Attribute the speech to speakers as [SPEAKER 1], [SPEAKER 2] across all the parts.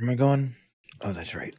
[SPEAKER 1] Where am I going? Oh, that's right.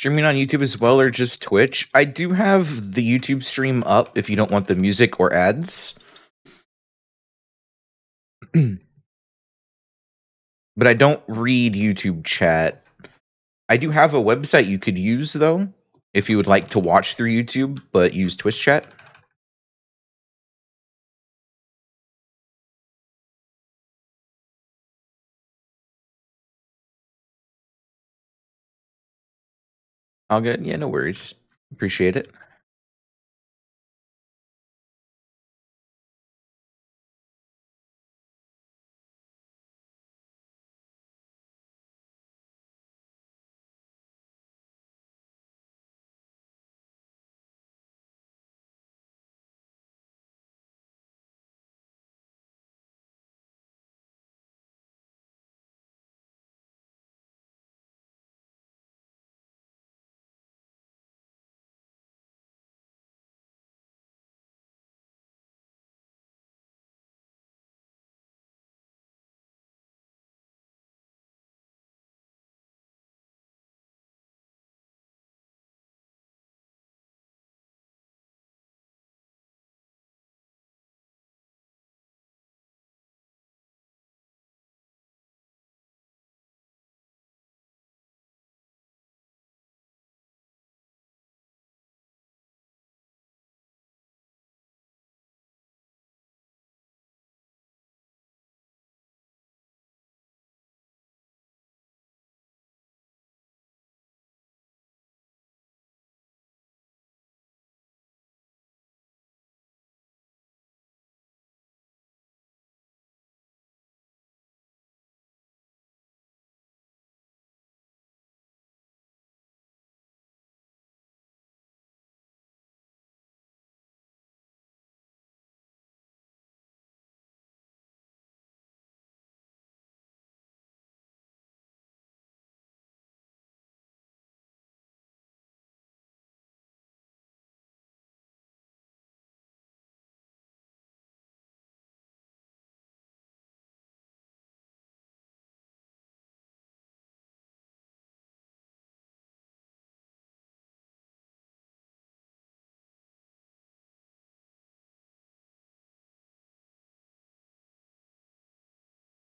[SPEAKER 1] Streaming on YouTube as well, or just Twitch? I do have the YouTube stream up if you don't want the music or ads. But I don't read YouTube chat. I do have a website you could use, though, if you would like to watch through YouTube, but use Twitch chat. All good? Yeah, no worries. Appreciate it.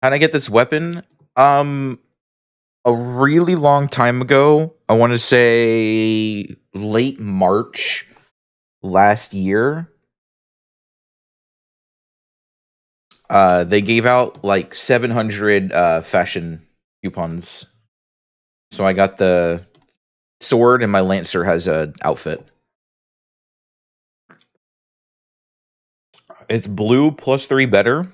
[SPEAKER 1] How'd I get this weapon? A really long time ago, I want to say late March last year, they gave out like 700 fashion coupons. So I got the sword, and my lancer has a outfit. It's blue +3 better.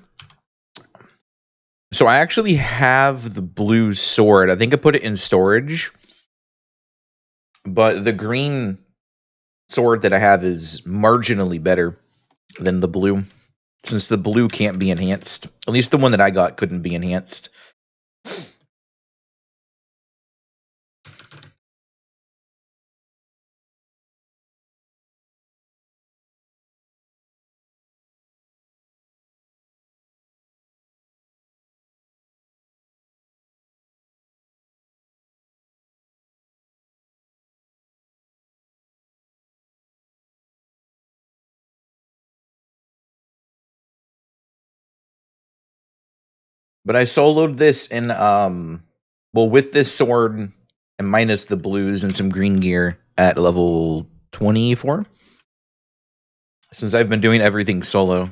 [SPEAKER 1] So I actually have the blue sword. I think I put it in storage. But the green sword that I have is marginally better than the blue, since the blue can't be enhanced. At least the one that I got couldn't be enhanced. But I soloed this in well, with this sword and minus the blues and some green gear at level 24. Since I've been doing everything solo.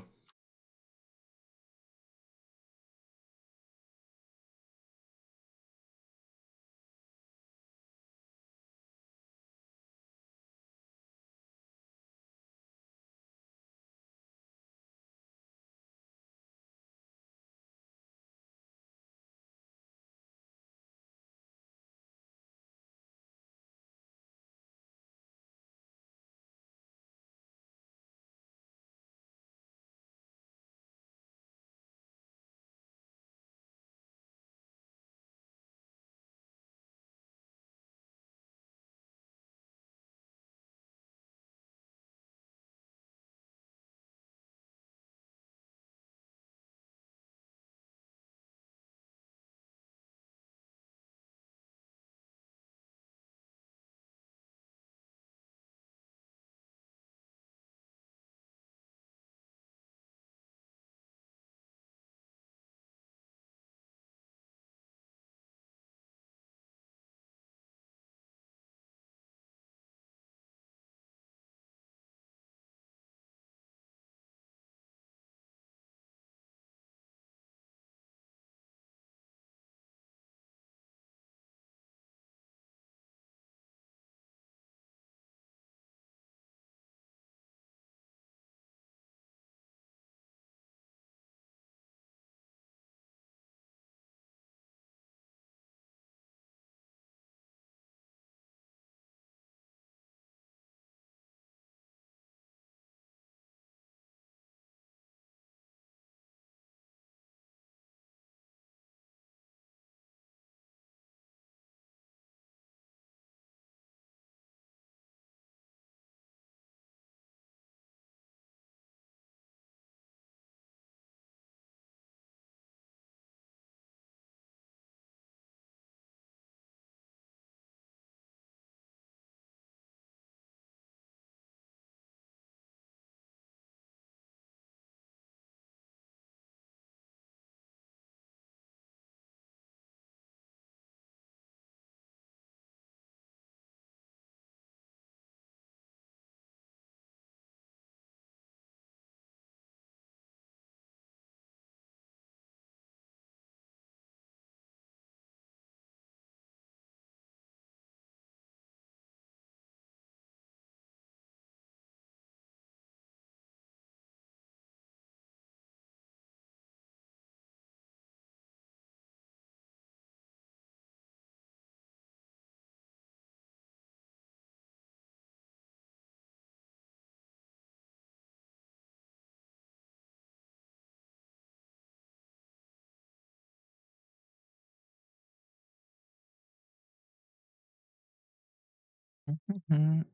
[SPEAKER 1] Mhm.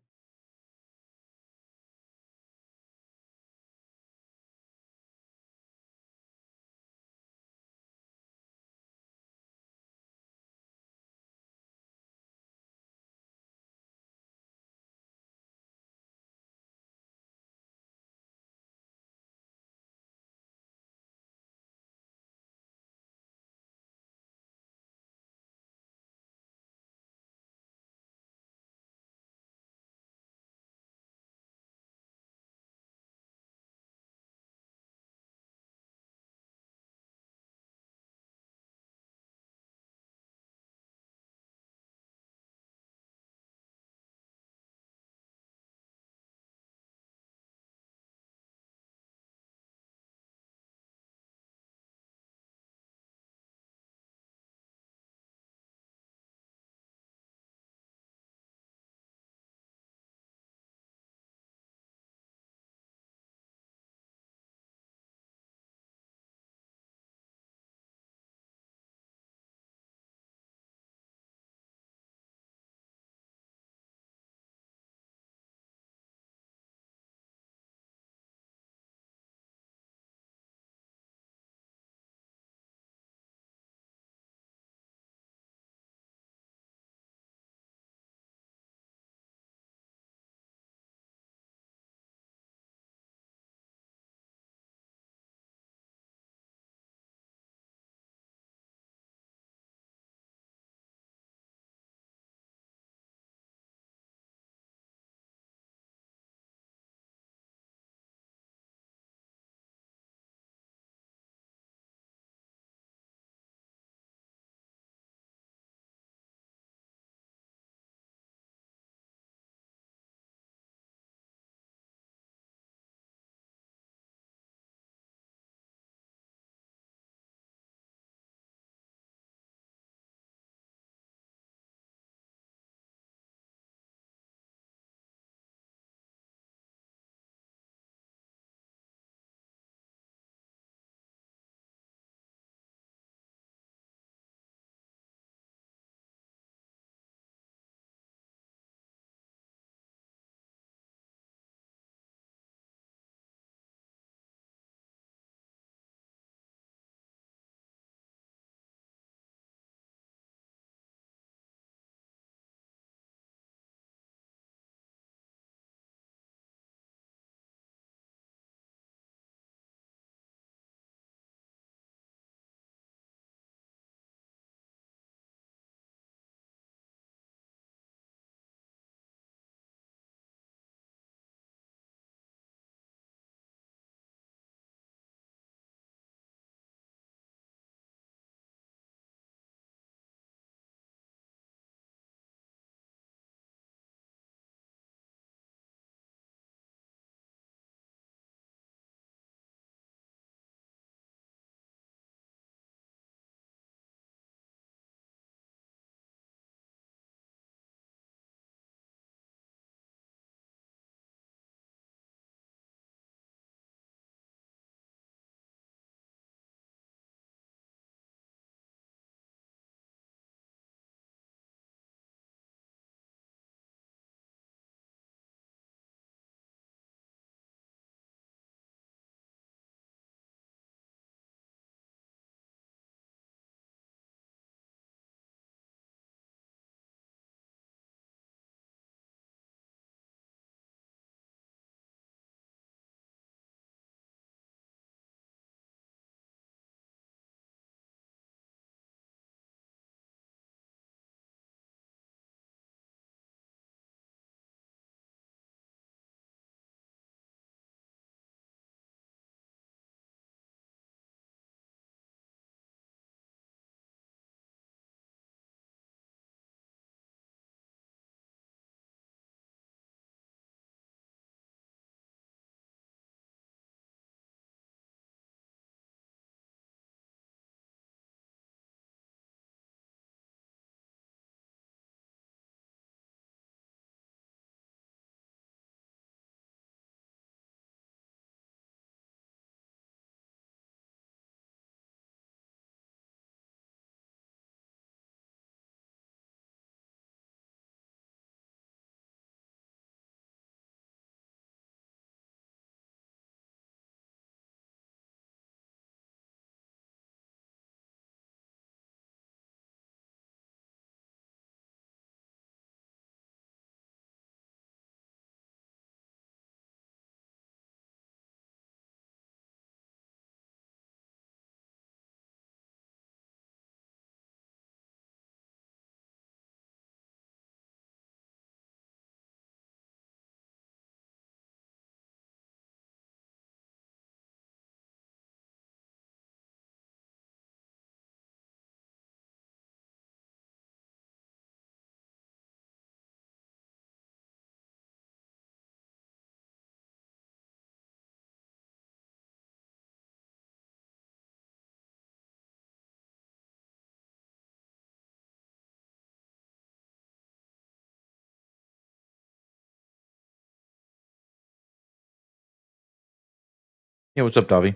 [SPEAKER 1] Yeah, what's up, Davi?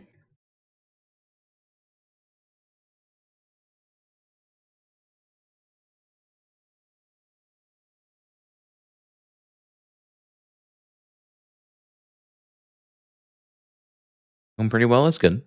[SPEAKER 1] Doing pretty well. That's good.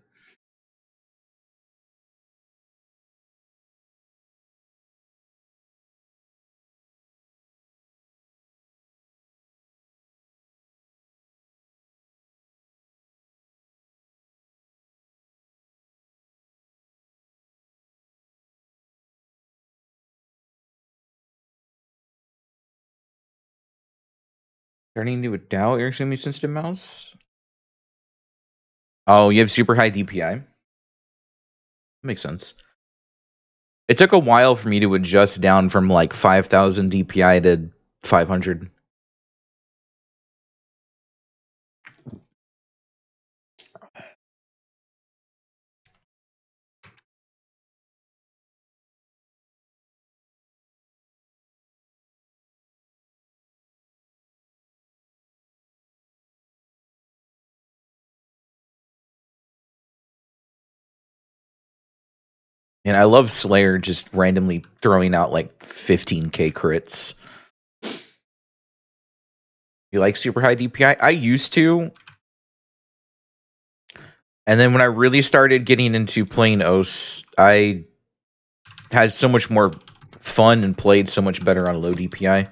[SPEAKER 1] Turning into a Dow air extremely sensitive mouse. Oh, you have super high DPI. Makes sense. It took a while for me to adjust down from like 5,000 DPI to 500. And I love Slayer just randomly throwing out like 15k crits. You like super high DPI? I used to. And then when I really started getting into playing OS, I had so much more fun and played so much better on low DPI.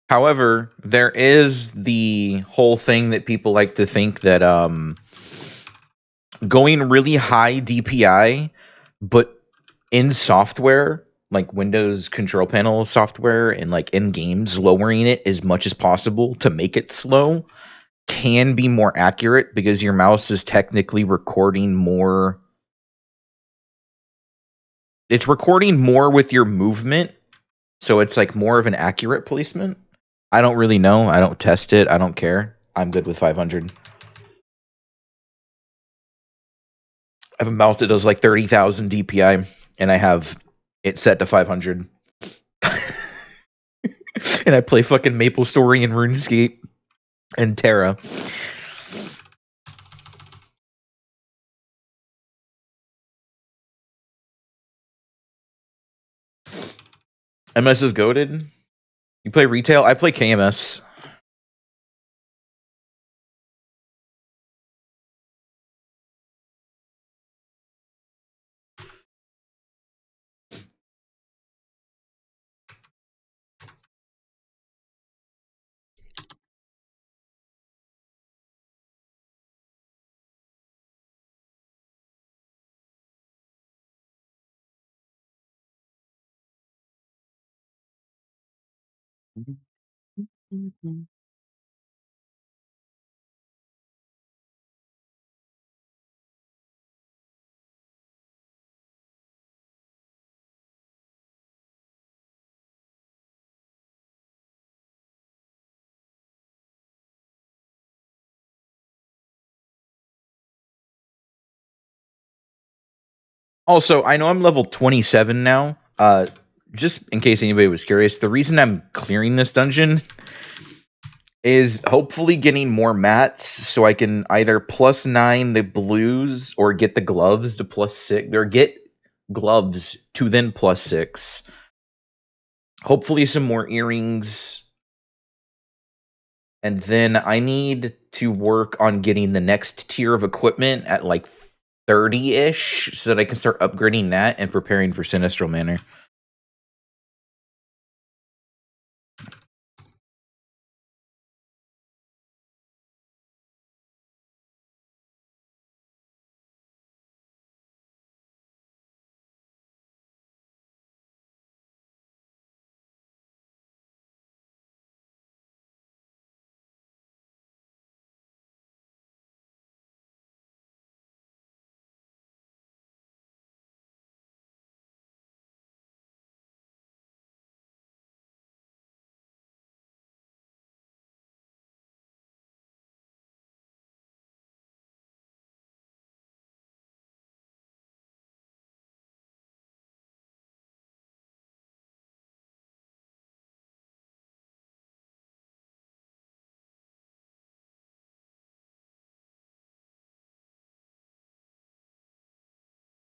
[SPEAKER 1] However, there is the whole thing that people like to think that going really high DPI, but in software, like Windows control panel software and like in games, lowering it as much as possible to make it slow can be more accurate because your mouse is technically recording more. It's recording more with your movement, so it's like more of an accurate placement. I don't really know. I don't test it. I don't care. I'm good with 500. I have a mouse that does like 30,000 DPI, and I have it set to 500. And I play fucking Maple Story and RuneScape and TERA. MS is goated. You play retail? I play KMS. Also, I know I'm level 27 now. Just in case anybody was curious, the reason I'm clearing this dungeon is hopefully getting more mats so I can either +9 the blues or get the gloves to +6 or get gloves to then +6. Hopefully some more earrings, and then I need to work on getting the next tier of equipment at like 30-ish so that I can start upgrading that and preparing for Sinistral Manor.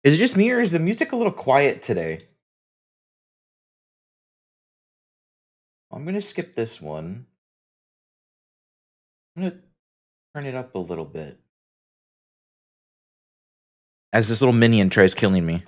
[SPEAKER 1] Is it just me or is the music a little quiet today? I'm gonna skip this one. I'm gonna turn it up a little bit. As this little minion tries killing me.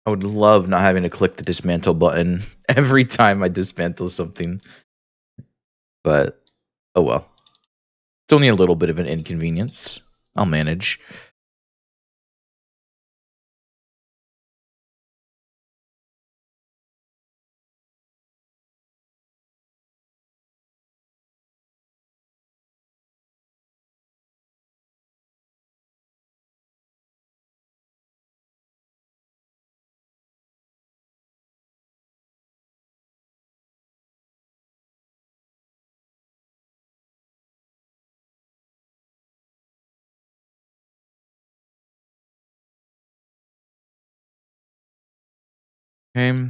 [SPEAKER 1] I would love not having to click the dismantle button every time I dismantle something. But, oh well. It's only a little bit of an inconvenience. I'll manage. Okay.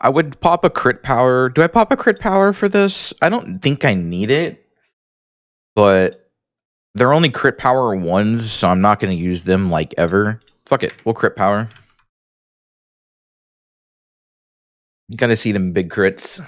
[SPEAKER 1] I would pop a crit power. Do I pop a crit power for this? I don't think I need it, but they're only crit power ones, so I'm not going to use them like ever. Fuck it, we'll crit power. You gotta see them big crits.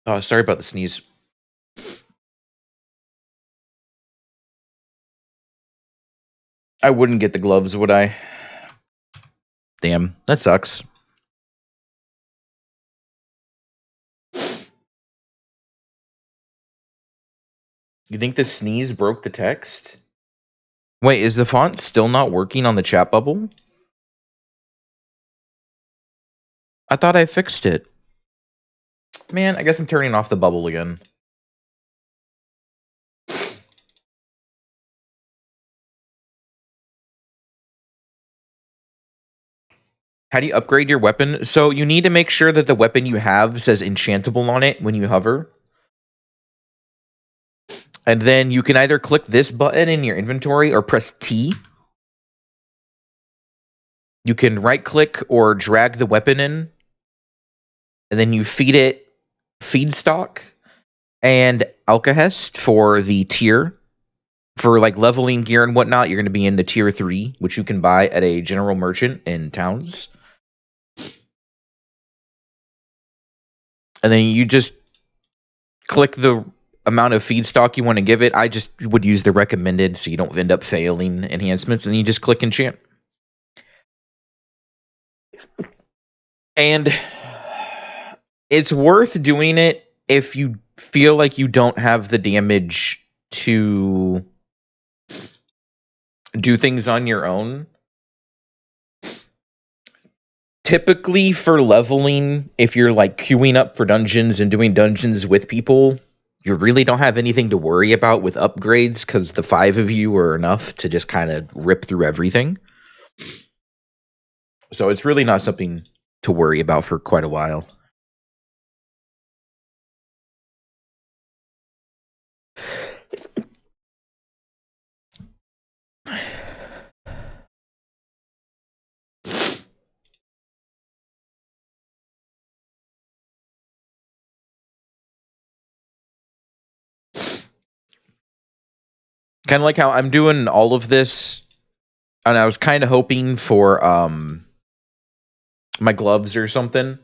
[SPEAKER 1] Oh, sorry about the sneeze. I wouldn't get the gloves, would I? Damn, that sucks. You think the sneeze broke the text? Wait, is the font still not working on the chat bubble? I thought I fixed it. Man, I guess I'm turning off the bubble again. How do you upgrade your weapon? So you need to make sure that the weapon you have says enchantable on it when you hover. And then you can either click this button in your inventory or press T. You can right click or drag the weapon in. And then you feed it feedstock and alkahest for the tier. For like leveling gear and whatnot, you're going to be in the tier 3, which you can buy at a general merchant in towns. And then you just click the amount of feedstock you want to give it. I just would use the recommended so you don't end up failing enhancements, and you just click enchant. And it's worth doing it if you feel like you don't have the damage to do things on your own. Typically for leveling, if you're like queuing up for dungeons and doing dungeons with people, you really don't have anything to worry about with upgrades because the 5 of you are enough to just kind of rip through everything. So it's really not something to worry about for quite a while. Kind of like how I'm doing all of this, and I was kind of hoping for my gloves or something.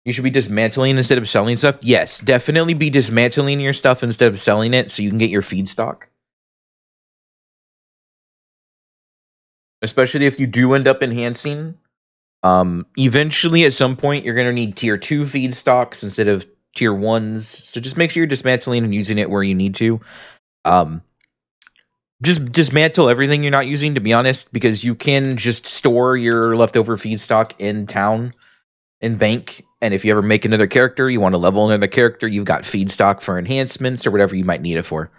[SPEAKER 1] You should be dismantling instead of selling stuff. Yes, definitely be dismantling your stuff instead of selling it so you can get your feedstock. Especially if you do end up enhancing. Eventually, at some point, you're going to need tier 2 feedstocks instead of tier 1s. So just make sure you're dismantling and using it where you need to. Just dismantle everything you're not using, to be honest, because you can just store your leftover feedstock in town, in bank, and if you ever make another character, you want to level another character, you've got feedstock for enhancements or whatever you might need it for.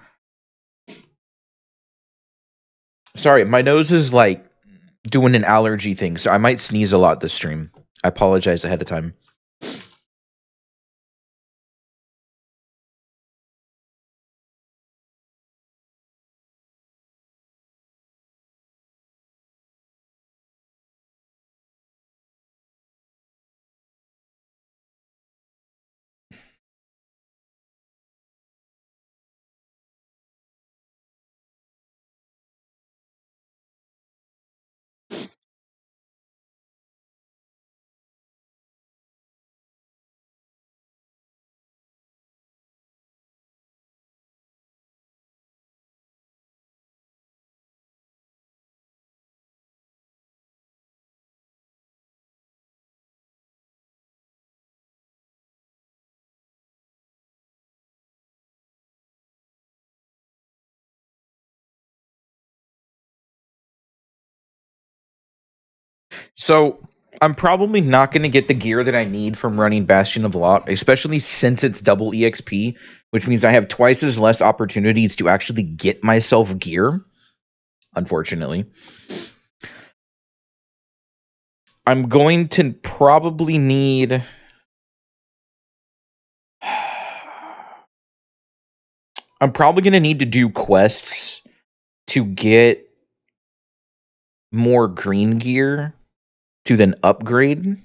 [SPEAKER 1] Sorry, my nose is like doing an allergy thing, so I might sneeze a lot this stream. I apologize ahead of time. So I'm probably not going to get the gear that I need from running Bastion of Lot, especially since it's double EXP, which means I have twice as less opportunities to actually get myself gear, unfortunately. I'm going to probably need... I'm probably going to need to do quests to get more green gear to then upgrade.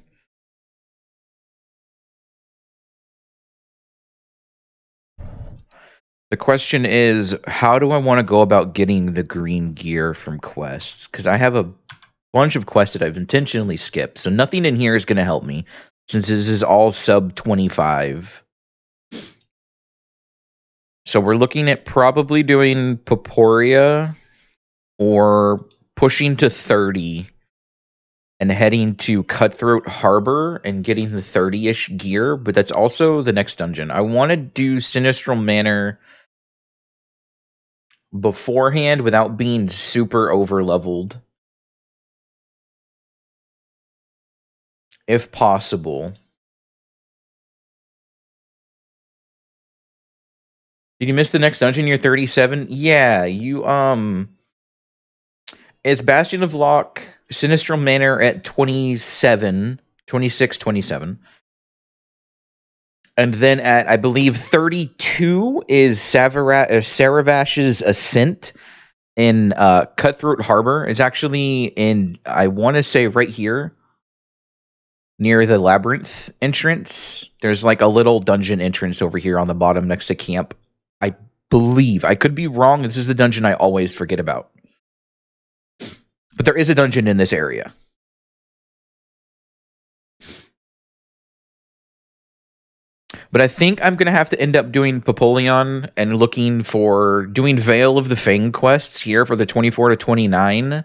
[SPEAKER 1] The question is, how do I want to go about getting the green gear from quests? Because I have a bunch of quests that I've intentionally skipped, so nothing in here is going to help me. since this is all sub 25. So we're looking at probably doing Paporia or pushing to 30 and heading to Cutthroat Harbor and getting the 30-ish gear, but that's also the next dungeon. I want to do Sinistral Manor beforehand without being super over-leveled, if possible. Did you miss the next dungeon? You're 37? Yeah, you, it's Bastion of Lock, Sinistral Manor at 26, 27. And then at, I believe, 32 is Saravash's Ascent in Cutthroat Harbor. It's actually in, I want to say, right here near the Labyrinth entrance. There's like a little dungeon entrance over here on the bottom next to camp. I believe. I could be wrong. This is the dungeon I always forget about. But there is a dungeon in this area. But I think I'm going to have to end up doing Popolion and looking for doing Veil of the Fang quests here for the 24 to 29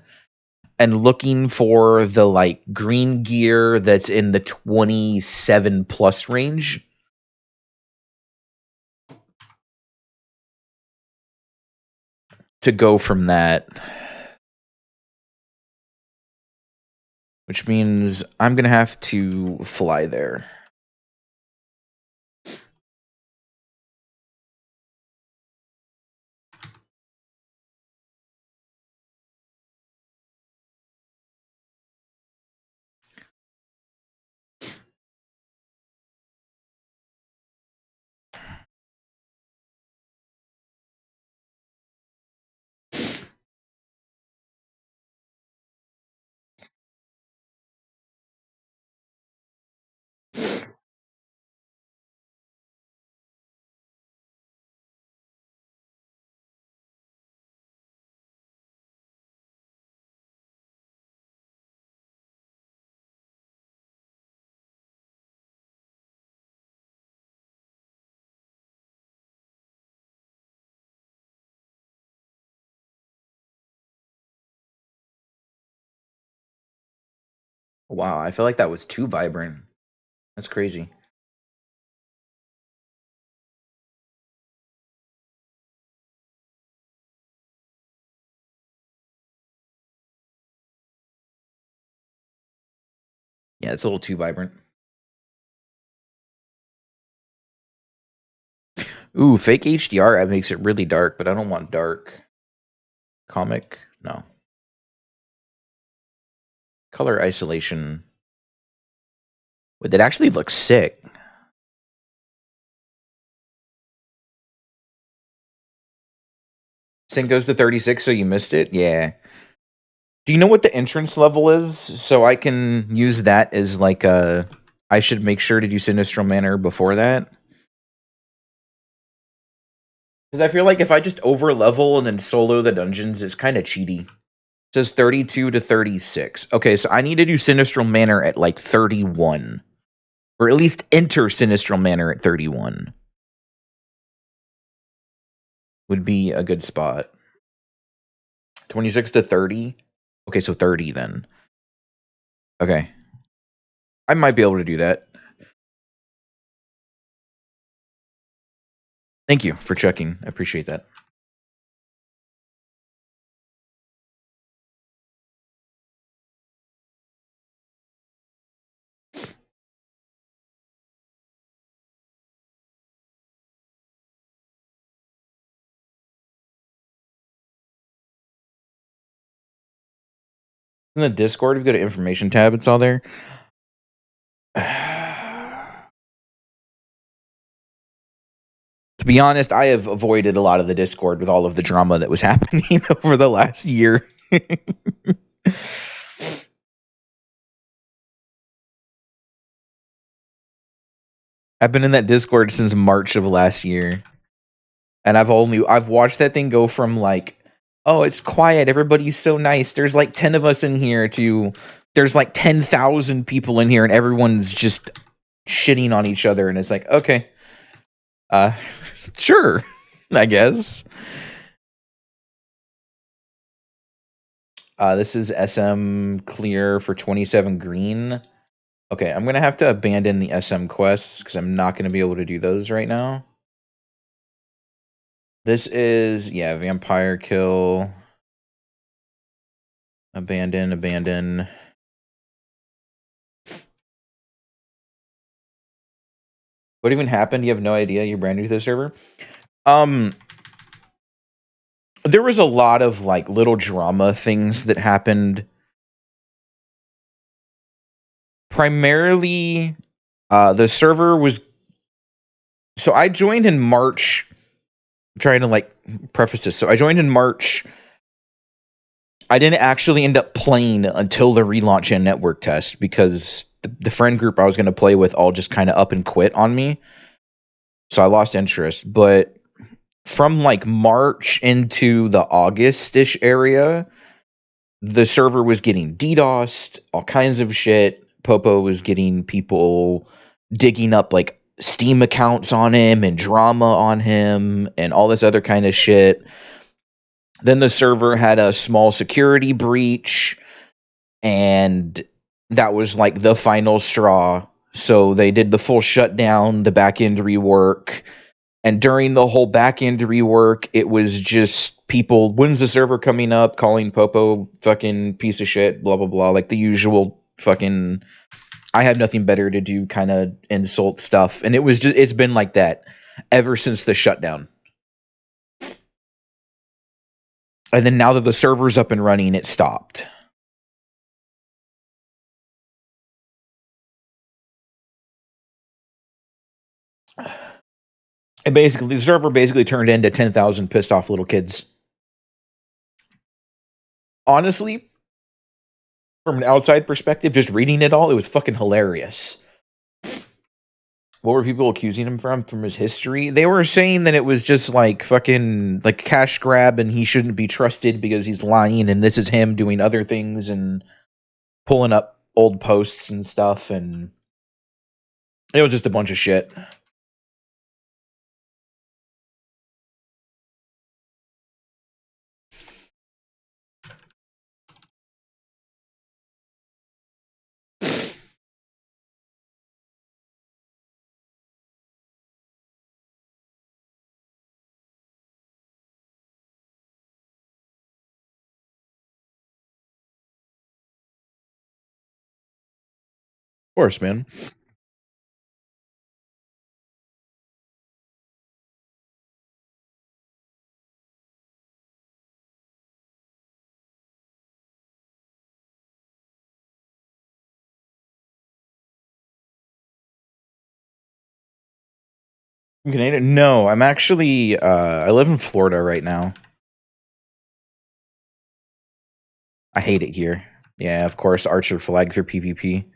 [SPEAKER 1] and looking for the like green gear that's in the 27 plus range. To go from that. Which means I'm going to have to fly there. Wow, I feel like that was too vibrant. That's crazy. Yeah, it's a little too vibrant. Ooh, fake HDR that makes it really dark, but I don't want dark. Comic? No. Color isolation. Wait, that actually looks sick. Sync goes to 36, so you missed it? Yeah. Do you know what the entrance level is? So I can use that as like a... I should make sure to do Sinistral Manor before that. Because I feel like if I just over level and then solo the dungeons, it's kind of cheaty. It says 32 to 36. Okay, so I need to do Sinistral Manor at like 31. Or at least enter Sinistral Manor at 31. Would be a good spot. 26 to 30? Okay, so 30 then. Okay. I might be able to do that. Thank you for checking. I appreciate that. In the Discord, if you go to information tab, it's all there. To be honest, I have avoided a lot of the Discord with all of the drama that was happening over the last year. I've been in that Discord since March of last year. And I've watched that thing go from like, oh, it's quiet, everybody's so nice, there's like 10 of us in here, to there's like 10,000 people in here and everyone's just shitting on each other, and it's like, okay, sure, I guess. This is SM clear for 27 green. Okay, I'm gonna have to abandon the SM quests because I'm not gonna be able to do those right now. This is, yeah, vampire kill. Abandon. What even happened? You have no idea? You're brand new to the server? There was a lot of like little drama things that happened. Primarily, the server was. So I joined in March. I'm trying to like preface this. So I joined in March. I didn't actually end up playing until the relaunch and network test because the friend group I was going to play with all just kind of up and quit on me. So I lost interest. But from like March into the August-ish area, the server was getting DDoSed, all kinds of shit. Popo was getting people digging up like Steam accounts on him and drama on him and all this other kind of shit. Then the server had a small security breach, and that was like the final straw. So they did the full shutdown, the back end rework. And during the whole back end rework, it was just people, when's the server coming up, calling Popo fucking piece of shit, blah, blah, blah. Like the usual fucking, I have nothing better to do kind of insult stuff. And it was just, it's been like that ever since the shutdown. And then now that the server's up and running, it stopped. And basically, the server basically turned into 10,000 pissed off little kids. Honestly, from an outside perspective, just reading it all, it was fucking hilarious. What were people accusing him from his history? They were saying that it was just like fucking like cash grab and he shouldn't be trusted because he's lying, and this is him doing other things and pulling up old posts and stuff, and it was just a bunch of shit. Of course, man. Canadian? No, I'm actually I live in Florida right now. I hate it here. Yeah, of course, Archer flag for PvP.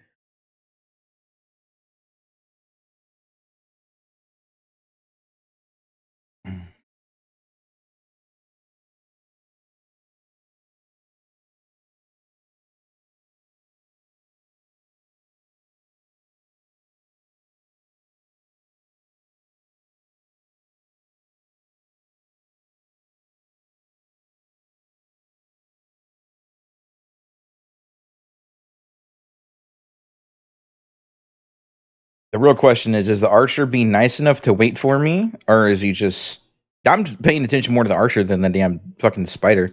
[SPEAKER 1] The real question is the Archer being nice enough to wait for me, or is he just? I'm just paying attention more to the Archer than the damn fucking spider.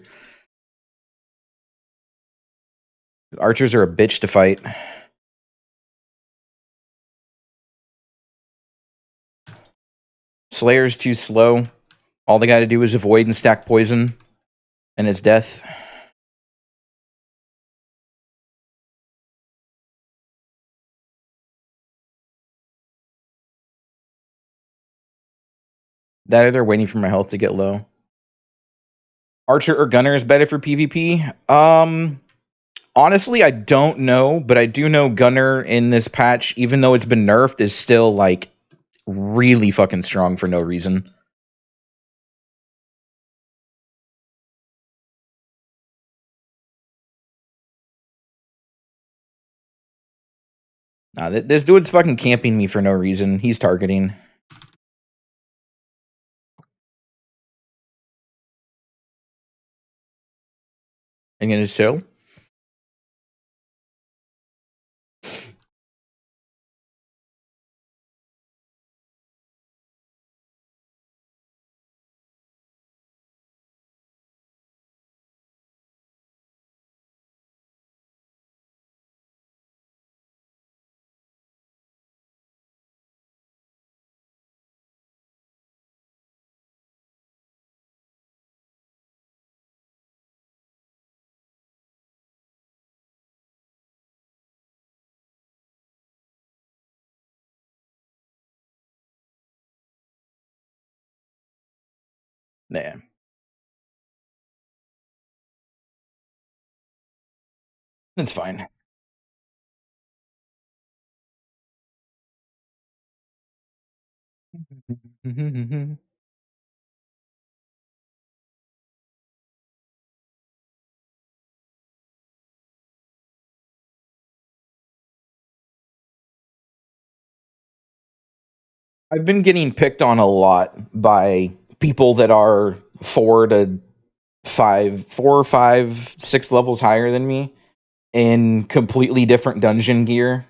[SPEAKER 1] Archers are a bitch to fight. Slayer's too slow. All they got to do is avoid and stack poison, and it's death. That or they're waiting for my health to get low. Archer or Gunner is better for PvP? Honestly, I don't know, but I do know Gunner in this patch, even though it's been nerfed, is still like really fucking strong for no reason. Nah, this dude's fucking camping me for no reason. He's targeting. And gonna show. Nah, that's fine. I've been getting picked on a lot by people that are 4, 5, 6 levels higher than me in completely different dungeon gear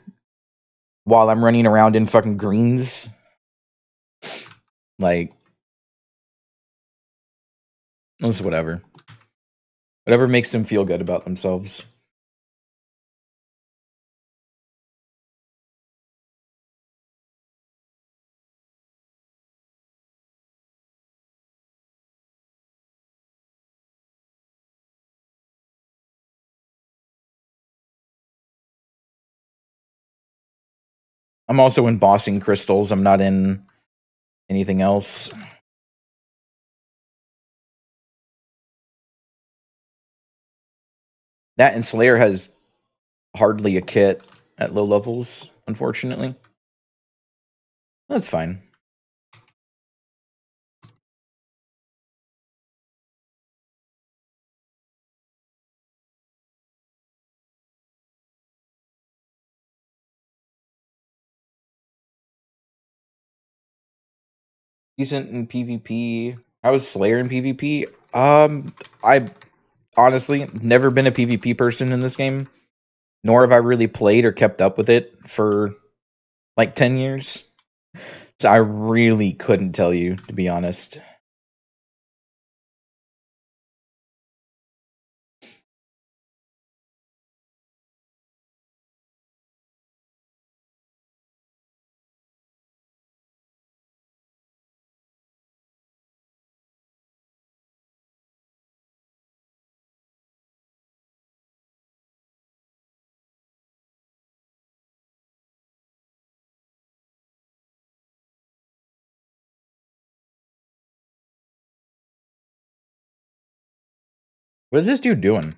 [SPEAKER 1] while I'm running around in fucking greens. Like, it's whatever. Whatever makes them feel good about themselves. I'm also in bossing crystals. I'm not in anything else. That and Slayer has hardly a kit at low levels, unfortunately. That's fine. Decent in PvP. How is Slayer in PvP? I honestly never been a PvP person in this game, nor have I really played or kept up with it for like 10 years. So I really couldn't tell you, to be honest. What is this dude doing?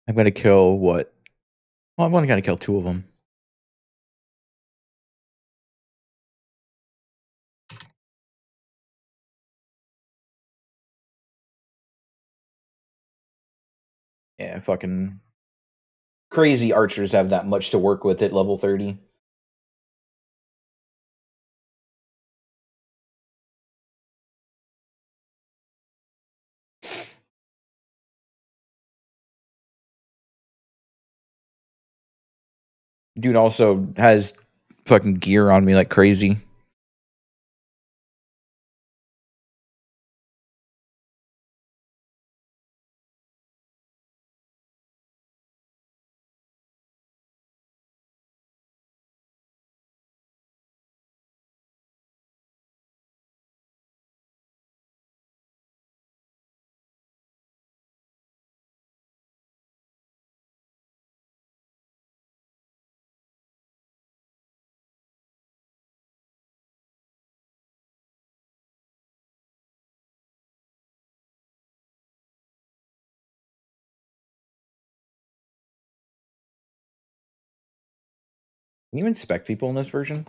[SPEAKER 1] I'm gonna kill what? Well, I'm only gonna kill 2 of them. Yeah, fucking crazy archers have that much to work with at level 30. Dude also has fucking gear on me like crazy. Can you inspect people in this version?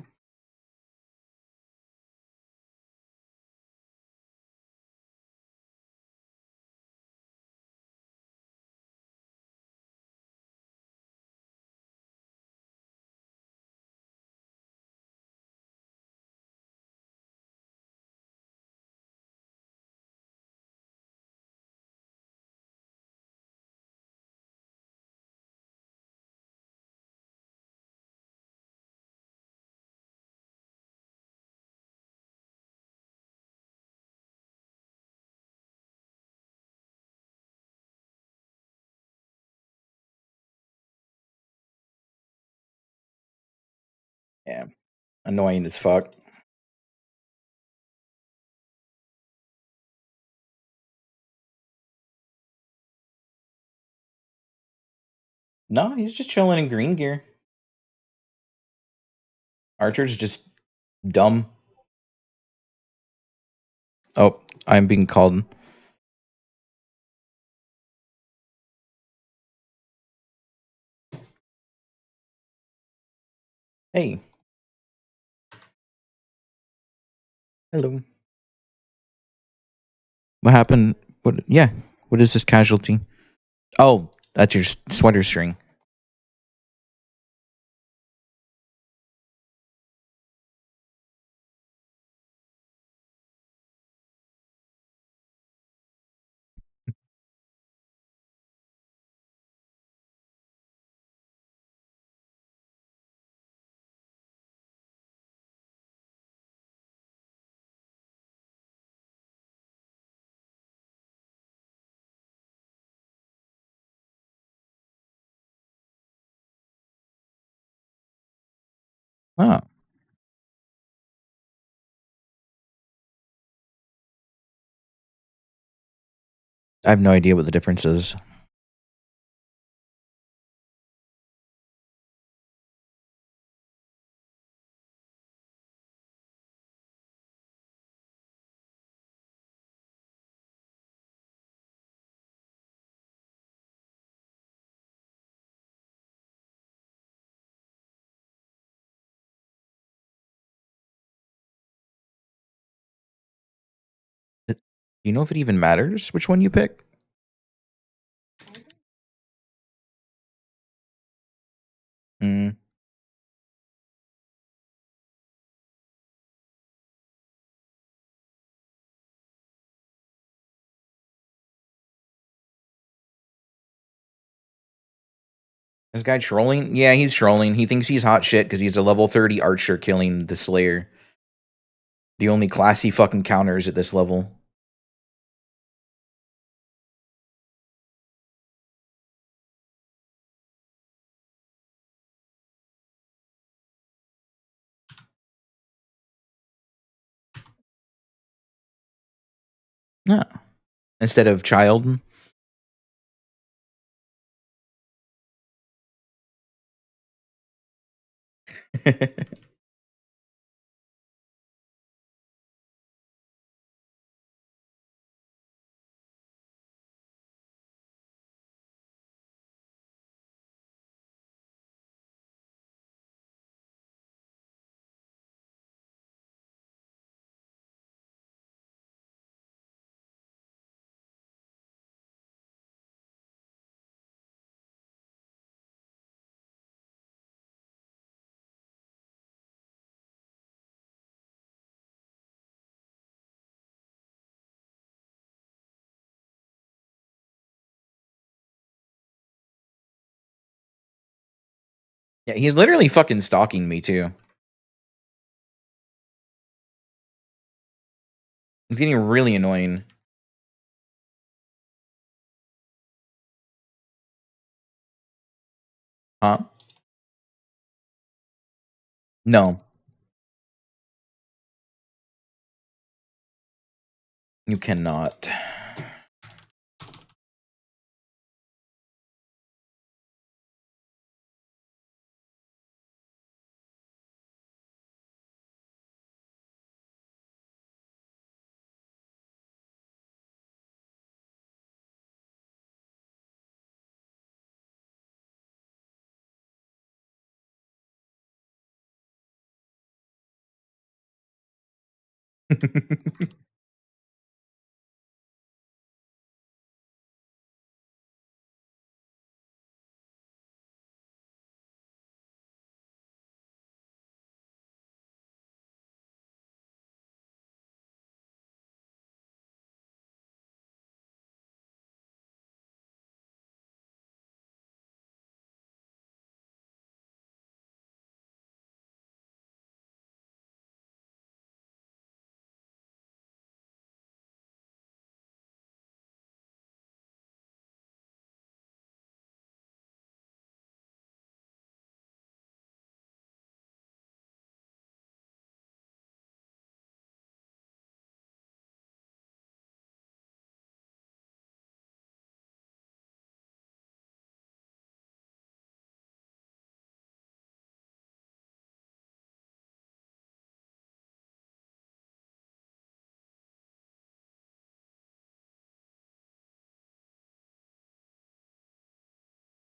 [SPEAKER 1] Yeah. Annoying as fuck. No, he's just chilling in green gear. Archer's just dumb. Oh, I'm being called. Hey. Hello. What happened? What? Yeah. What is this casualty? Oh, that's your sweater string. Oh, I have no idea what the difference is. Do you know if it even matters which one you pick? Mm. This guy trolling? Yeah, he's trolling. He thinks he's hot shit because he's a level 30 archer killing the Slayer. The only classy fucking counters at this level. Yeah. Instead of child. Yeah, he's literally fucking stalking me too. It's getting really annoying. Huh? No, you cannot.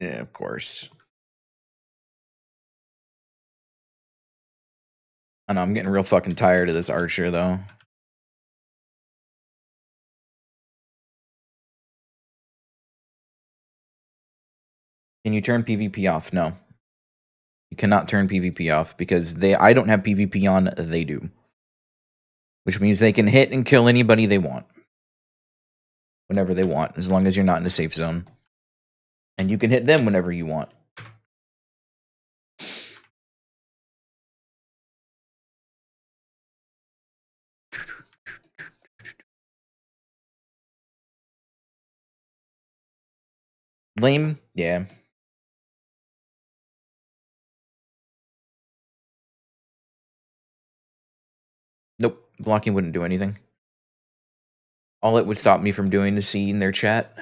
[SPEAKER 1] Yeah, of course. I know, I'm getting real fucking tired of this archer, though. Can you turn PvP off? No. You cannot turn PvP off because I don't have PvP on, they do. Which means they can hit and kill anybody they want. Whenever they want, as long as you're not in a safe zone. And you can hit them whenever you want. Lame? Yeah. Nope. Blocking wouldn't do anything. All it would stop me from doing is seeing their chat.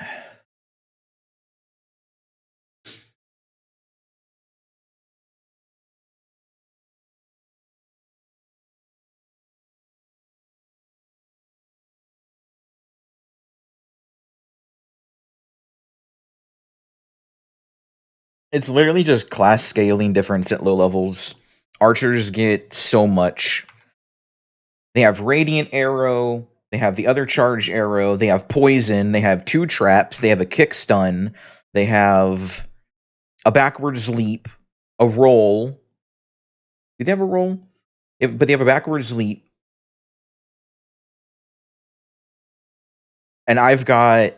[SPEAKER 1] It's literally just class scaling difference at low levels. Archers get so much. They have Radiant Arrow, they have the other charge arrow, they have poison, they have 2 traps, they have a kick stun, they have a backwards leap, a roll. Do they have a roll? But they have a backwards leap. And I've got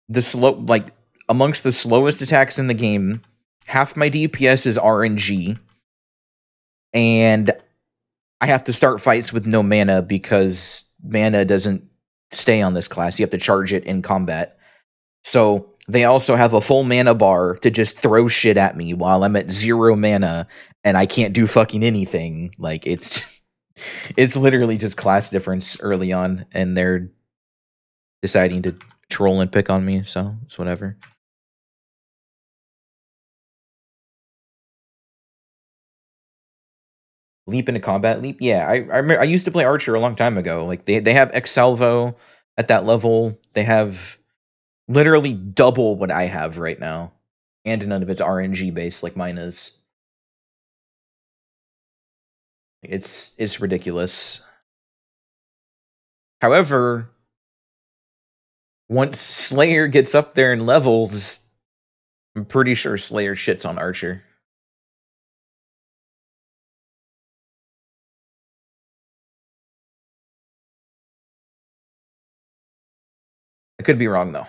[SPEAKER 1] the amongst the slowest attacks in the game. Half my DPS is RNG, and I have to start fights with no mana because mana doesn't stay on this class. You have to charge it in combat. So they also have a full mana bar to just throw shit at me while I'm at 0 mana and I can't do fucking anything. Like it's literally just class difference early on, and they're deciding to troll and pick on me, so it's whatever. Leap into combat leap? Yeah, I used to play Archer a long time ago. Like they have Excelvo at that level. They have literally double what I have right now. And none of it's RNG based like mine is. It's ridiculous. However, once Slayer gets up there in levels, I'm pretty sure Slayer shits on Archer. I could be wrong though.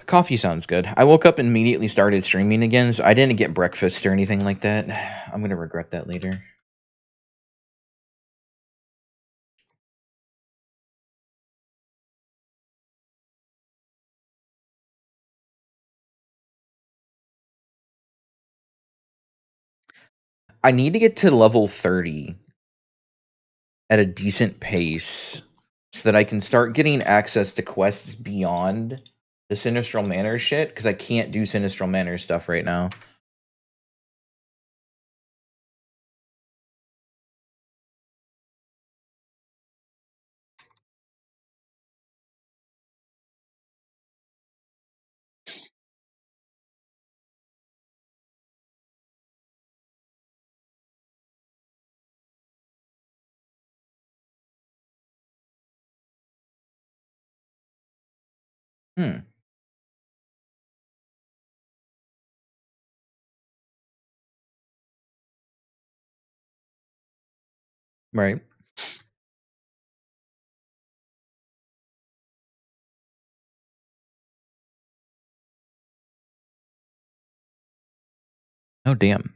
[SPEAKER 1] Coffee sounds good. I woke up and immediately started streaming again, so I didn't get breakfast or anything like that. I'm gonna regret that later. I need to get to level 30 at a decent pace so that I can start getting access to quests beyond the Sinistral Manor shit, because I can't do Sinistral Manor stuff right now. Hmm. Right. Oh, damn.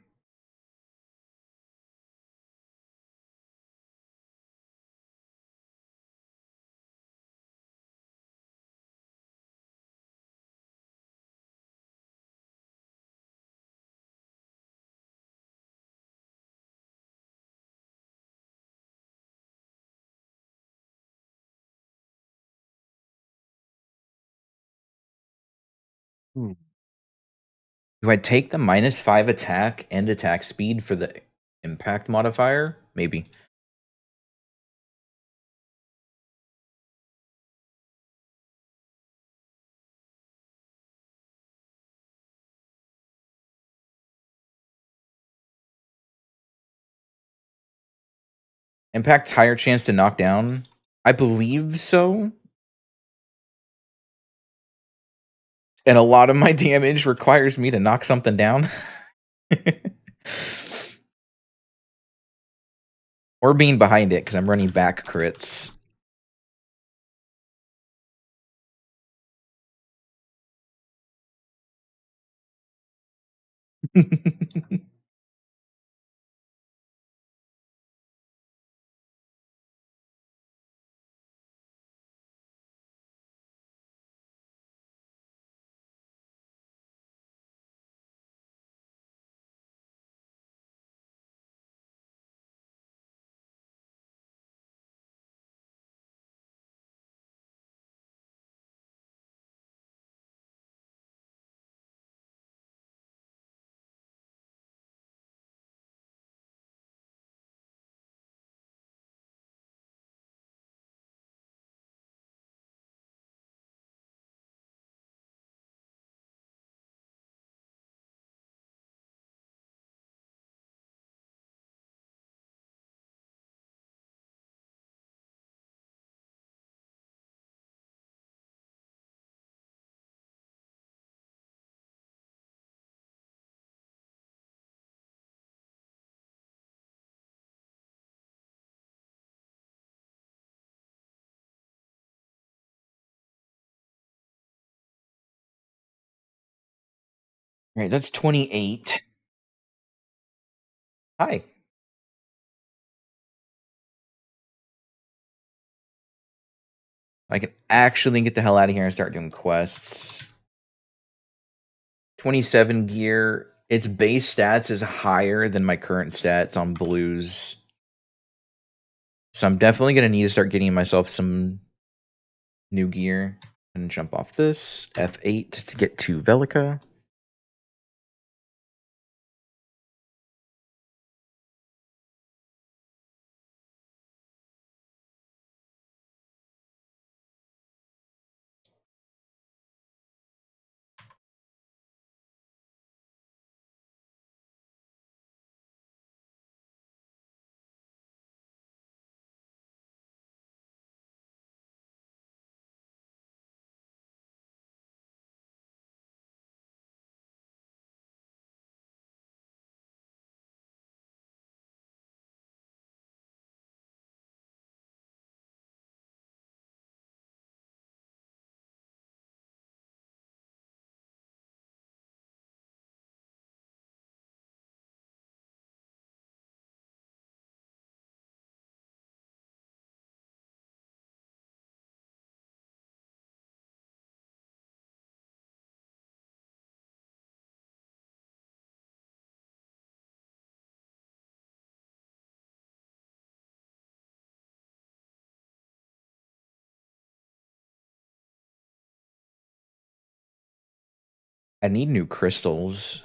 [SPEAKER 1] Hmm. Do I take the -5 attack and attack speed for the impact modifier? Maybe. Impact's higher chance to knock down? I believe so. And a lot of my damage requires me to knock something down. Or being behind it, because I'm running back crits. Right, that's 28. Hi. I can actually get the hell out of here and start doing quests. 27 gear. Its base stats is higher than my current stats on blues. So I'm definitely going to need to start getting myself some new gear. And jump off this. F8 to get to Velica. I need new crystals.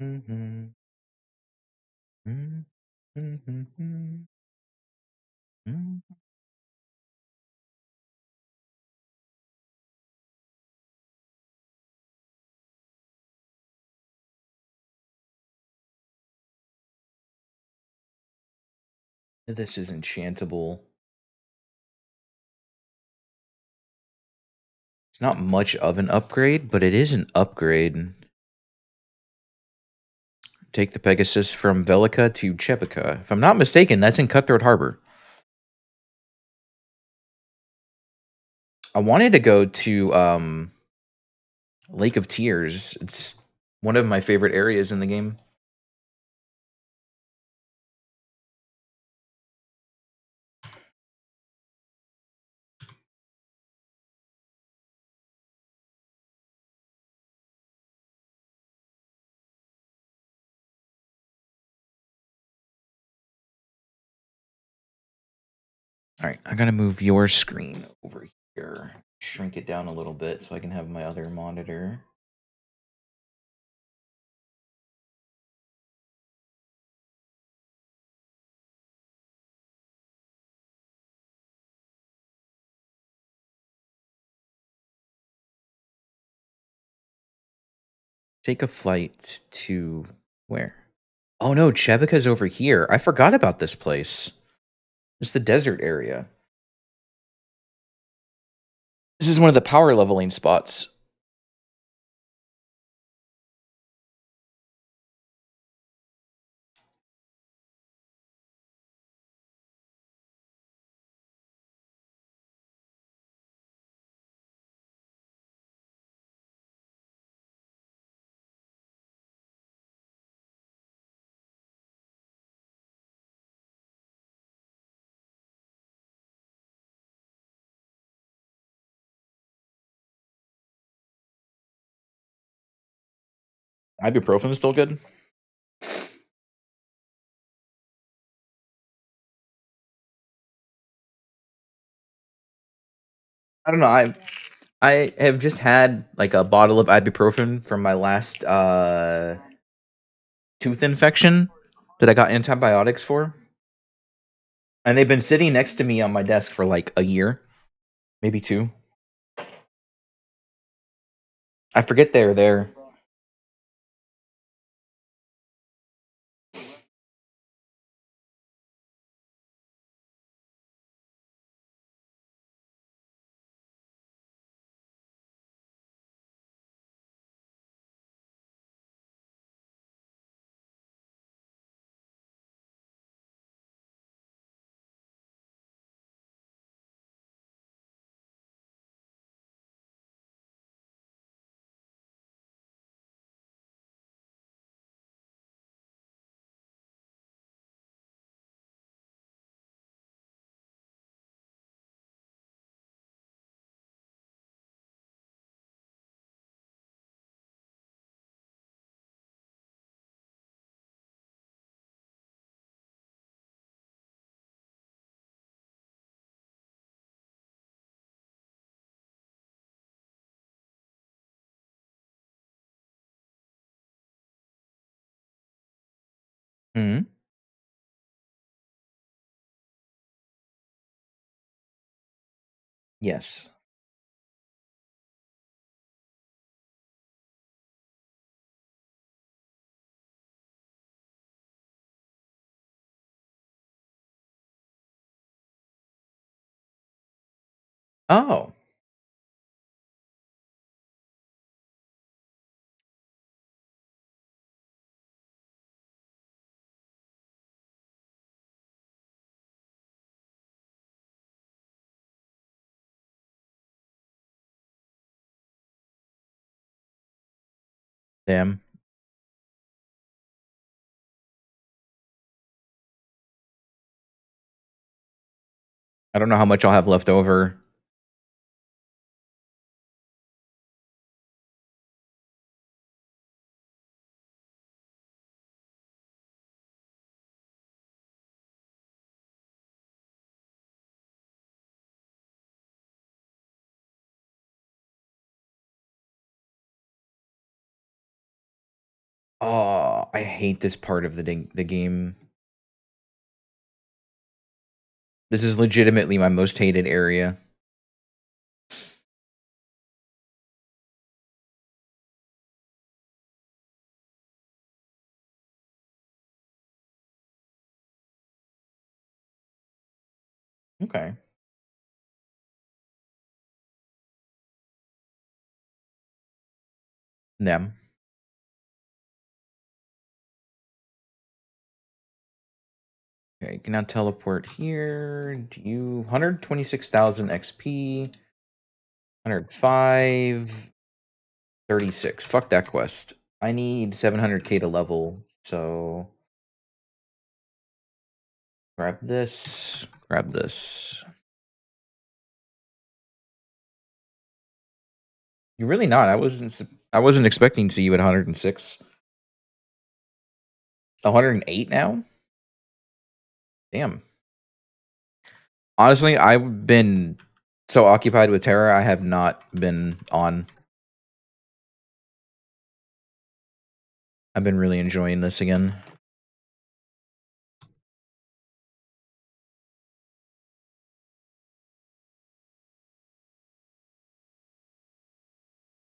[SPEAKER 1] Mm-hmm. Mm-hmm. This is enchantable. It's not much of an upgrade, but it is an upgrade. Take the Pegasus from Velica to Chebica. If I'm not mistaken, that's in Cutthroat Harbor. I wanted to go to Lake of Tears. It's one of my favorite areas in the game. All right, I'm gonna move your screen over here, shrink it down a little bit so I can have my other monitor. Take a flight to where? Oh no, Chebica's over here. I forgot about this place. It's the desert area. This is one of the power leveling spots. Ibuprofen is still good. I don't know. I have just had like a bottle of ibuprofen from my last tooth infection that I got antibiotics for, and they've been sitting next to me on my desk for like a year, maybe two. I forget they're there. Hmm. Yes. Oh, damn. I don't know how much I'll have left over. Oh, I hate this part of the game. This is legitimately my most hated area. Okay. Them. Okay, you can now teleport here. Do you 126,000 XP, 105, 36. Fuck that quest. I need 700k to level, so grab this, grab this. You're really not. I wasn't expecting to see you at 106. 108 now? Damn. Honestly, I've been so occupied with TERA, I have not been on. I've been really enjoying this again.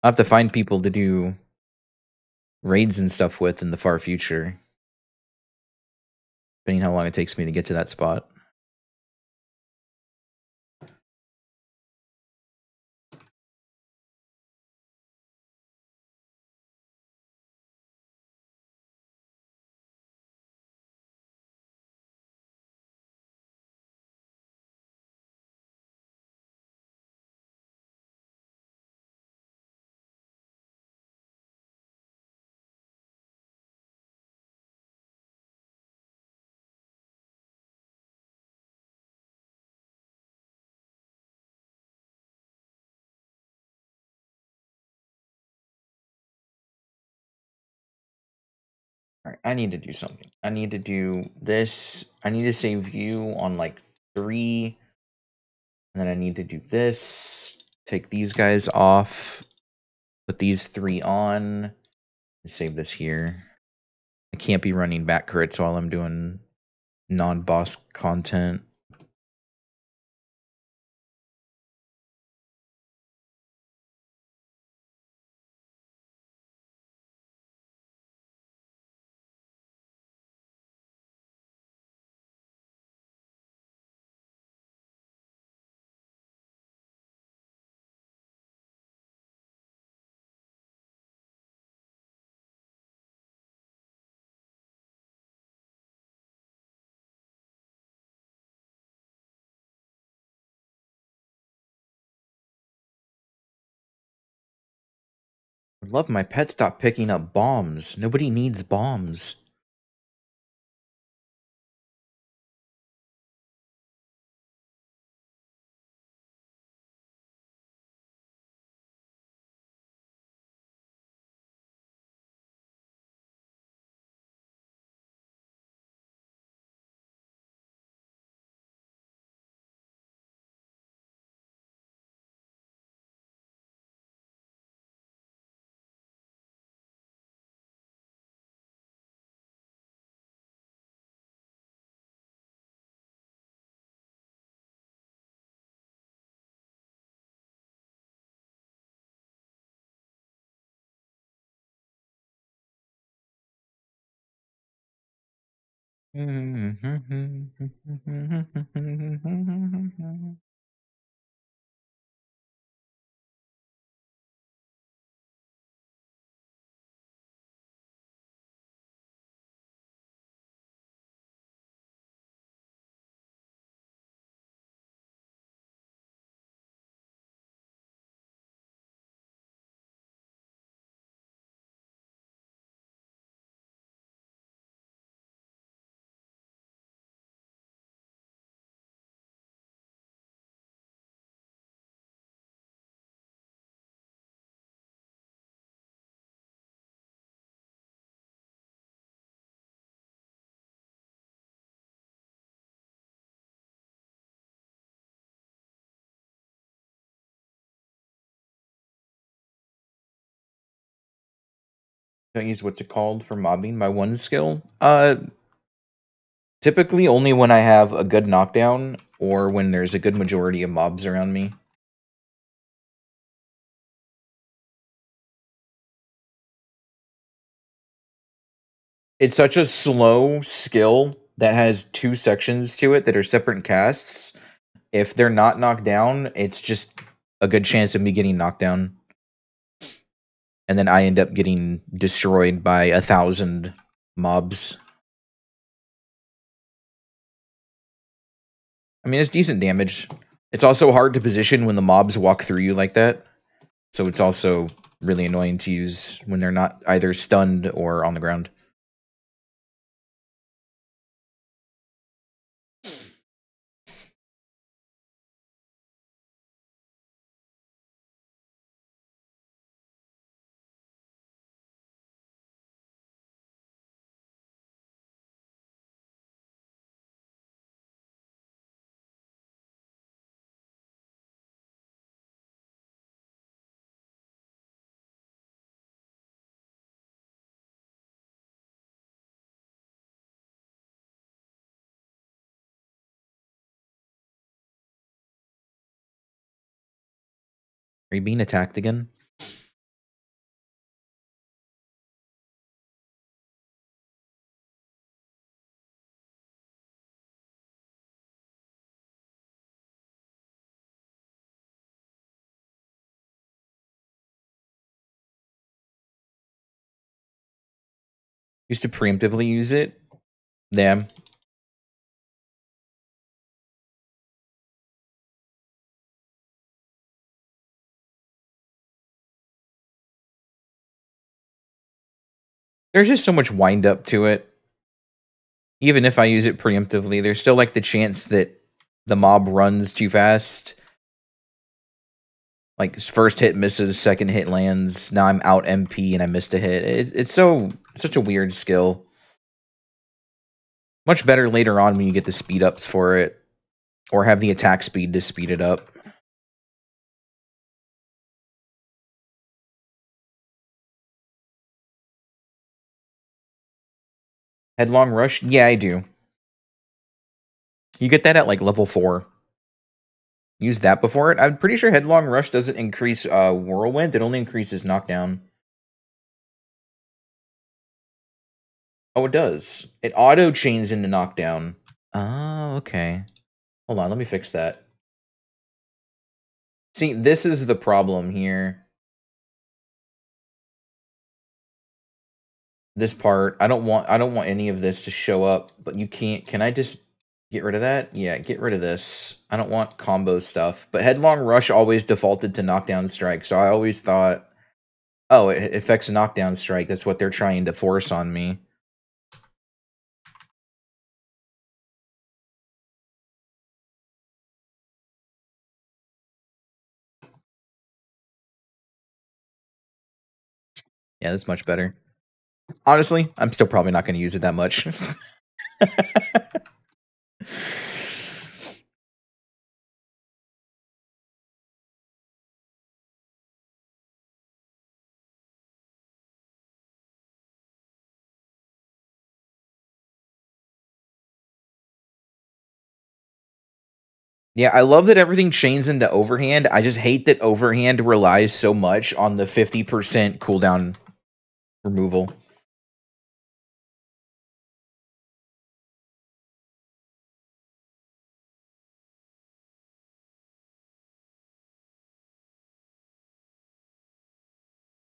[SPEAKER 1] I have to find people to do raids and stuff with in the far future, depending how long it takes me to get to that spot. All right, I need to do something. I need to do this. I need to save you on like 3, and then I need to do this. Take these guys off. Put these 3 on. And save this here. I can't be running back crits while I'm doing non-boss content. I'd love my pet stop picking up bombs. Nobody needs bombs. Don't use what's it called for mobbing my one skill. Typically only when I have a good knockdown or when there's a good majority of mobs around me. It's such a slow skill that has two sections to it that are separate casts. If they're not knocked down, it's just a good chance of me getting knocked down. And then I end up getting destroyed by 1,000 mobs. I mean, it's decent damage. It's also hard to position when the mobs walk through you like that. So it's also really annoying to use when they're not either stunned or on the ground. Are you being attacked again? Used to preemptively use it. Yeah. There's just so much wind up to it. Even if I use it preemptively, there's still like the chance that the mob runs too fast. Like first hit misses, second hit lands. Now I'm out MP and I missed a hit. It's such a weird skill. Much better later on when you get the speed ups for it, or have the attack speed to speed it up. Headlong Rush? Yeah, I do. You get that at like level 4. Use that before it. I'm pretty sure Headlong Rush doesn't increase Whirlwind. It only increases Knockdown. Oh, it does. It auto chains into Knockdown. Oh, okay. Hold on, let me fix that. See, this is the problem here. This part, I don't want any of this to show up, but you can't. Can I just get rid of that? Yeah, get rid of this. I don't want combo stuff. But Headlong Rush always defaulted to Knockdown Strike, so I always thought, oh, it affects Knockdown Strike. That's what they're trying to force on me. Yeah, that's much better. Honestly, I'm still probably not going to use it that much. Yeah, I love that everything chains into overhand. I just hate that overhand relies so much on the 50% cooldown removal.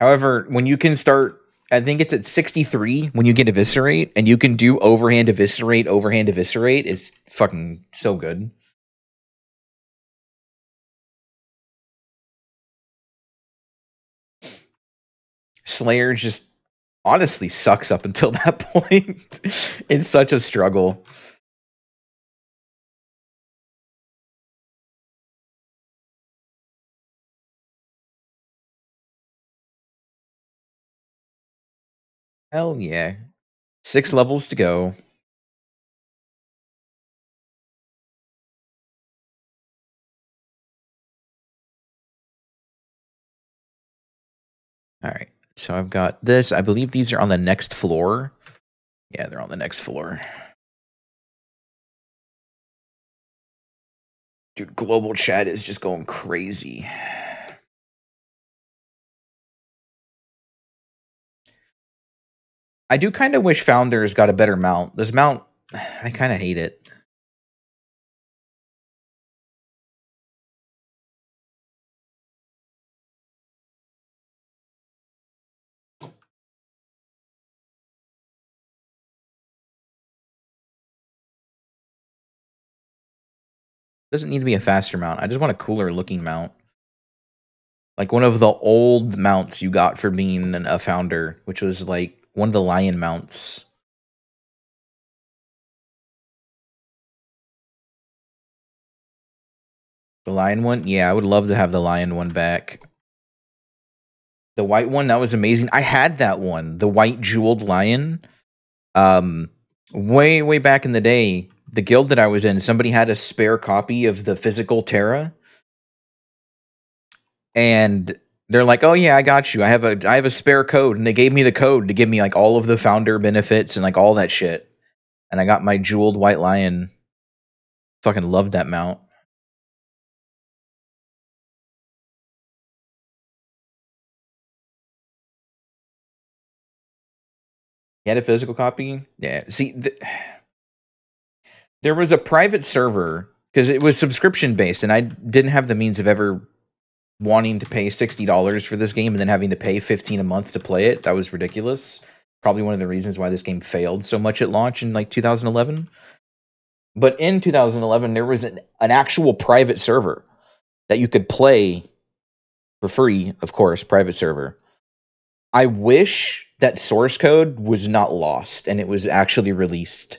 [SPEAKER 1] However, when you can start, I think it's at 63 when you get eviscerate, and you can do overhand eviscerate, it's fucking so good. Slayer just honestly sucks up until that point. It's such a struggle. Hell yeah. 6 levels to go. Alright, so I've got this. I believe these are on the next floor. Yeah, they're on the next floor. Dude, global chat is just going crazy. I do kind of wish Founders got a better mount. This mount, I kind of hate it. Doesn't need to be a faster mount. I just want a cooler looking mount. Like one of the old mounts you got for being a founder, which was like one of the lion mounts. The lion one? Yeah, I would love to have the lion one back. The white one, that was amazing. I had that one, the white jeweled lion. Way back in the day, the guild that I was in, somebody had a spare copy of the physical TERA. And they're like, "Oh yeah, I got you. I have a spare code." And they gave me the code to give me like all of the founder benefits and like all that shit. And I got my jeweled white lion. Fucking loved that mount. You had a physical copy? Yeah. See, there was a private server because it was subscription based, and I didn't have the means of ever wanting to pay $60 for this game and then having to pay $15 a month to play it. That was ridiculous. Probably one of the reasons why this game failed so much at launch in like 2011. But in 2011, there was an actual private server that you could play for free, of course, private server. I wish that source code was not lost and it was actually released.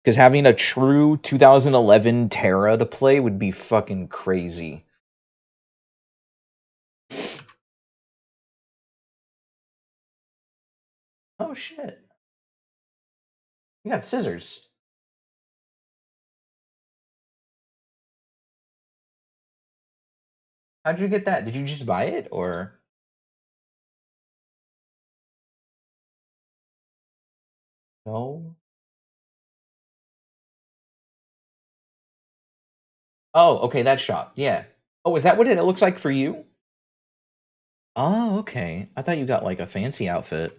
[SPEAKER 1] Because having a true 2011 TERA to play would be fucking crazy. Oh shit. You got scissors. How'd you get that? Did you just buy it or no? Oh, okay, that shop. Yeah. Oh, is that what it looks like for you? Oh, okay. I thought you got like a fancy outfit.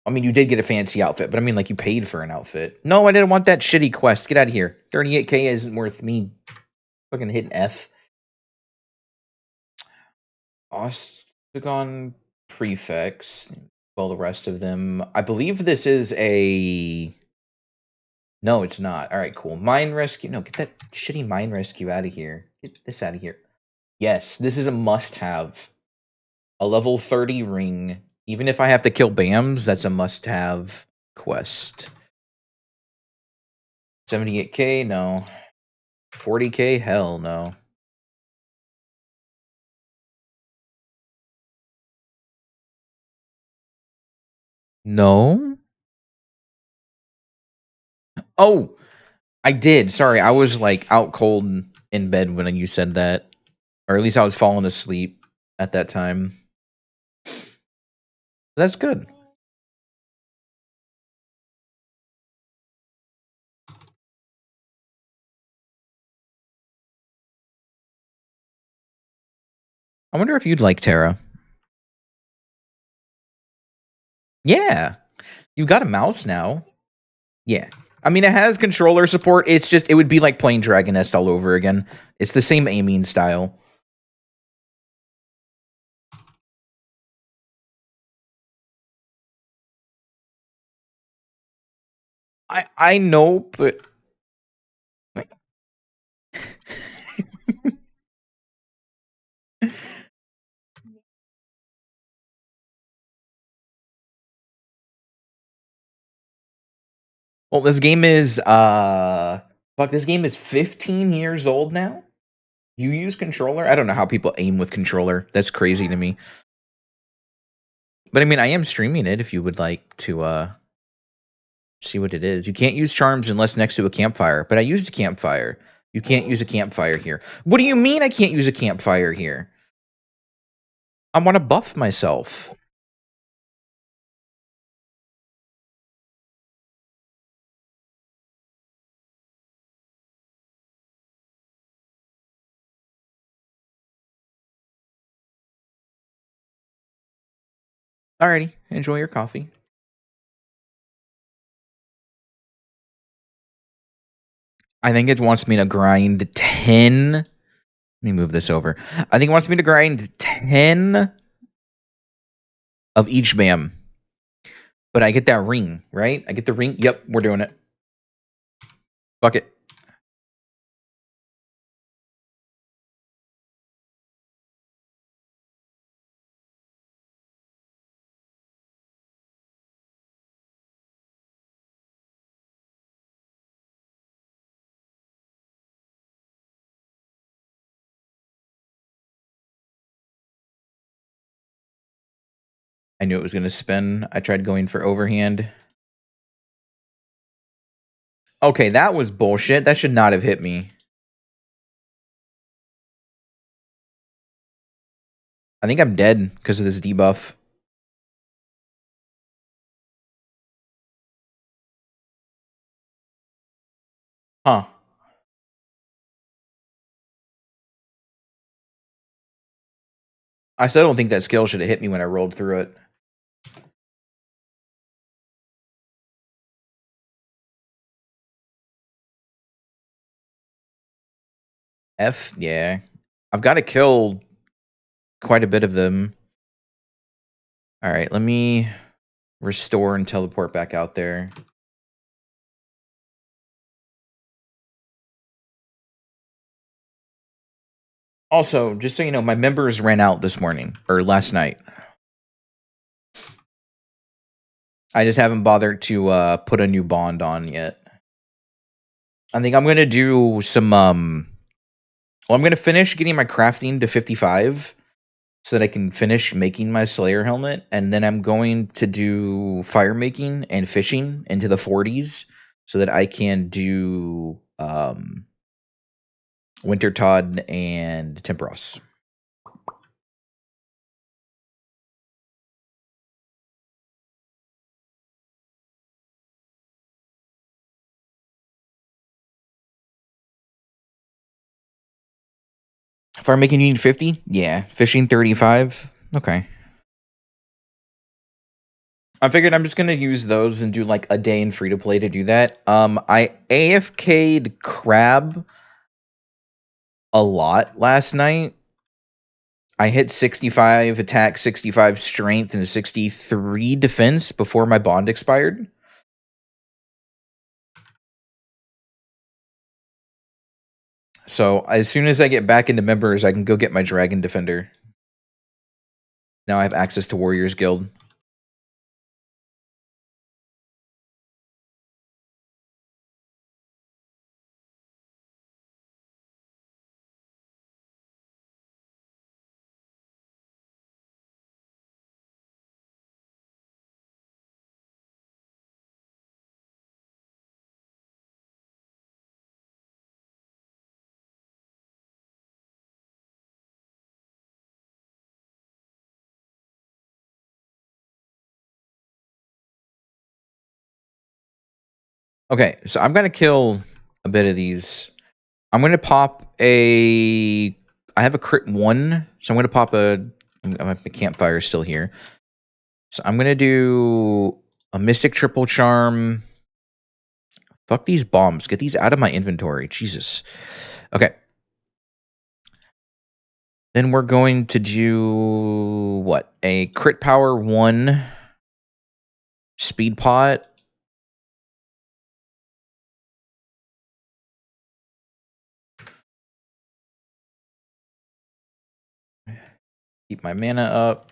[SPEAKER 1] I mean, you did get a fancy outfit, but I mean, like, you paid for an outfit. No, I didn't want that shitty quest. Get out of here. 38k isn't worth me fucking hitting F. Ostagon prefects. Well, the rest of them. I believe this is a. No, it's not. All right, cool. Mine rescue. No, get that shitty mine rescue out of here. Get this out of here. Yes, this is a must-have. A level 30 ring. Even if I have to kill BAMs, that's a must-have quest. 78k, no. 40k, hell no. No? Oh, I did. Sorry, I was like out cold in bed when you said that. Or at least I was falling asleep at that time. That's good. I wonder if you'd like TERA. Yeah. You've got a mouse now. Yeah. I mean, it has controller support. It's just, it would be like playing Dragon Nest all over again. It's the same aiming style. I know, but well, this game is this game is 15 years old now. You use controller? I don't know how people aim with controller. That's crazy to me. But I mean, I am streaming it if you would like to see what it is. You can't use charms unless next to a campfire, but I used a campfire. You can't use a campfire here. What do you mean I can't use a campfire here? I want to buff myself. Alrighty, enjoy your coffee. I think it wants me to grind 10. Let me move this over. I think it wants me to grind 10 of each BAM. But I get that ring, right? I get the ring. Yep, we're doing it. Fuck it. I knew it was going to spin. I tried going for overhand. Okay, that was bullshit. That should not have hit me. I think I'm dead because of this debuff. Huh. I still don't think that skill should have hit me when I rolled through it. F? Yeah. I've got to kill quite a bit of them. Alright, let me restore and teleport back out there. Also, just so you know, my members ran out this morning, or last night. I just haven't bothered to put a new bond on yet. I think I'm going to do some, well, I'm going to finish getting my crafting to 55 so that I can finish making my Slayer helmet, and then I'm going to do fire making and fishing into the 40s so that I can do Winter Todd and Temperos. Fire making you need 50? Yeah. Fishing 35? Okay. I figured I'm just gonna use those and do like a day in free to play to do that. I AFK'd Crab a lot last night. I hit 65 attack, 65 strength, and 63 defense before my bond expired. So as soon as I get back into members, I can go get my Dragon Defender. Now I have access to Warriors Guild. Okay, so I'm gonna kill a bit of these. I'm gonna pop a. I have a crit 1, so I'm gonna pop a. My campfire is still here, so I'm gonna do a Mystic Triple Charm. Fuck these bombs. Get these out of my inventory. Jesus. Okay. Then we're going to do what? A crit power 1 speed pot. Keep my mana up.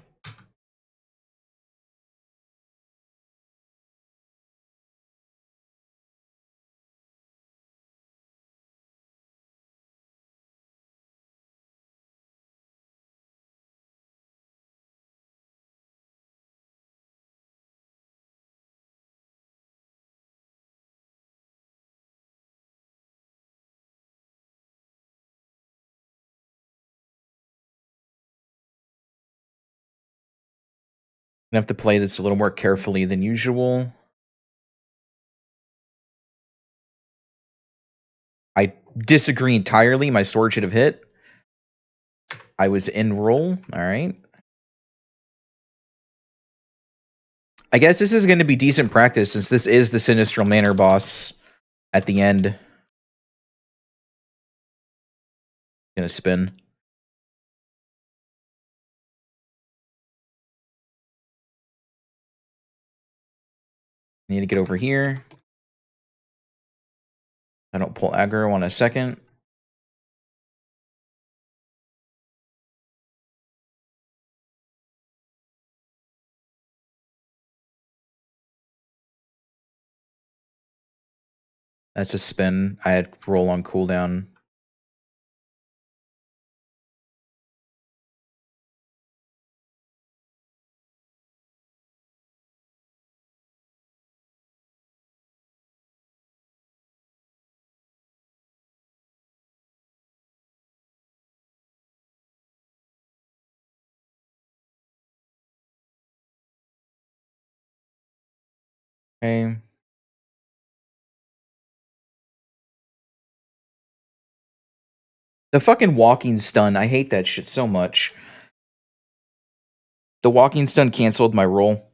[SPEAKER 1] I have to play this a little more carefully than usual. I disagree entirely. My sword should have hit. I was in roll. All right. I guess this is going to be decent practice since this is the Sinistral Manor boss at the end. Gonna spin. Need to get over here. I don't pull aggro on a second. That's a spin. I had roll on cooldown. Okay. The fucking walking stun. I hate that shit so much. The walking stun canceled my roll.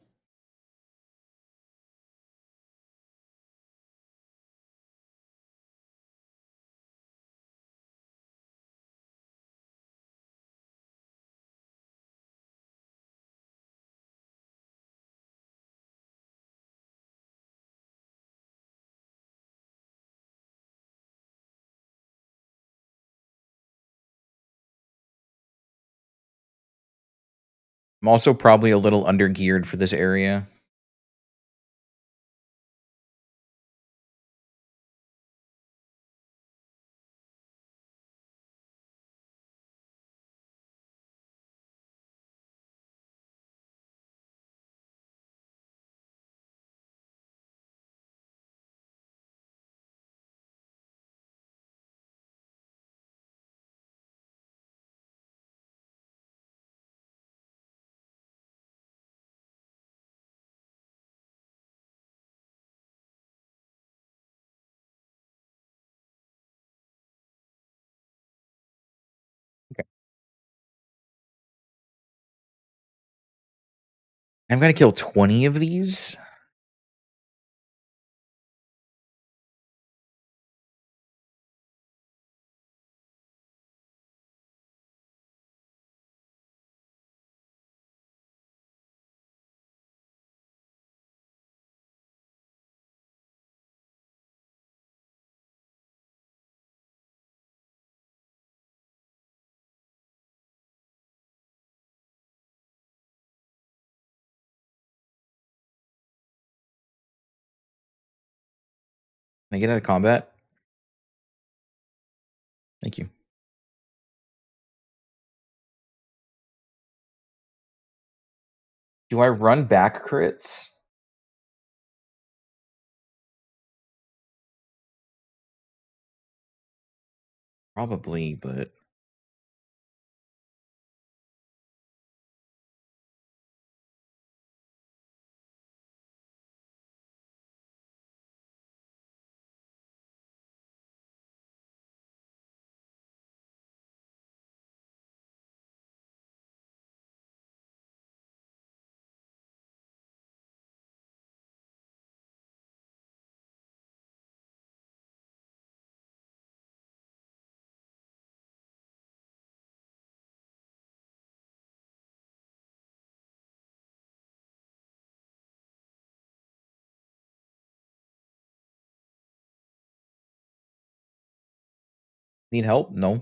[SPEAKER 1] I'm also probably a little under geared for this area. Okay. I'm gonna kill 20 of these. Can I get out of combat? Thank you. Do I run back crits? Probably, but need help? No.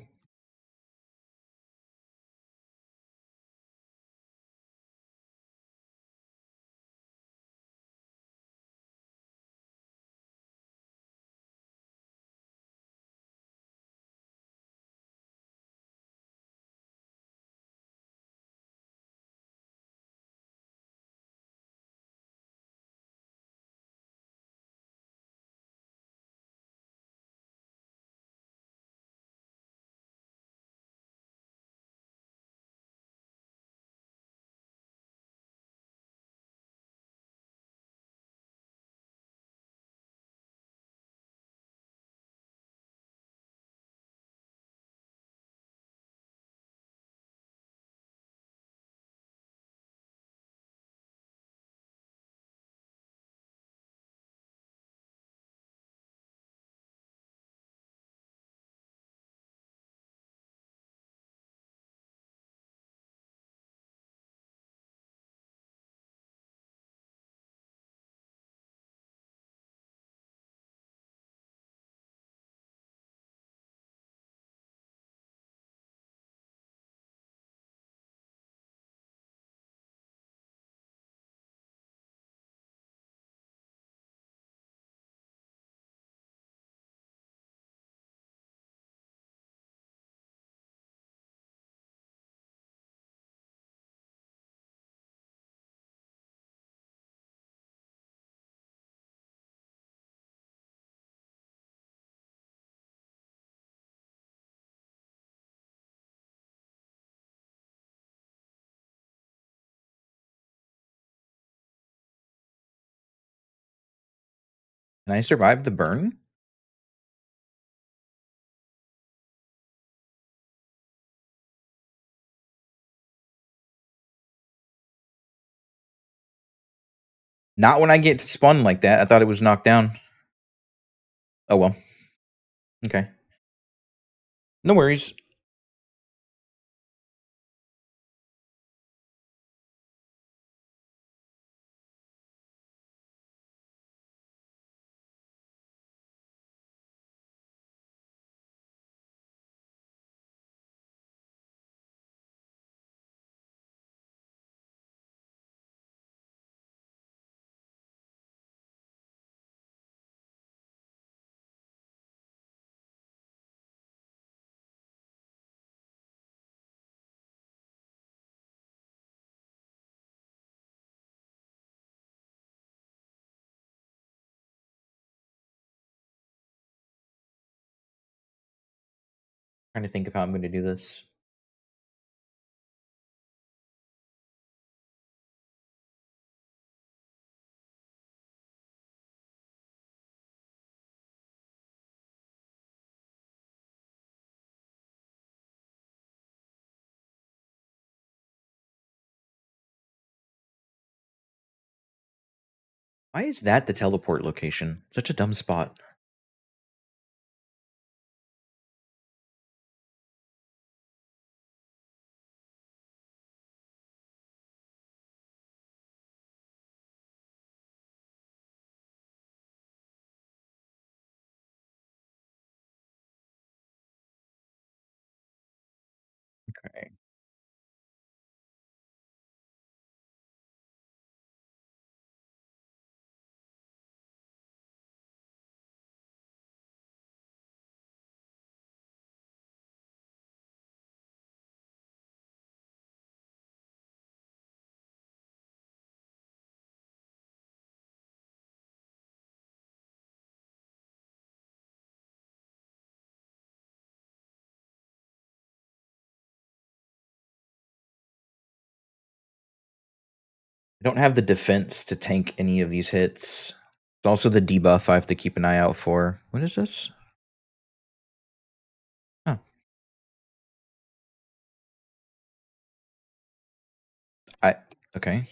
[SPEAKER 1] Can I survive the burn? Not when I get spun like that. I thought it was knocked down. Oh well. Okay. No worries. Trying to think of how I'm going to do this. Why is that the teleport location? Such a dumb spot. Okay. I don't have the defense to tank any of these hits. It's also the debuff I have to keep an eye out for. What is this? Oh, I okay.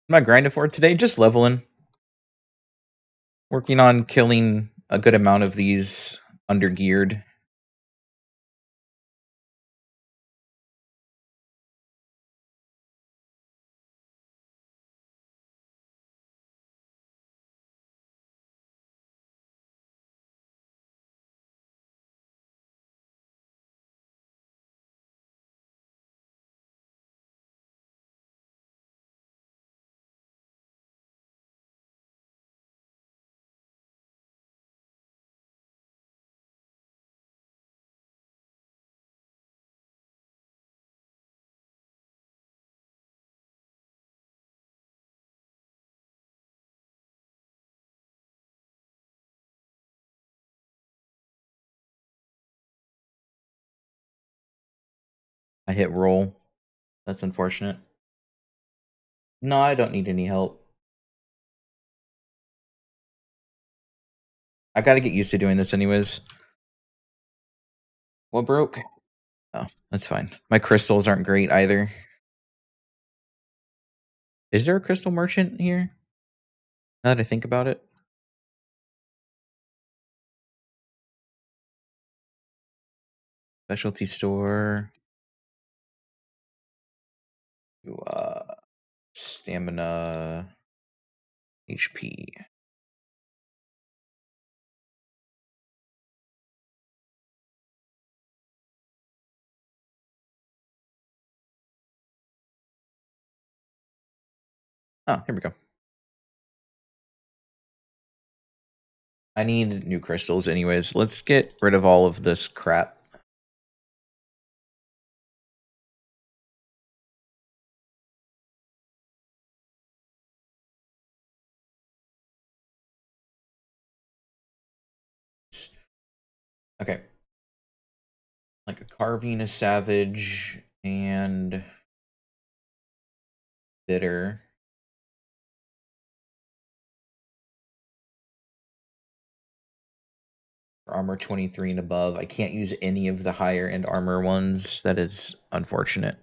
[SPEAKER 1] What am I grinding for today? Just leveling. Working on killing a good amount of these undergeared. I hit roll. That's unfortunate. No, I don't need any help. I gotta get used to doing this anyways. What broke? Oh, that's fine. My crystals aren't great either. Is there a crystal merchant here? Now that I think about it. Specialty store. Stamina. HP. Oh, here we go. I need new crystals anyways. Let's get rid of all of this crap. Okay. Like a carving, a savage, and bitter. For armor 23 and above. I can't use any of the higher end armor ones. That is unfortunate.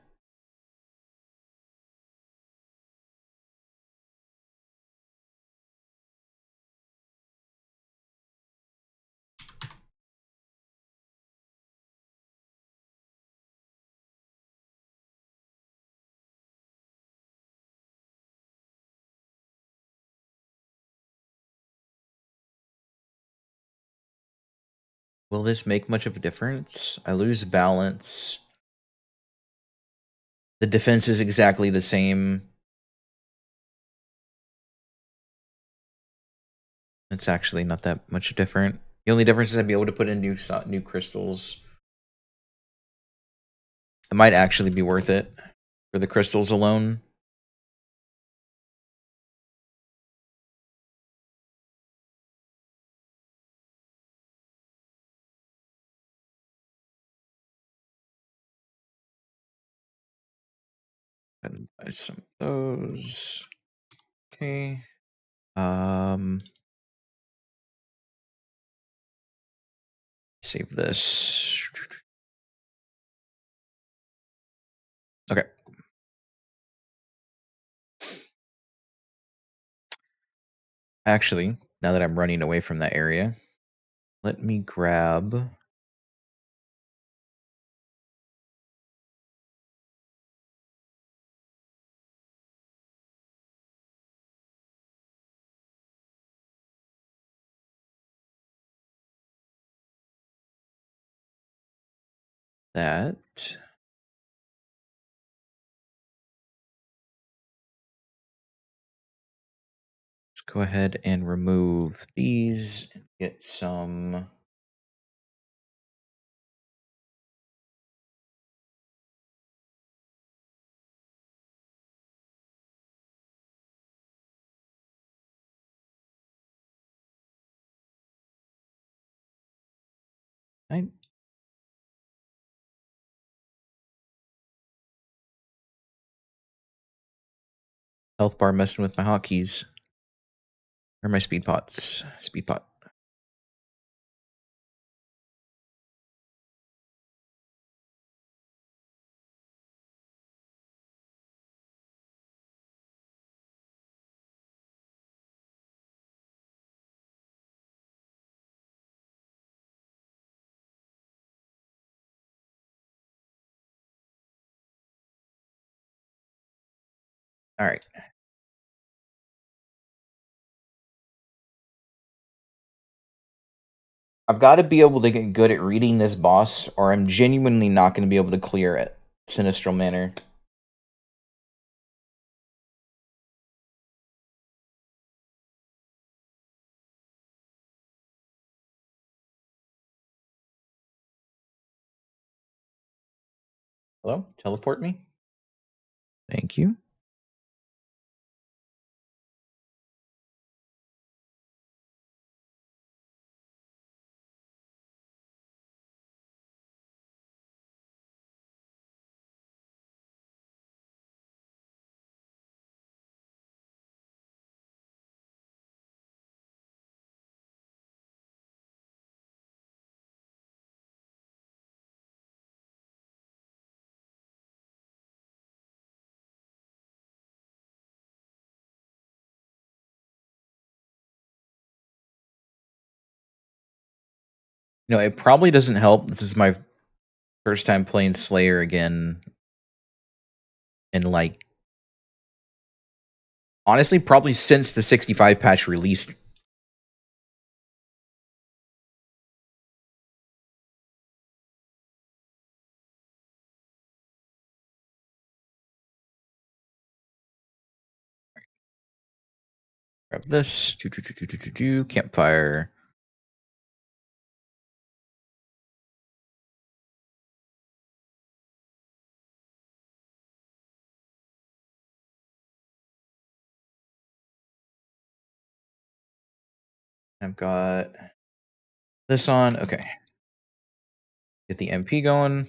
[SPEAKER 1] Will this make much of a difference? I lose balance. The defense is exactly the same. It's actually not that much different. The only difference is I'd be able to put in new crystals. It might actually be worth it for the crystals alone. And buy some of those. Okay. Save this. Okay. Actually, now that I'm running away from that area, let me grab that. Let's go ahead and remove these and get some. I, health bar messing with my hotkeys. Or my speed pots. Speed pot. Alright. I've got to be able to get good at reading this boss, or I'm genuinely not going to be able to clear it. Sinistral manner. Hello? Teleport me? Thank you. You know, it probably doesn't help. This is my first time playing Slayer again. And, like, honestly, probably since the 65 patch released. Grab this. Campfire. I've got this on. Okay. Get the MP going.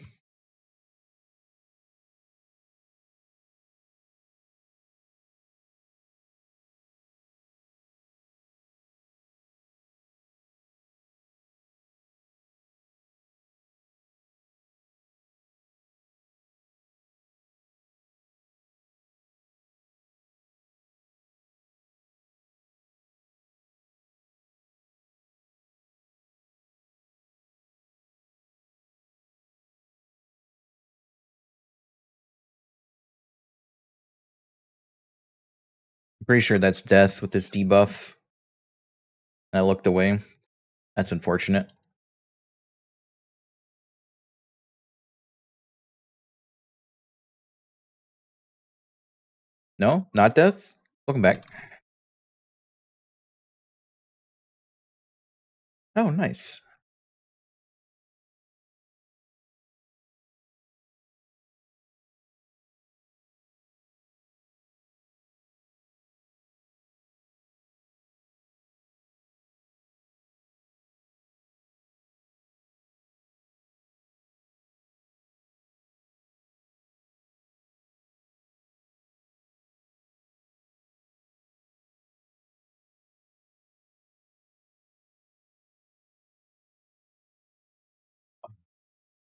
[SPEAKER 1] Pretty sure that's death with this debuff. And I looked away. That's unfortunate. No, not death. Welcome back. Oh, nice.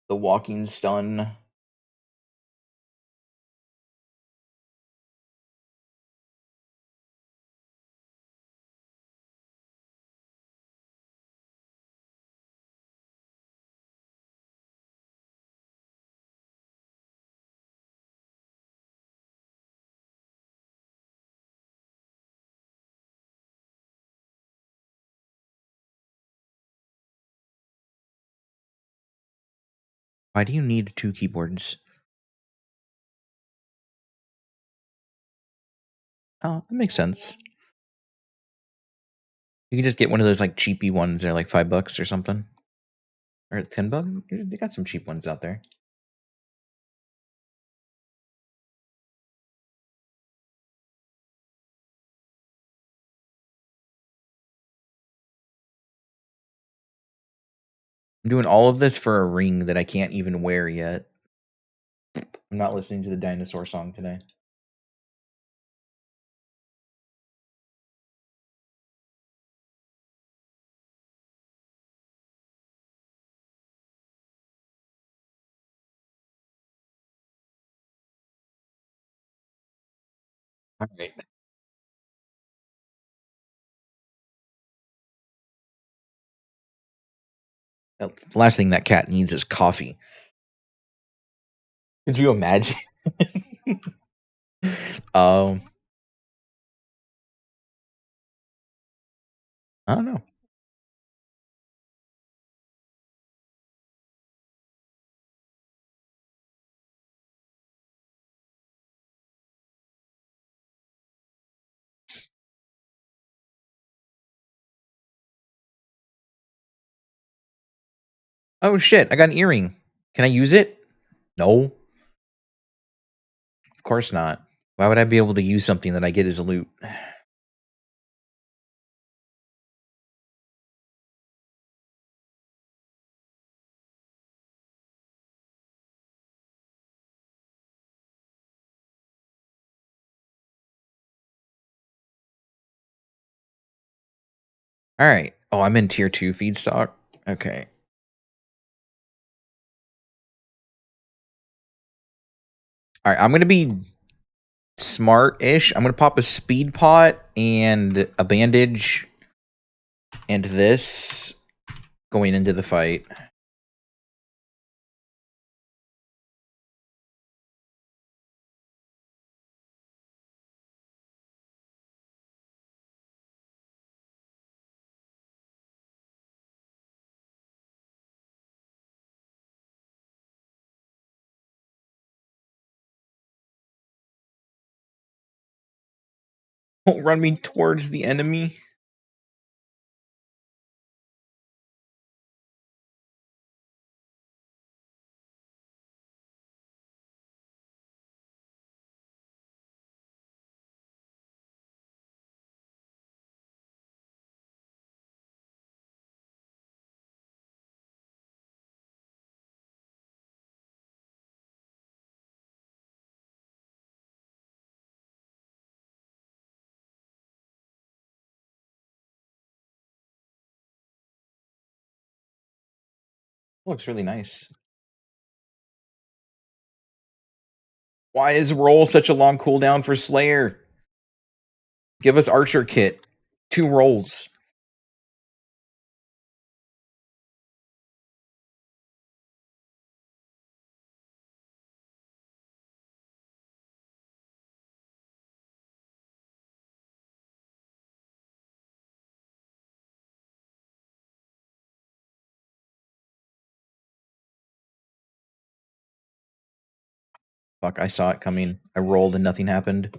[SPEAKER 1] The walking stun. Why do you need 2 keyboards? Oh, that makes sense. You can just get one of those like cheapy ones. They're like $5 or something, or $10. They got some cheap ones out there. I'm doing all of this for a ring that I can't even wear yet. I'm not listening to the dinosaur song today. All right. The last thing that cat needs is coffee. Could you imagine? um, I don't know. Oh shit! I got an earring. Can I use it? No, of course not. Why would I be able to use something that I get as a loot? All right. Oh, I'm in tier 2 feedstock. Okay. All right. I'm gonna be smart-ish. I'm gonna pop a speed pot and a bandage and this going into the fight. Don't run me towards the enemy. Looks really nice. Why is roll such a long cooldown for Slayer? Give us Archer Kit. 2 rolls. Fuck, I saw it coming. I rolled and nothing happened.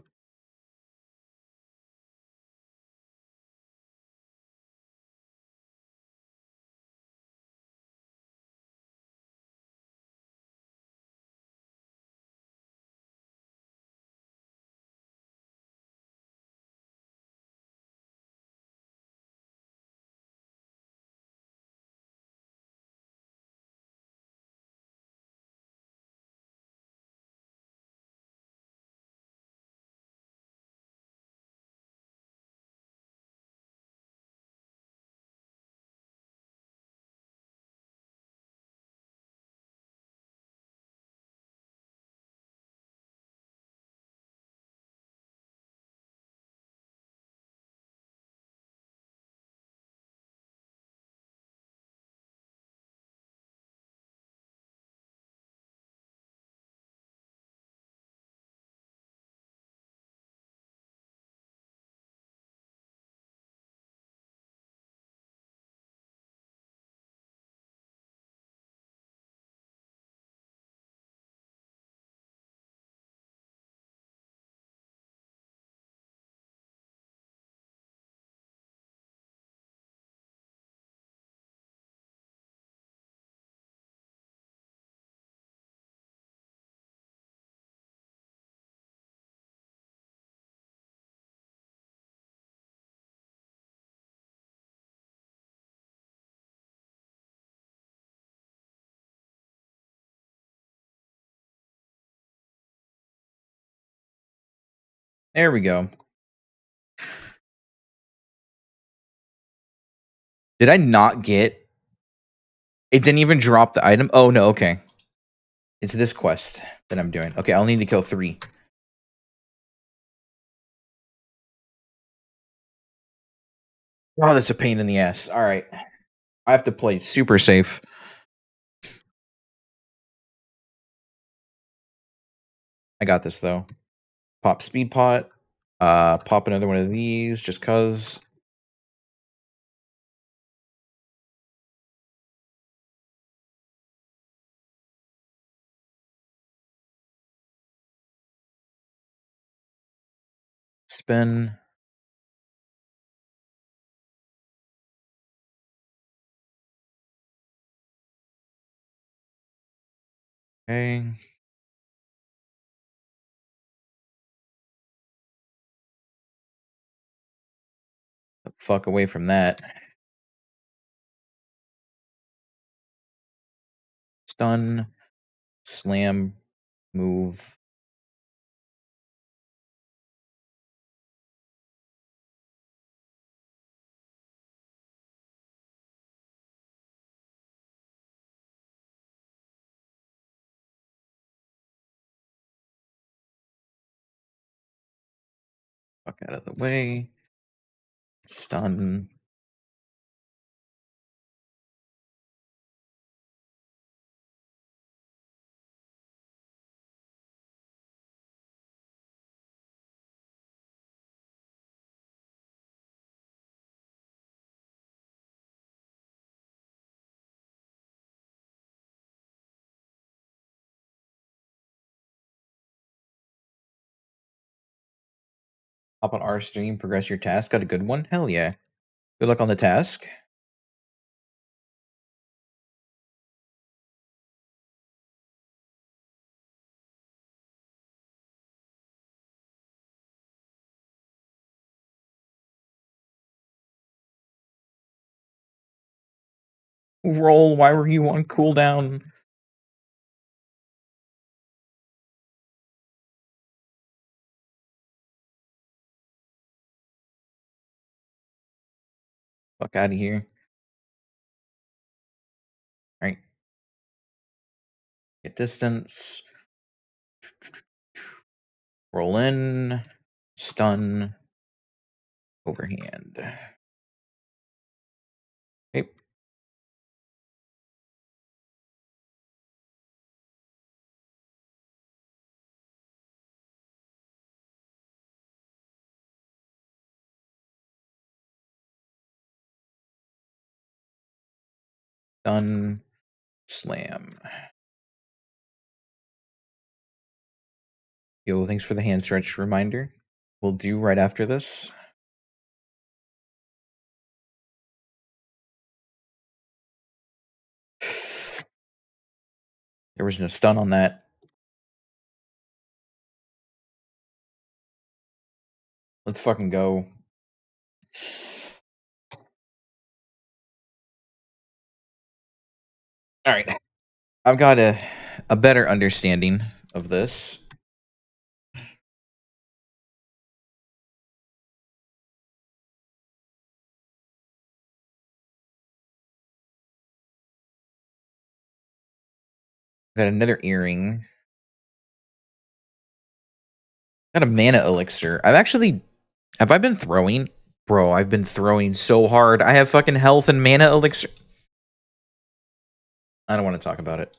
[SPEAKER 1] There we go. Did I not get... It didn't even drop the item? Oh, no, okay. It's this quest that I'm doing. Okay, I'll need to kill 3. Oh, that's a pain in the ass. Alright. I have to play super safe. I got this, though. Pop Speed Pot. Pop another one of these, just cuz. Spin. Okay. The fuck away from that. Stun. Slam. Move. Fuck out of the way. Stun. Hop on our stream, progress your task. Got a good one? Hell yeah. Good luck on the task. Roll, why were you on cooldown? Fuck out of here. Alright. Get distance. Roll in. Stun. Overhand. Okay. Stun. Slam. Yo, thanks for the hand stretch reminder. We'll do right after this. There was no stun on that. Let's fucking go. Alright. I've got a better understanding of this. Got another earring. Got a mana elixir. Have I been throwing? Bro, I've been throwing so hard. I have fucking health and mana elixir. I don't want to talk about it.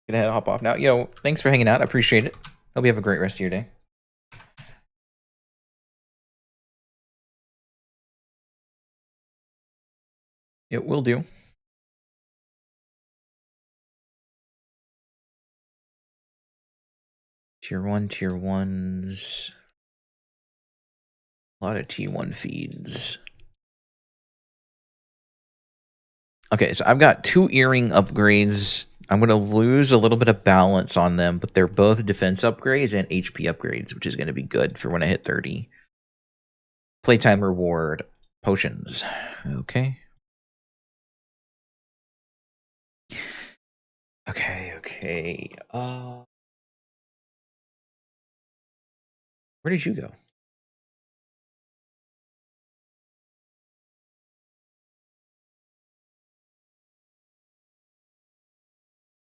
[SPEAKER 1] Gonna hop off now. Yo, thanks for hanging out. I appreciate it. Hope you have a great rest of your day. It will do. Tier 1, tier 1s. A lot of T1 feeds. Okay, so I've got 2 earring upgrades. I'm going to lose a little bit of balance on them, but they're both defense upgrades and HP upgrades, which is going to be good for when I hit 30. Playtime reward. Potions. Okay. Okay. Where did you go?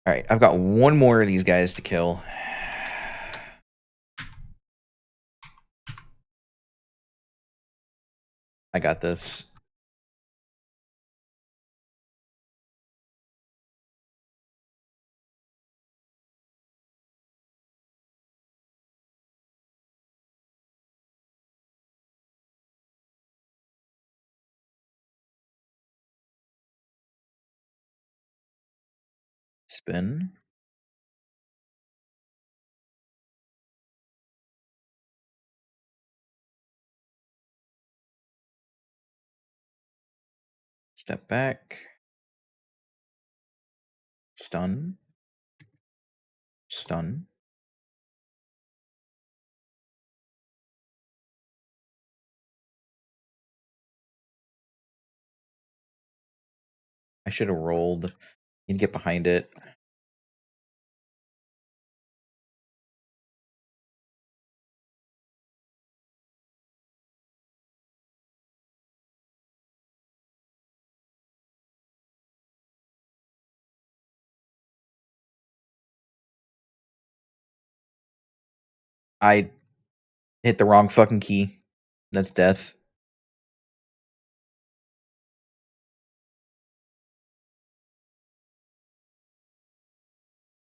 [SPEAKER 1] Alright, I've got one more of these guys to kill. I got this. Spin. Step back. Stun. Stun. I should have rolled. You can get behind it. I hit the wrong fucking key. That's death.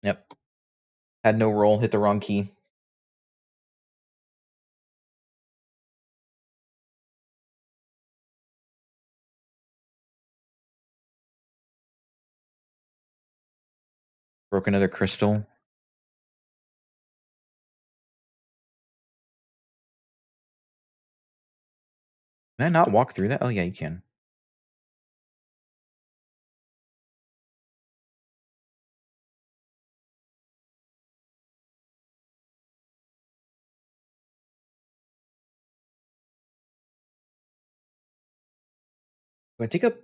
[SPEAKER 1] Yep. Had no roll, hit the wrong key. Broke another crystal. Can I not walk through that? Oh yeah, you can. Do I take a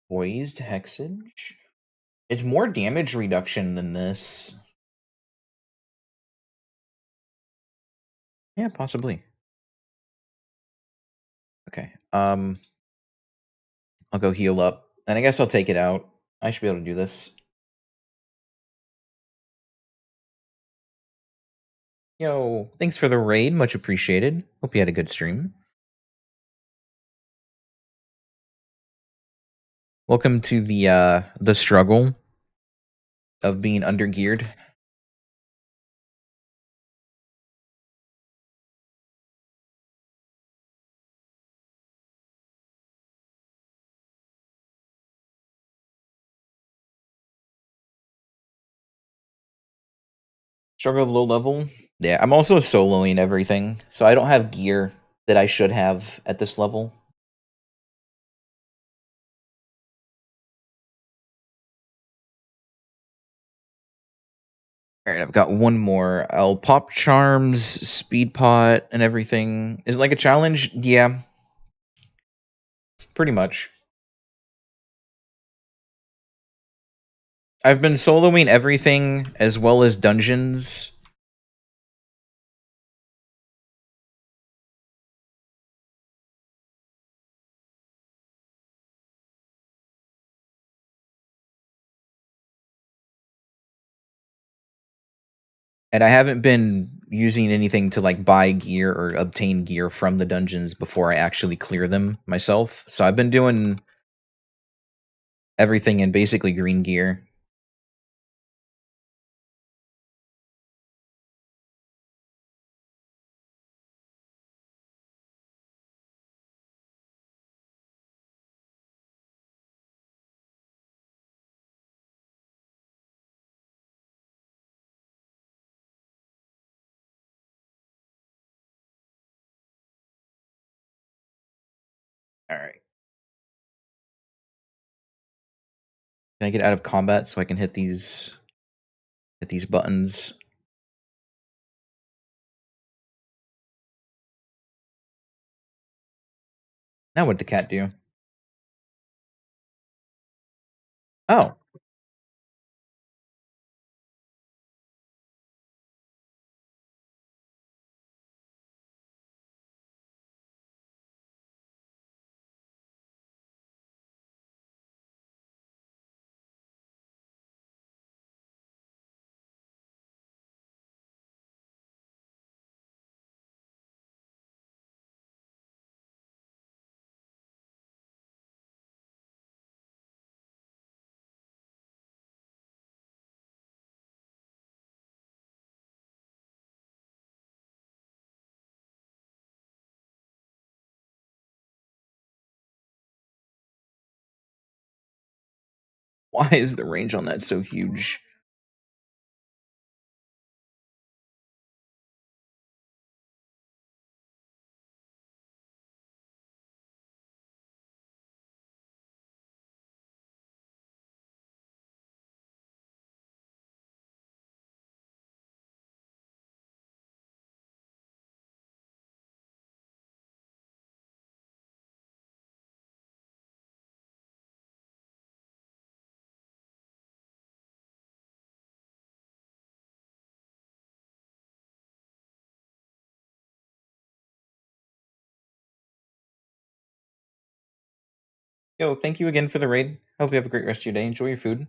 [SPEAKER 1] poised hexage? It's more damage reduction than this. Yeah, possibly. Okay. I'll go heal up. And I guess I'll take it out. I should be able to do this. Yo, thanks for the raid. Much appreciated. Hope you had a good stream. Welcome to the struggle of being undergeared. Struggle of low level. Yeah, I'm also soloing everything, so I don't have gear that I should have at this level. Alright, I've got one more. I'll pop charms, speed pot, and everything. Is it like a challenge? Yeah, pretty much. I've been soloing everything as well as dungeons. And I haven't been using anything to like buy gear or obtain gear from the dungeons before I actually clear them myself. So I've been doing everything in basically green gear. All right. Can I get out of combat so I can hit these buttons? Now what did the cat do? Oh, why is the range on that so huge? Yo, thank you again for the raid. Hope you have a great rest of your day. Enjoy your food.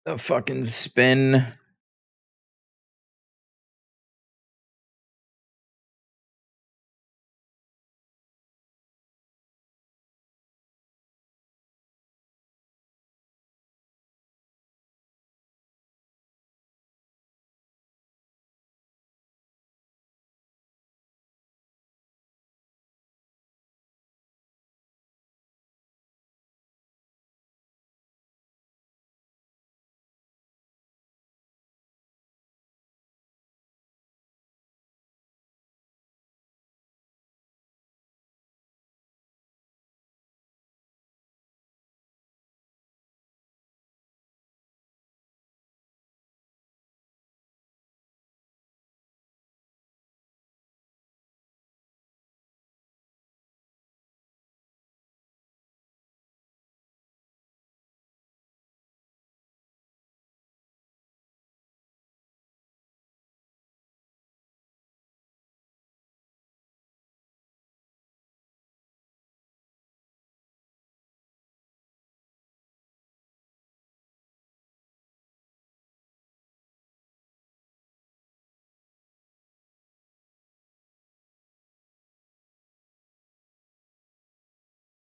[SPEAKER 1] The fucking spin.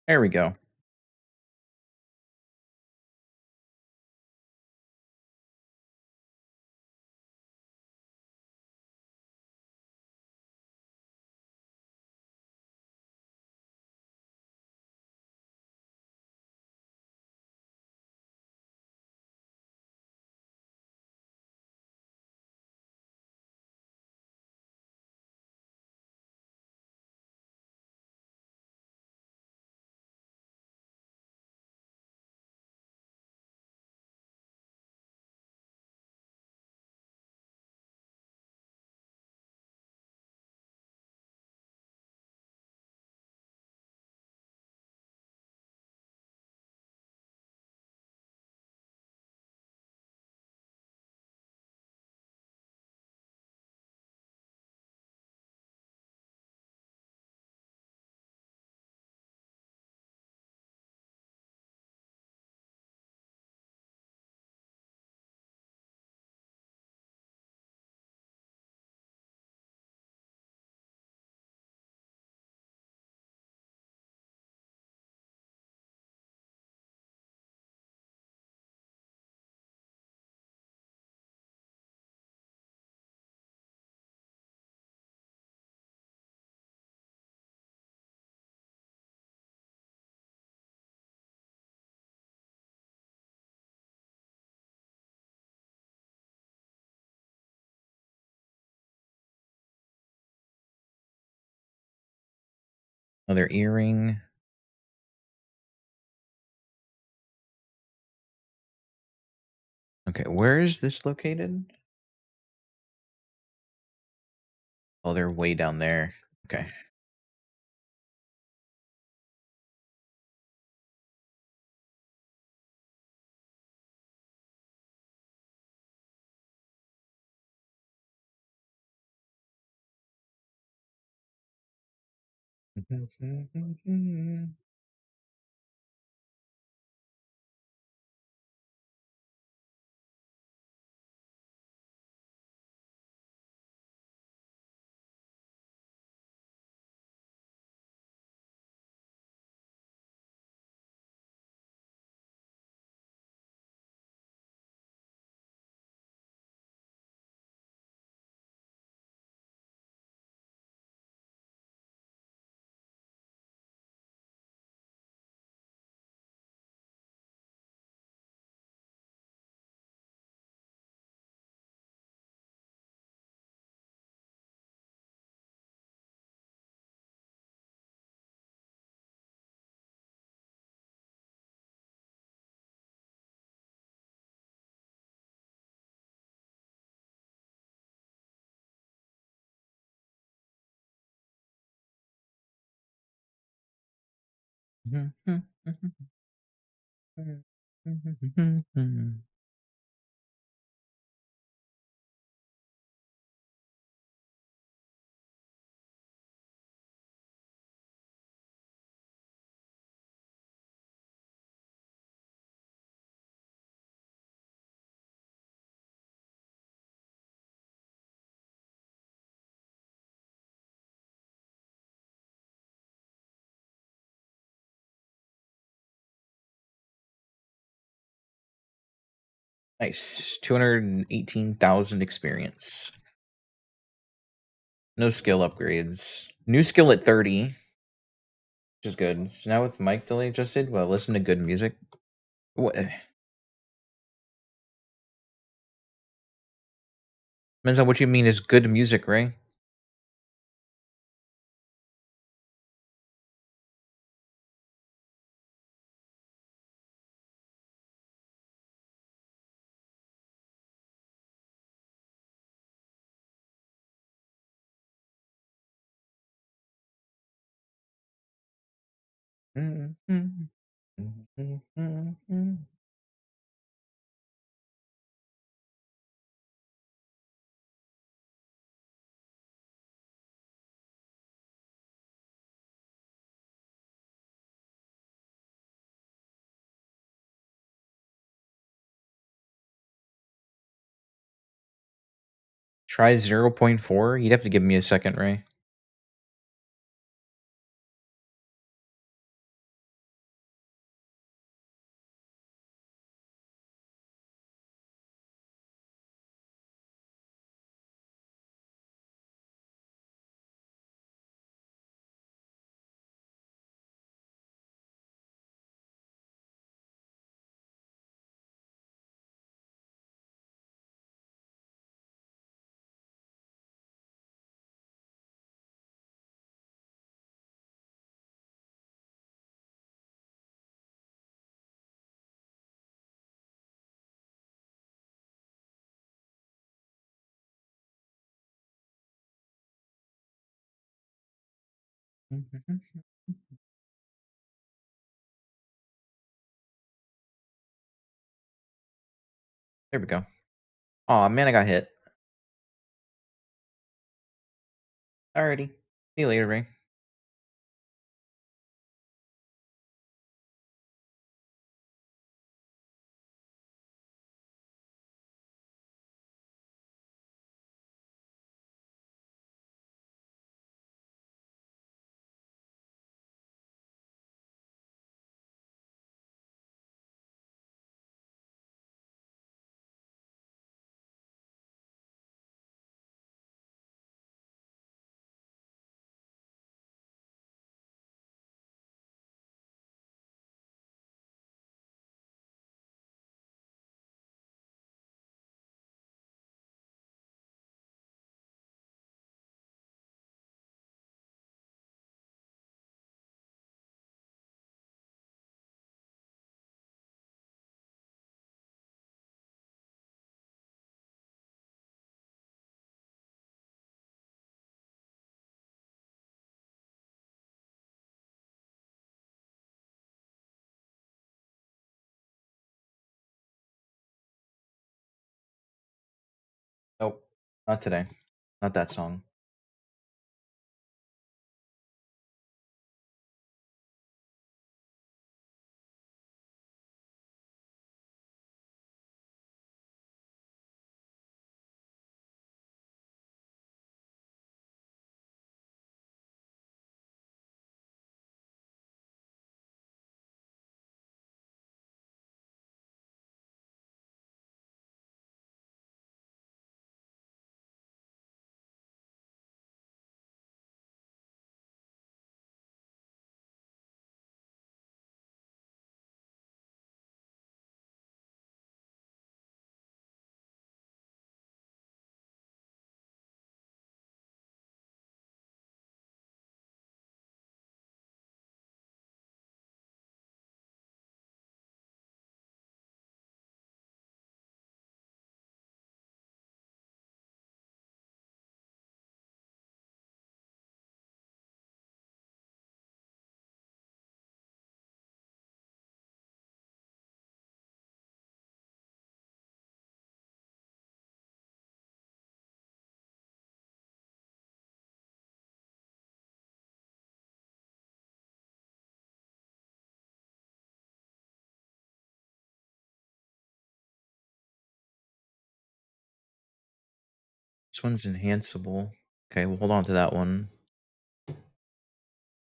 [SPEAKER 1] There we go. Another earring. Okay, where is this located? Oh, they're way down there. Okay. Nice. 218,000 experience. No skill upgrades. New skill at 30, which is good. So now with mic delay adjusted, well, listen to good music. What? Depends on what you mean is good music, Ray. Try 0.4. You'd have to give me a second, Ray. There we go. Aw, man, I got hit. Alrighty. See you later, Ray. Nope. Not today. Not that song. This one's enhanceable. Okay, we'll hold on to that one.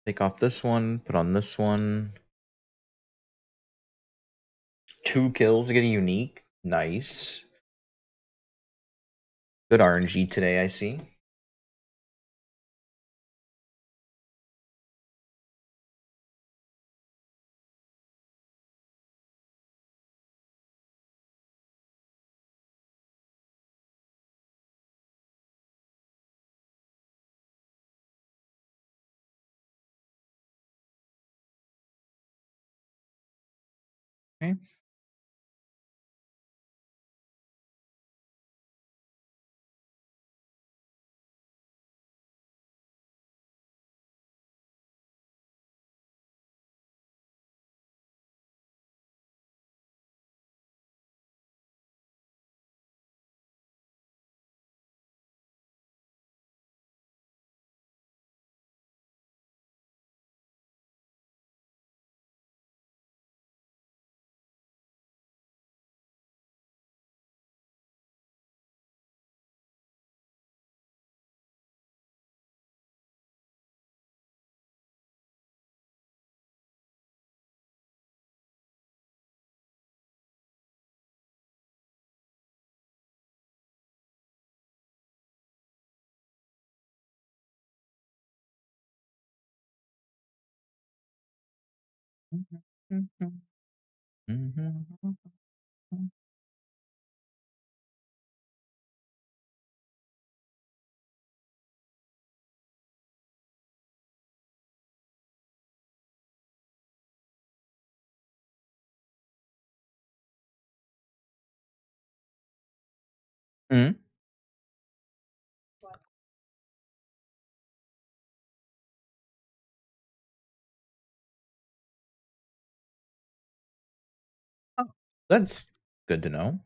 [SPEAKER 1] Take off this one, put on this one. 2 kills to get a unique. Nice. Good RNG today, I see. Okay. Mm. That's good to know.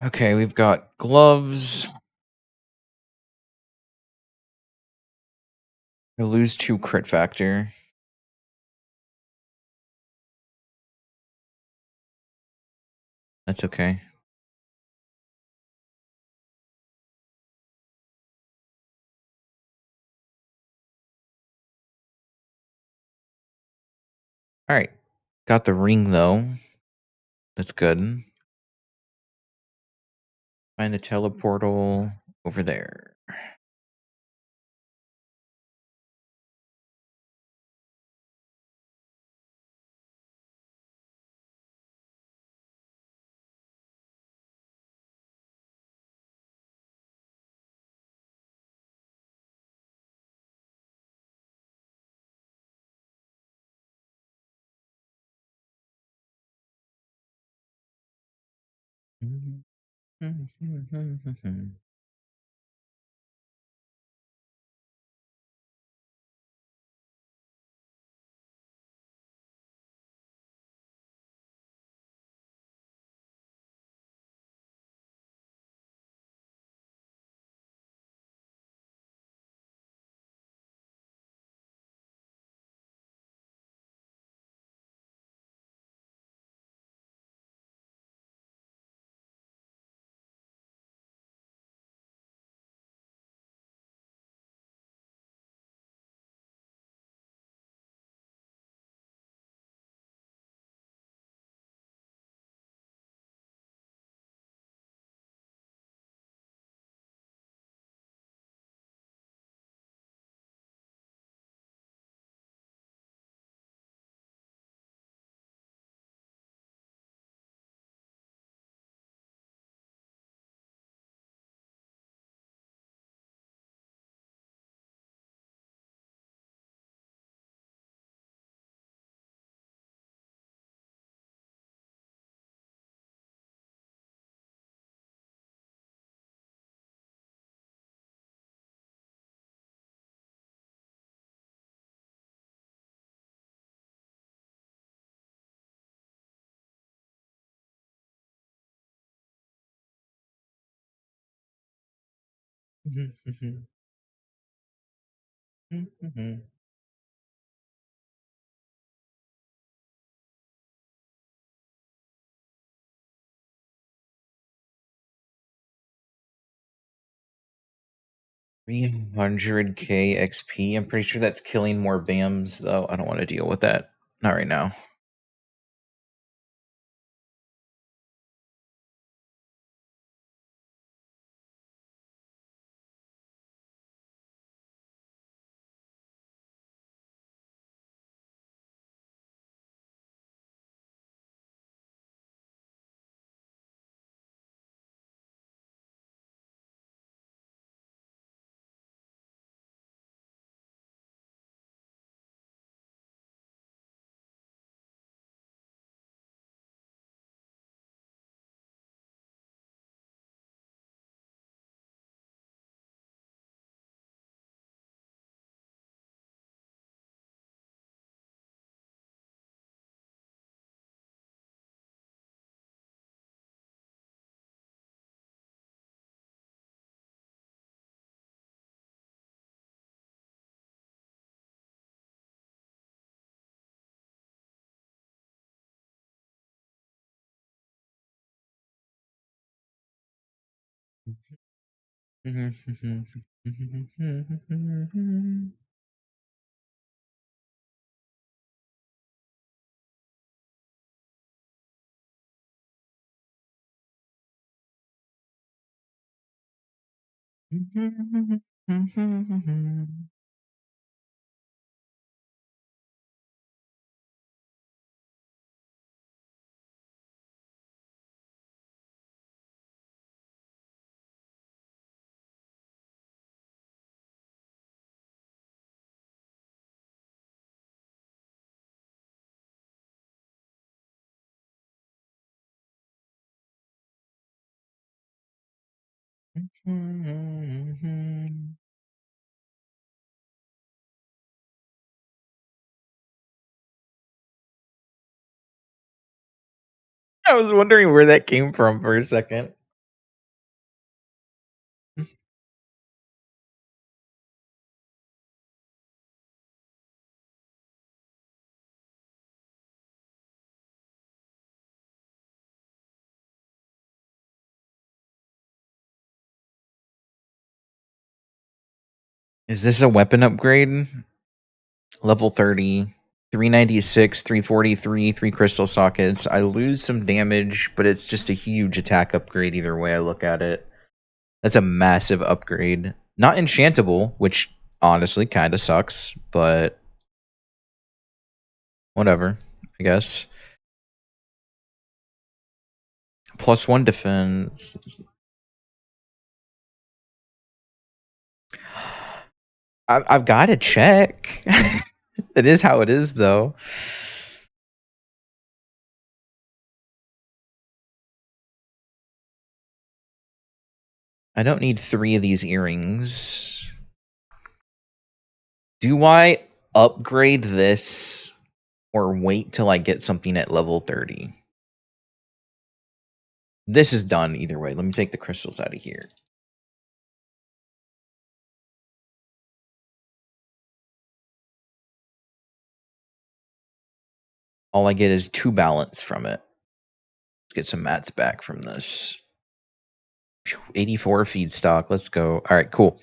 [SPEAKER 1] Okay, we've got gloves. I lose 2 crit factor. That's okay. Alright. Got the ring, though. That's good. Find the teleportal over there. 300k XP. I'm pretty sure that's killing more BAMs, though. I don't want to deal with that. Not right now. I was wondering where that came from for a second. Is this a weapon upgrade? Level 30, 396, 343, 3 crystal sockets. I lose some damage, but it's just a huge attack upgrade either way I look at it. That's a massive upgrade. Not enchantable, which honestly kind of sucks, but whatever, I guess. +1 defense. I've got to check. It is how it is, though. I don't need 3 of these earrings. Do I upgrade this or wait till I get something at level 30? This is done either way. Let me take the crystals out of here. All I get is 2 balance from it. Let's get some mats back from this. 84 feedstock. Let's go. All right, cool.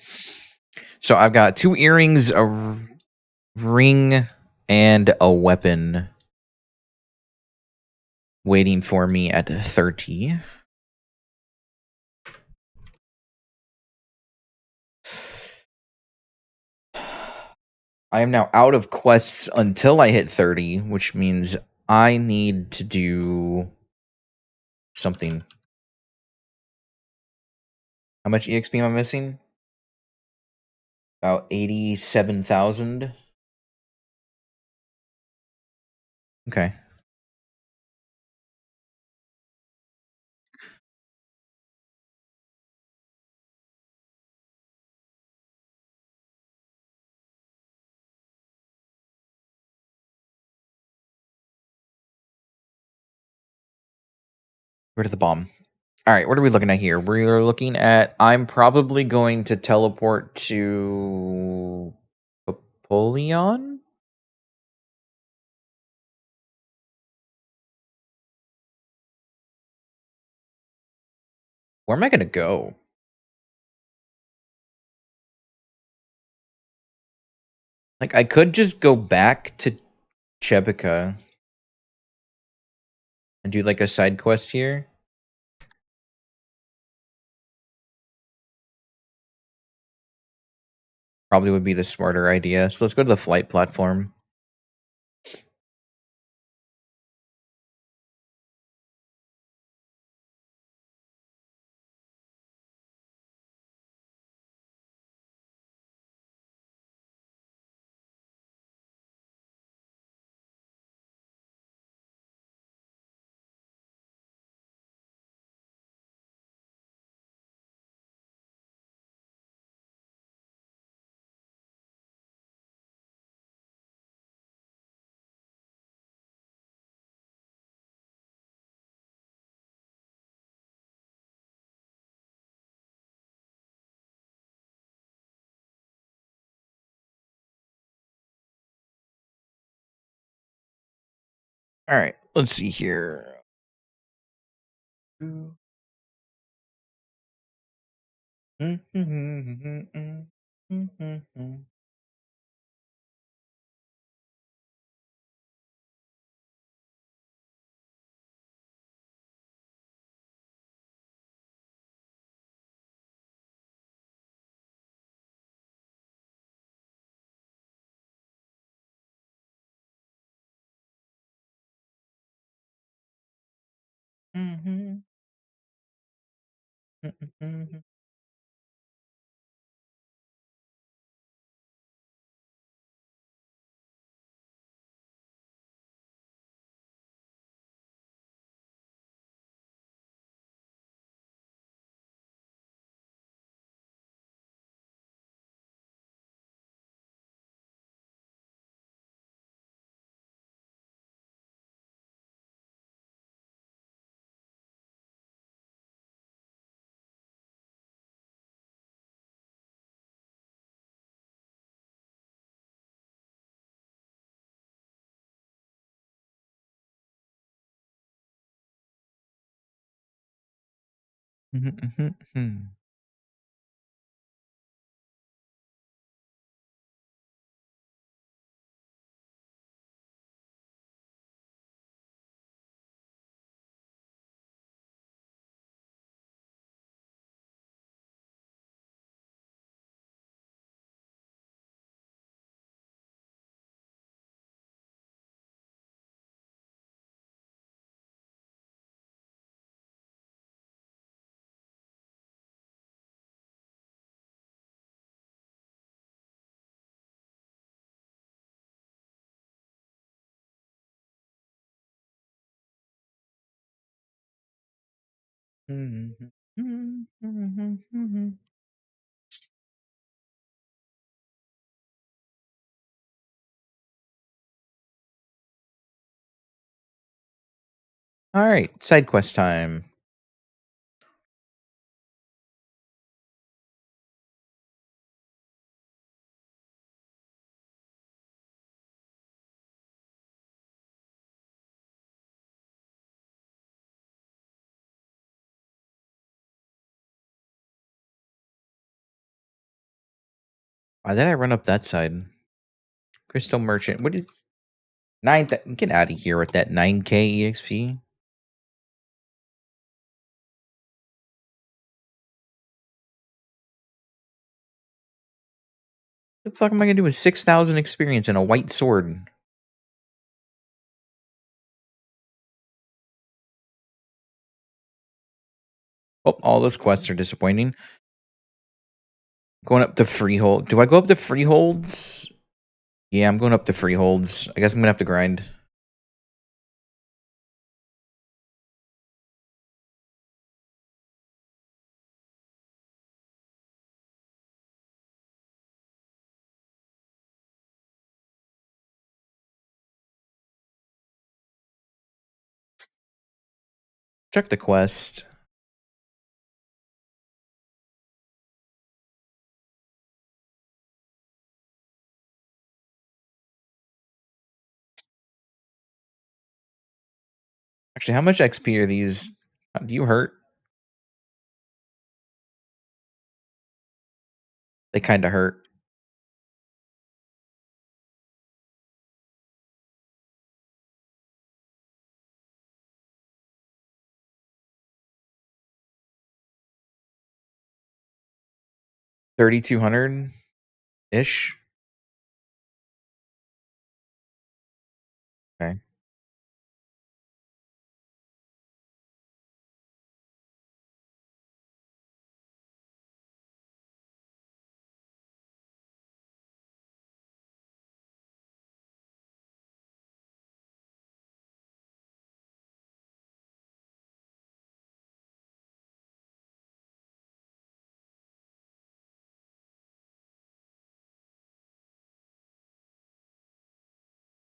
[SPEAKER 1] So I've got 2 earrings, a ring, and a weapon waiting for me at 30. I am now out of quests until I hit 30, which means I need to do something. How much EXP am I missing? About 87,000. Okay. Rid of the bomb. All right, what are we looking at here? We're looking at. I'm probably going to teleport to Apollyon. Where am I gonna go? Like, I could just go back to Chebica and do like a side quest here. Probably would be the smarter idea. So let's go to the flight platform. All right, let's see here. All right, side quest time. Why did I run up that side? Crystal Merchant. What is 9? Get out of here with that 9K EXP. The fuck am I gonna do with 6,000 experience and a white sword? Oh, all those quests are disappointing. Going up to Freehold. Do I go up to Freeholds? Yeah, I'm going up to Freeholds. I guess I'm gonna have to grind. Check the quest. Actually, how much XP are these? Do you hurt? They kind of hurt. $3,200-ish. Okay.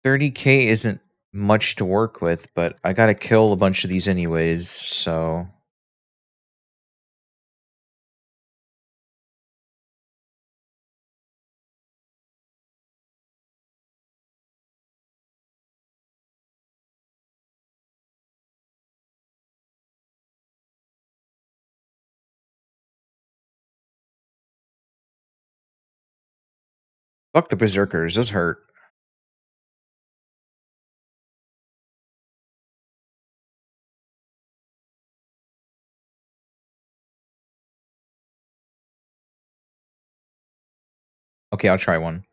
[SPEAKER 1] $30K isn't much to work with, but I gotta kill a bunch of these anyways, so fuck the berserkers. Those hurt. Okay, I'll try one.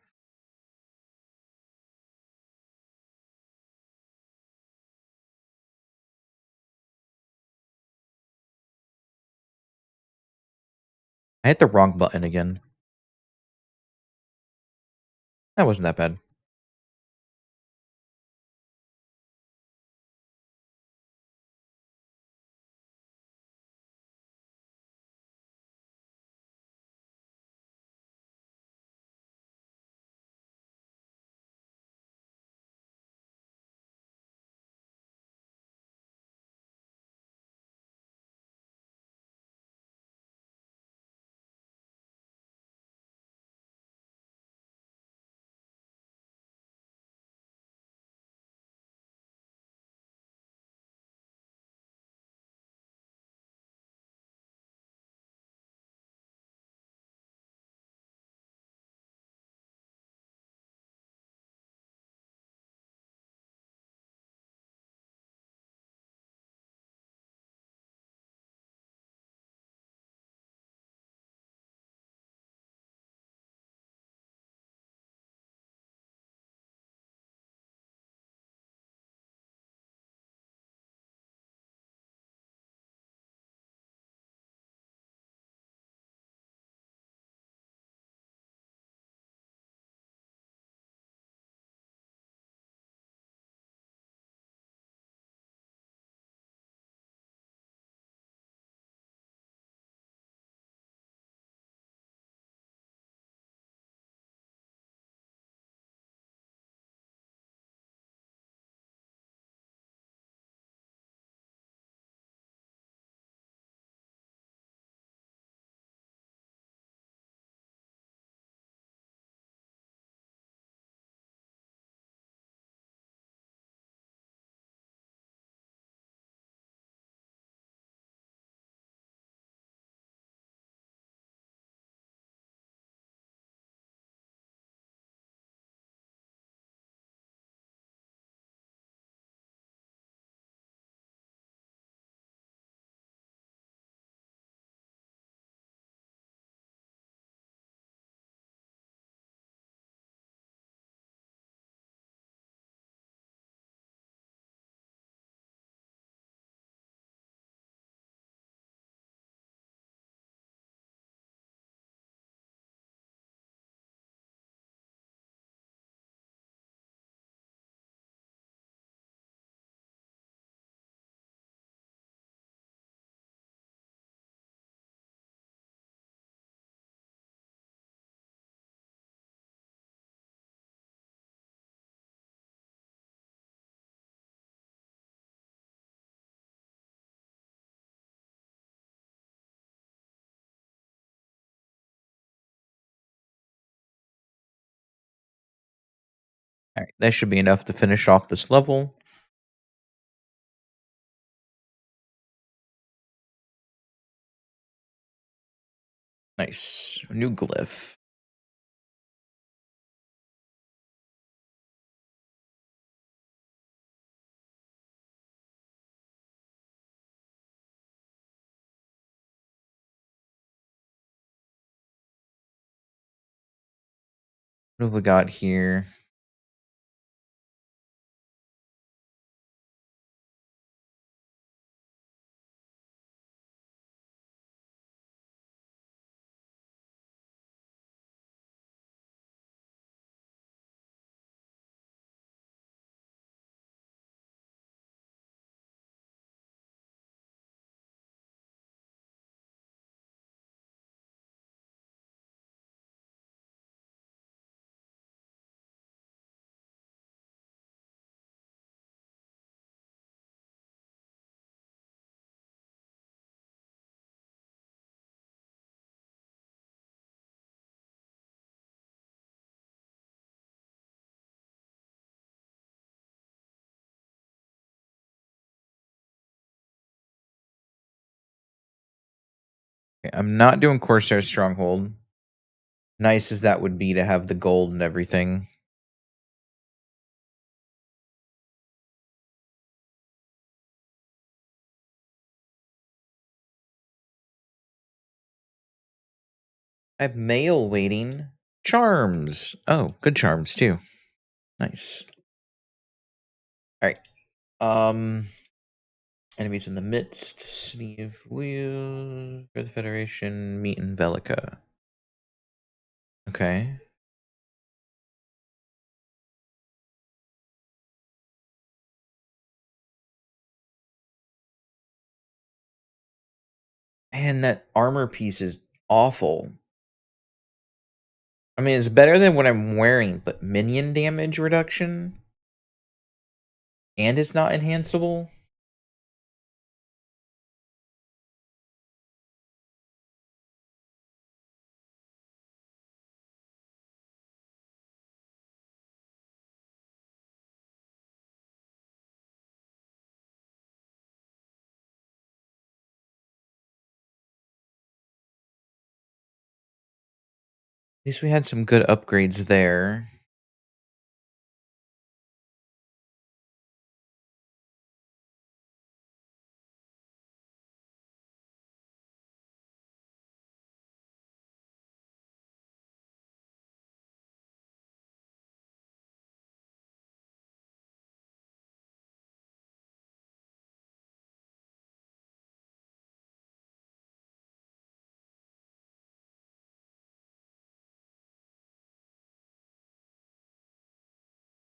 [SPEAKER 1] I hit the wrong button again. That wasn't that bad. Alright, that should be enough to finish off this level. Nice. New glyph. What have we got here? Okay, I'm not doing Corsair Stronghold. Nice as that would be to have the gold and everything. I have mail waiting. Charms. Oh, good charms too. Nice. Alright. Enemies in the midst. City of Wheels. For the Federation. Meet in Velica. Okay. Man, that armor piece is awful. I mean, it's better than what I'm wearing, but minion damage reduction? And it's not enhanceable? At least we had some good upgrades there.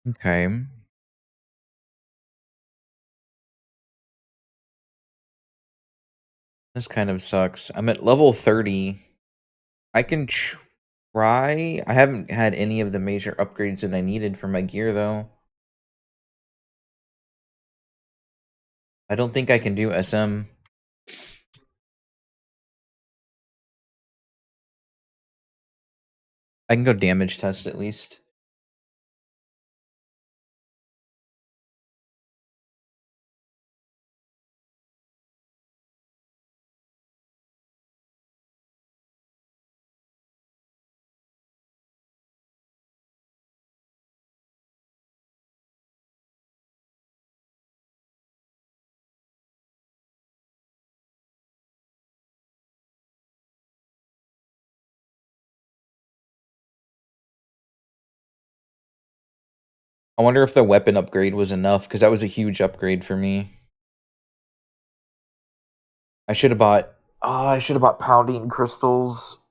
[SPEAKER 1] Okay. This kind of sucks. I'm at level 30. I can try. I haven't had any of the major upgrades that I needed for my gear, though. I don't think I can do SM. I can go damage test at least. I wonder if the weapon upgrade was enough, because that was a huge upgrade for me. I should have bought. I should have bought pounding crystals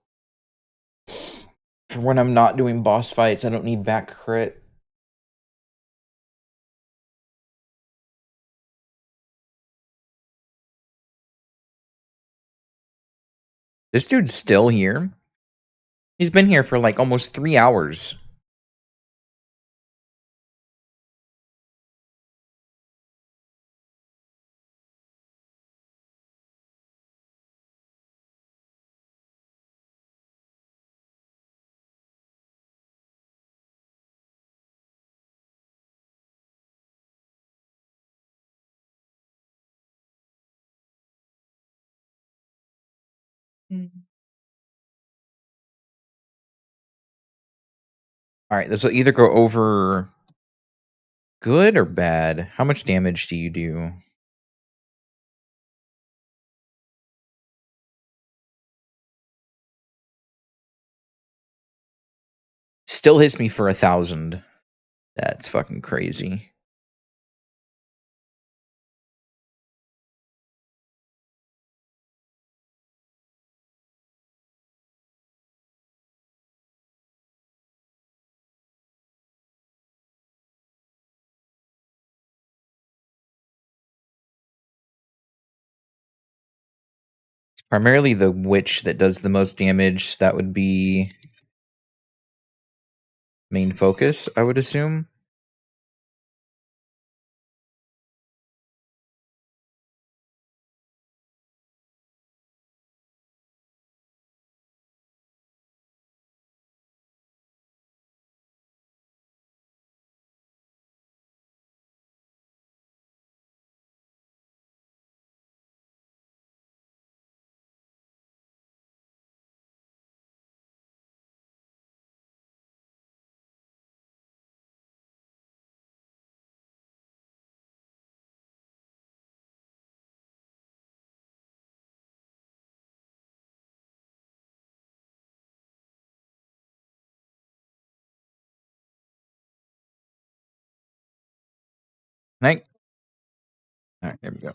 [SPEAKER 1] for when I'm not doing boss fights. I don't need back crit. This dude's still here. He's been here for like almost 3 hours. Alright, this will either go over good or bad. How much damage do you do? Still hits me for 1,000. That's fucking crazy. It's primarily the witch that does the most damage. That would be main focus, I would assume. Right? Alright, there we go.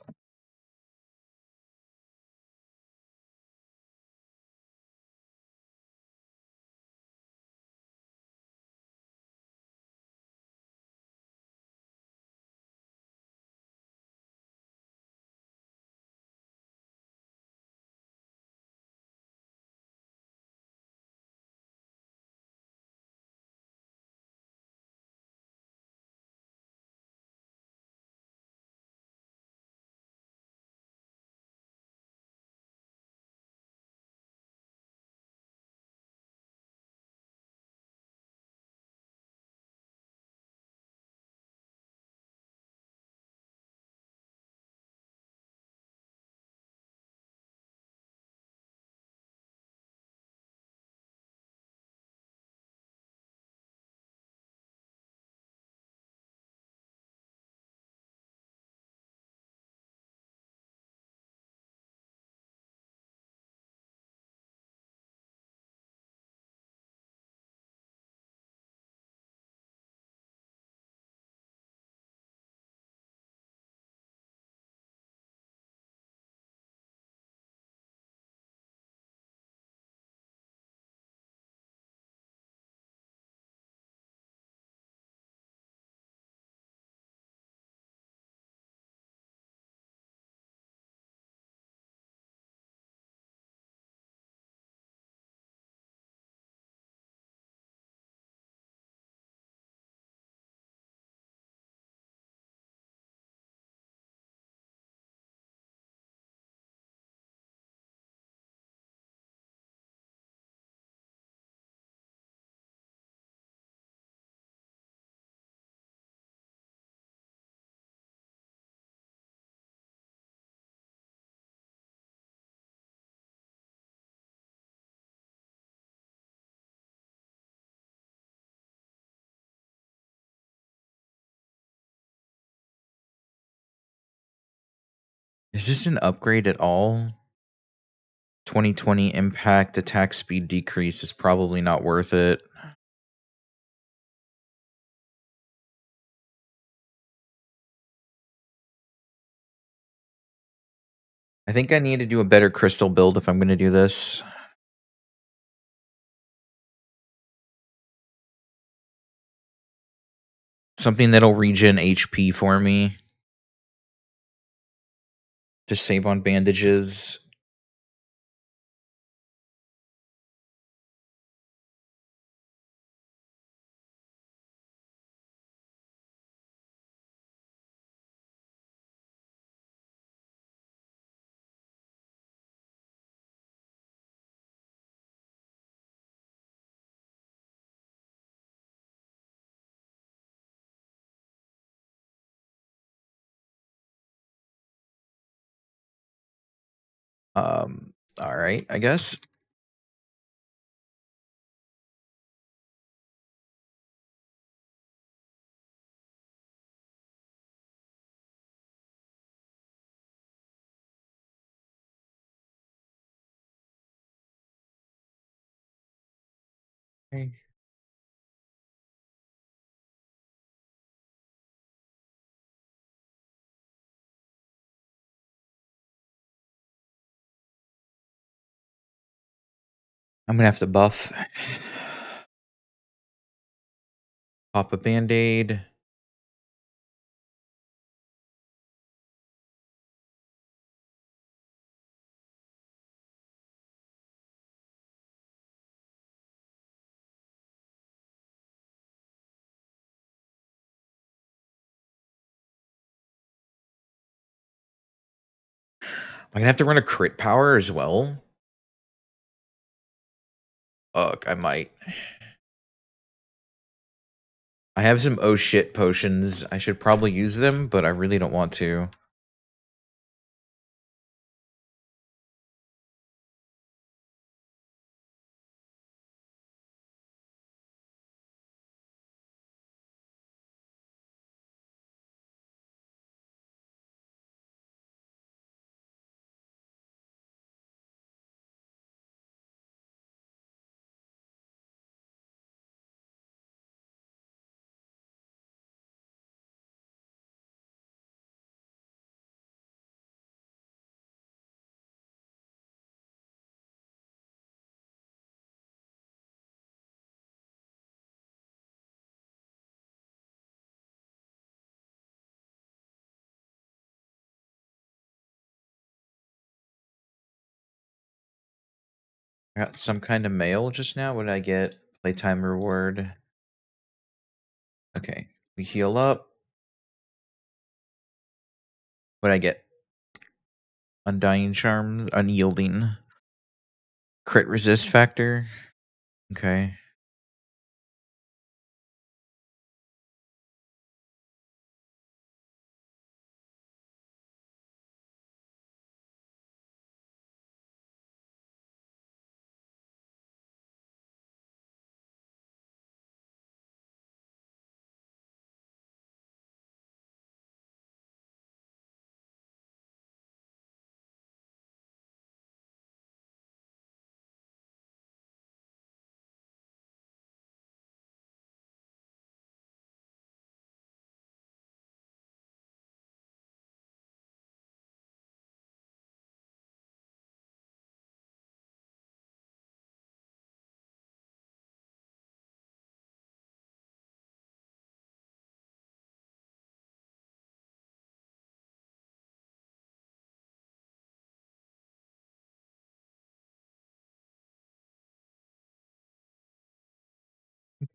[SPEAKER 1] Is this an upgrade at all? 2020 impact attack speed decrease is probably not worth it. I think I need to do a better crystal build if I'm going to do this. Something that'll regen HP for me. To save on bandages. Alright, I guess. Okay. I'm gonna have to buff. Pop a band-aid. I'm gonna have to run a crit power as well. Ugh, I might. I have some oh shit potions. I should probably use them, but I really don't want to. I got some kind of mail just now. What did I get? Playtime reward. Okay. We heal up. What did I get? Undying charms. Unyielding. Crit resist factor. Okay.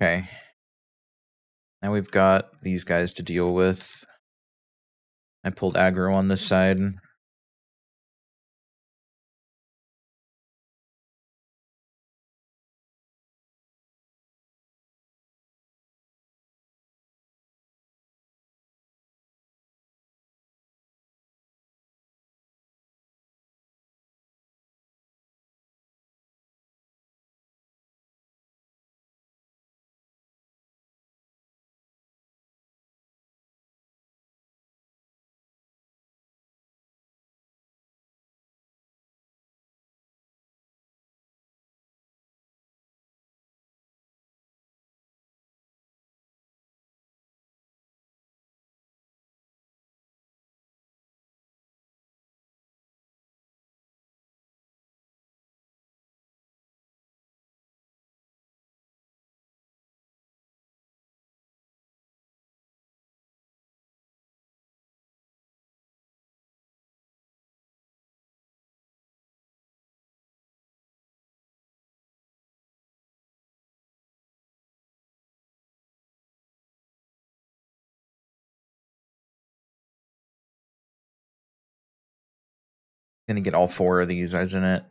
[SPEAKER 1] Okay. Now we've got these guys to deal with. I pulled aggro on this side. Gonna get all 4 of these, isn't it?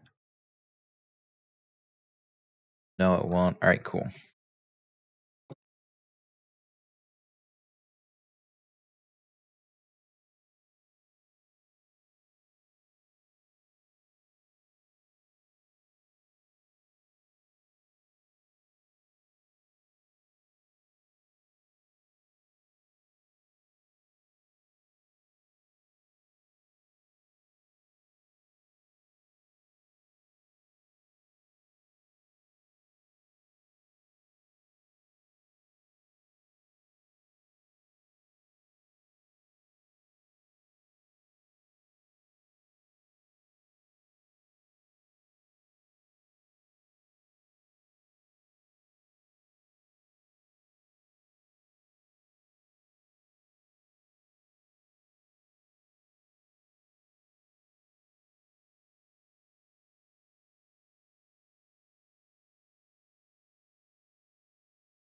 [SPEAKER 1] No, it won't. Alright, cool.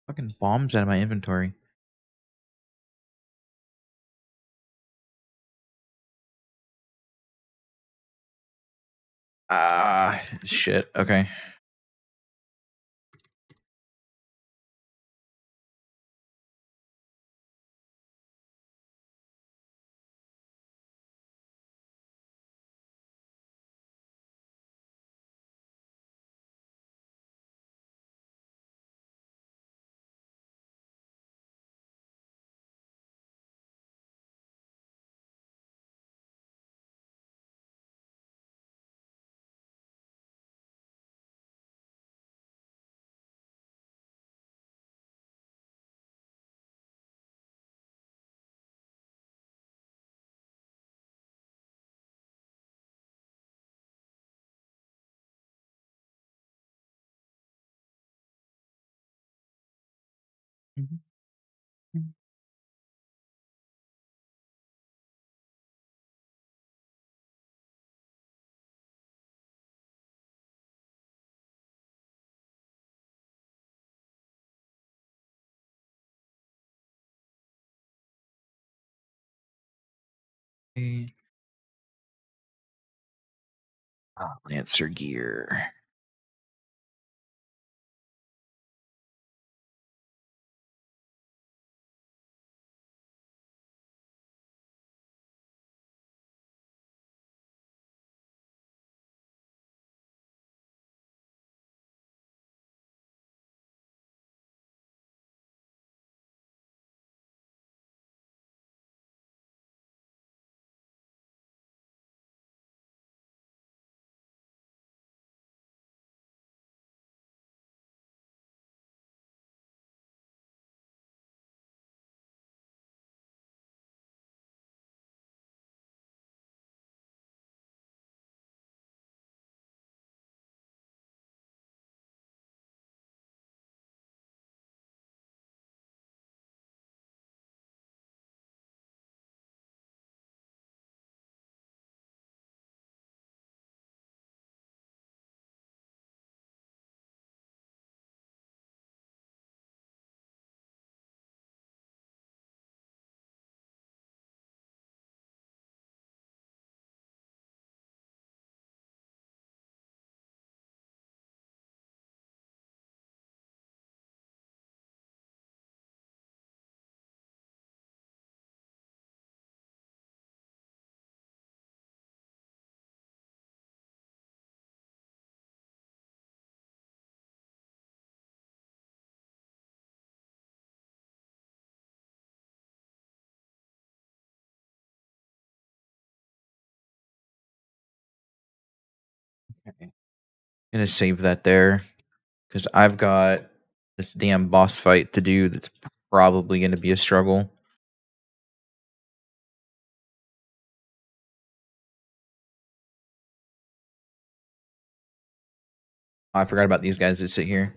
[SPEAKER 1] Fucking bombs out of my inventory. Ah, shit. Okay. Lancer gear. Okay. Gonna save that there because I've got this damn boss fight to do that's probably gonna be a struggle. I forgot about these guys that sit here.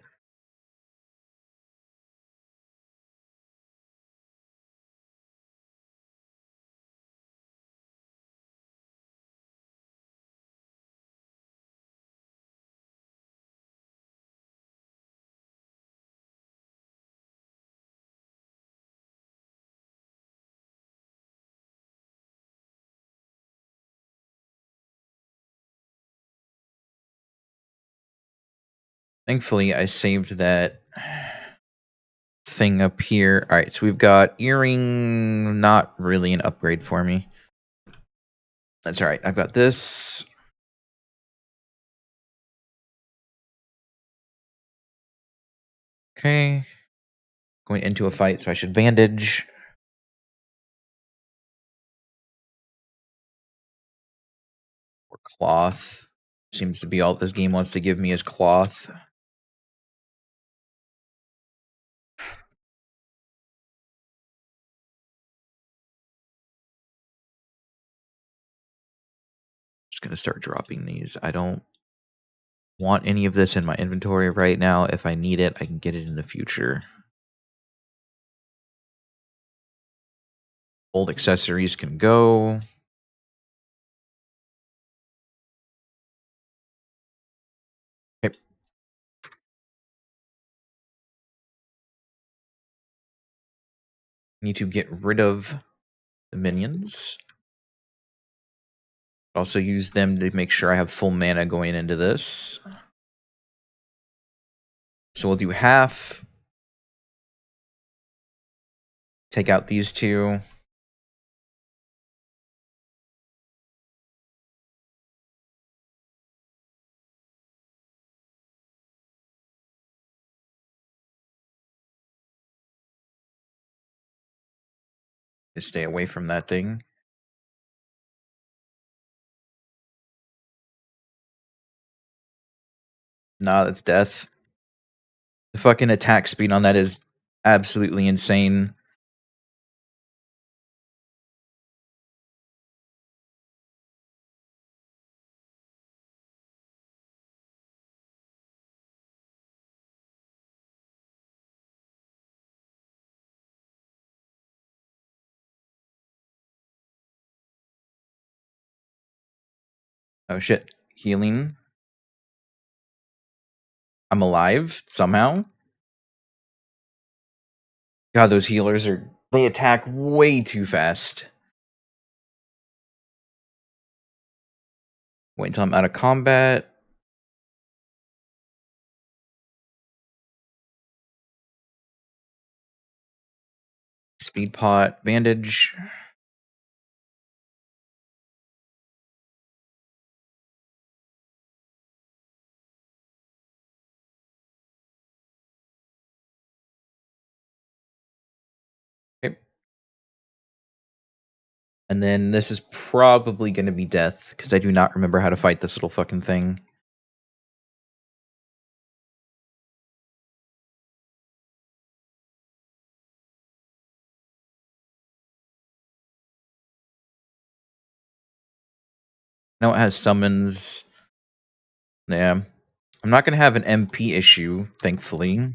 [SPEAKER 1] Thankfully, I saved that thing up here. All right, so we've got earring, not really an upgrade for me. That's all right. I've got this. Okay. Going into a fight, so I should bandage. Or cloth. Seems to be all this game wants to give me is cloth. Just gonna start dropping these. I don't want any of this in my inventory right now. If I need it, I can get it in the future. Old accessories can go. Okay. Need to get rid of the minions. Also use them to make sure I have full mana going into this. So we'll do half. Take out these two. Just stay away from that thing. Nah, that's death. The fucking attack speed on that is absolutely insane. Oh shit. Healing. I'm alive somehow. God, those healers they attack way too fast. Wait until I'm out of combat. Speed pot, bandage. Okay. And then this is probably going to be death, because I do not remember how to fight this little fucking thing. No, it has summons. Yeah. I'm not going to have an MP issue, thankfully.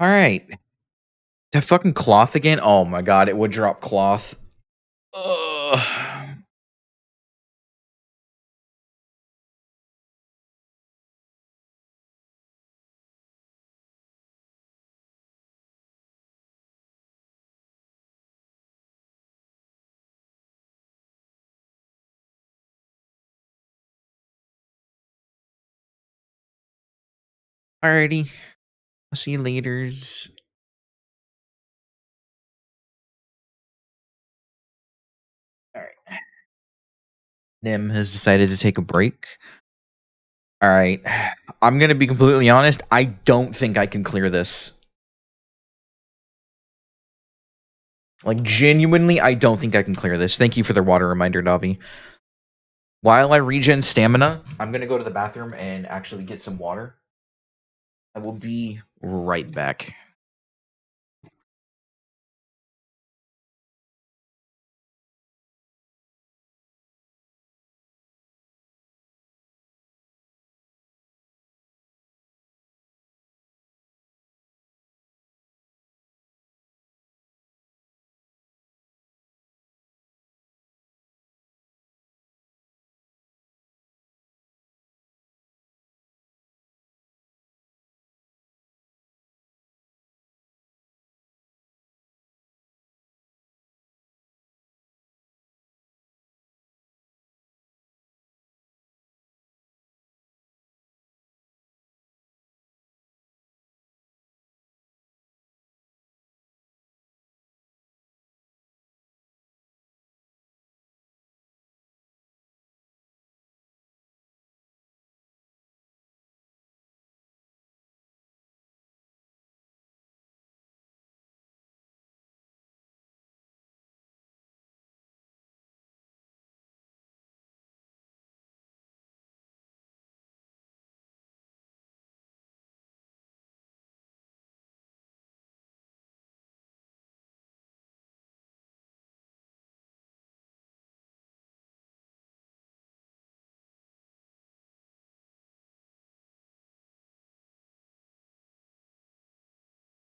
[SPEAKER 1] All right. That fucking cloth again? Oh my god, it would drop cloth. Ugh. Alrighty. I'll see you laters. Alright. Nim has decided to take a break. Alright. I'm gonna be completely honest. I don't think I can clear this. Like, genuinely, I don't think I can clear this. Thank you for the water reminder, Davi. While I regen stamina, I'm gonna go to the bathroom and actually get some water. I will be right back.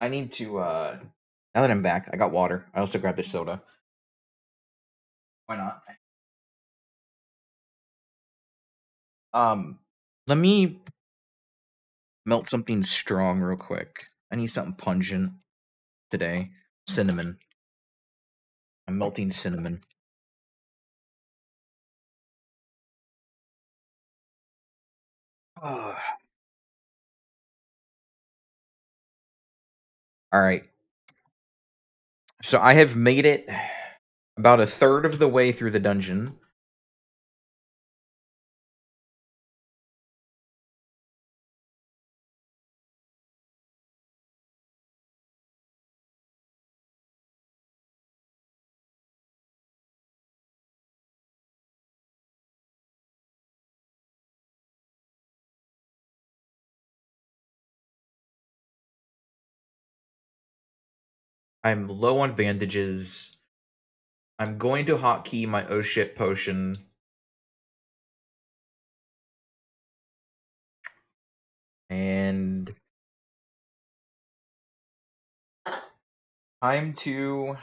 [SPEAKER 1] I need to, now that I'm back, I got water. I also grabbed a soda. Why not? Let me melt something strong real quick. I need something pungent today. Cinnamon. I'm melting cinnamon. All right. So I have made it about a third of the way through the dungeon. I'm low on bandages. I'm going to hotkey my oh shit potion. And time to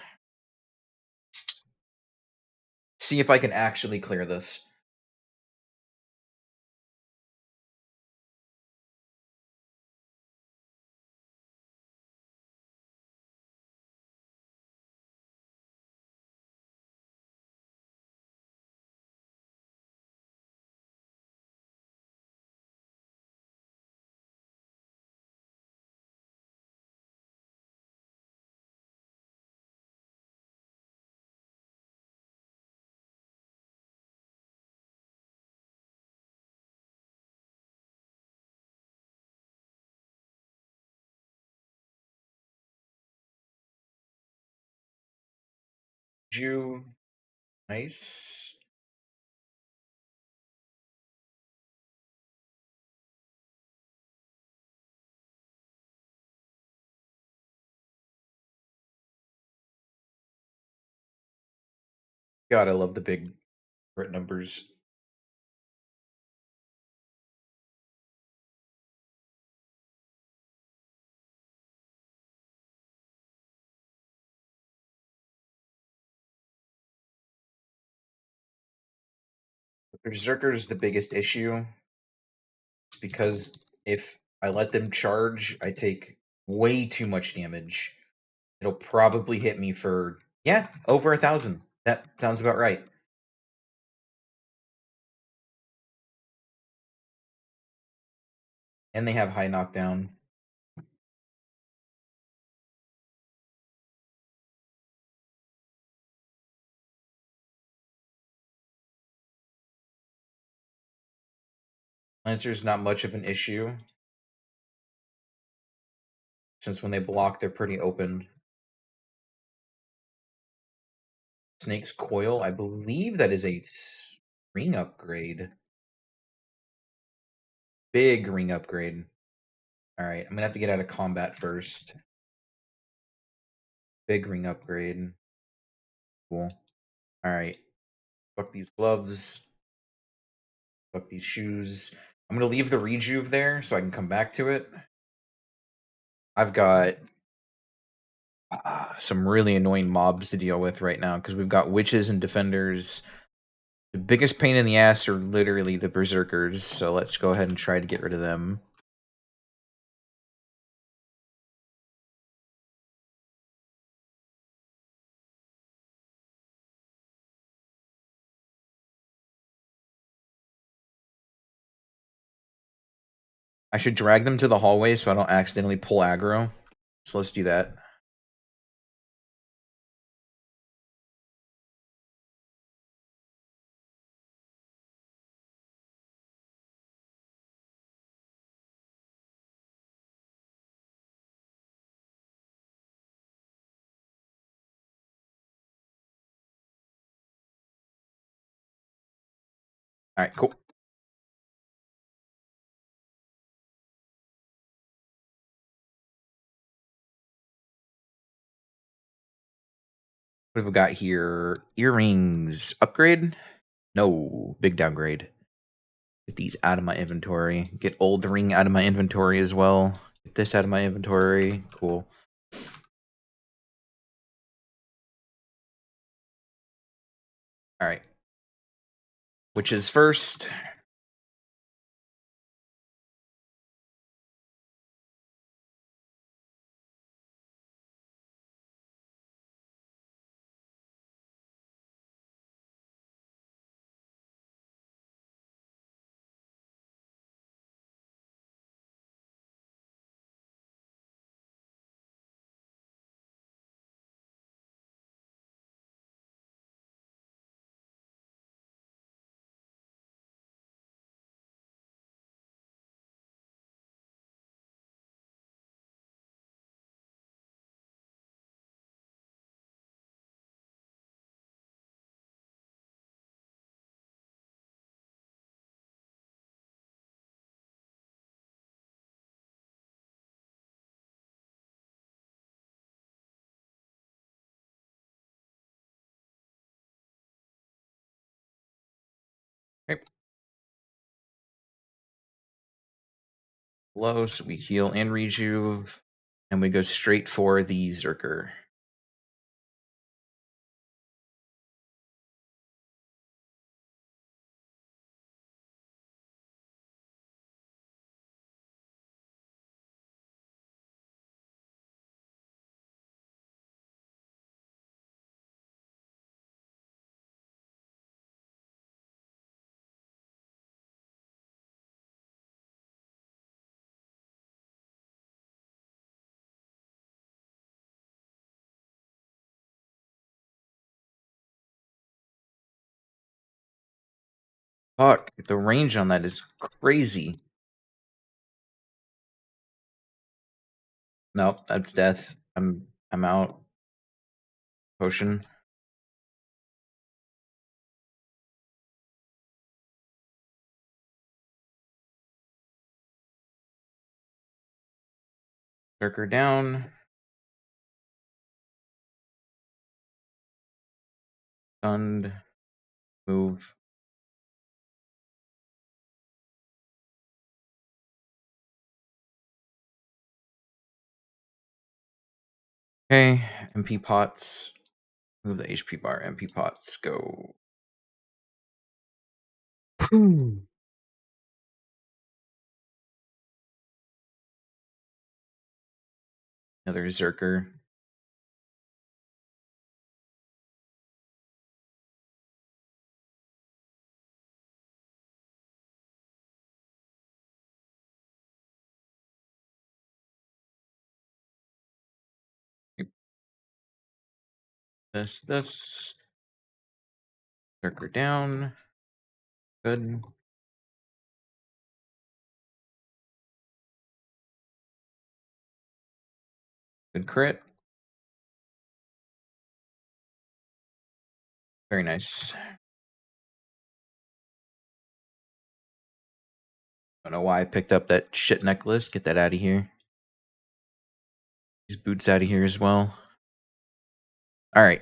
[SPEAKER 1] see if I can actually clear this. You nice. God, I love the big crit numbers. Berserker is the biggest issue because if I let them charge, I take way too much damage. It'll probably hit me for, yeah, over 1,000. That sounds about right. And they have high knockdown. Lancer's not much of an issue, since when they block, they're pretty open. Snake's Coil, I believe that is a ring upgrade. Big ring upgrade. Alright, I'm gonna have to get out of combat first. Big ring upgrade. Cool. Alright. Fuck these gloves. Fuck these shoes. I'm gonna leave the rejuve there so I can come back to it. I've got some really annoying mobs to deal with right now because we've got witches and defenders. The biggest pain in the ass are literally the berserkers, so let's go ahead and try to get rid of them. I should drag them to the hallway so I don't accidentally pull aggro. So let's do that. Alright, cool. What have we got here? Earrings. Upgrade? No. Big downgrade. Get these out of my inventory. Get old ring out of my inventory as well. Get this out of my inventory. Cool. Alright. Which is first? Okay. Low, so we heal and rejuve. And we go straight for the Zerker. Fuck, the range on that is crazy. Nope, that's death. I'm out. Potion. Zerker down. Stunned. Move. Okay, MP pots. Move the HP bar. MP pots. Go. Another Zerker. This. Zerker down. Good. Good crit. Very nice. Don't know why I picked up that shit necklace. Get that out of here. These boots out of here as well. Alright.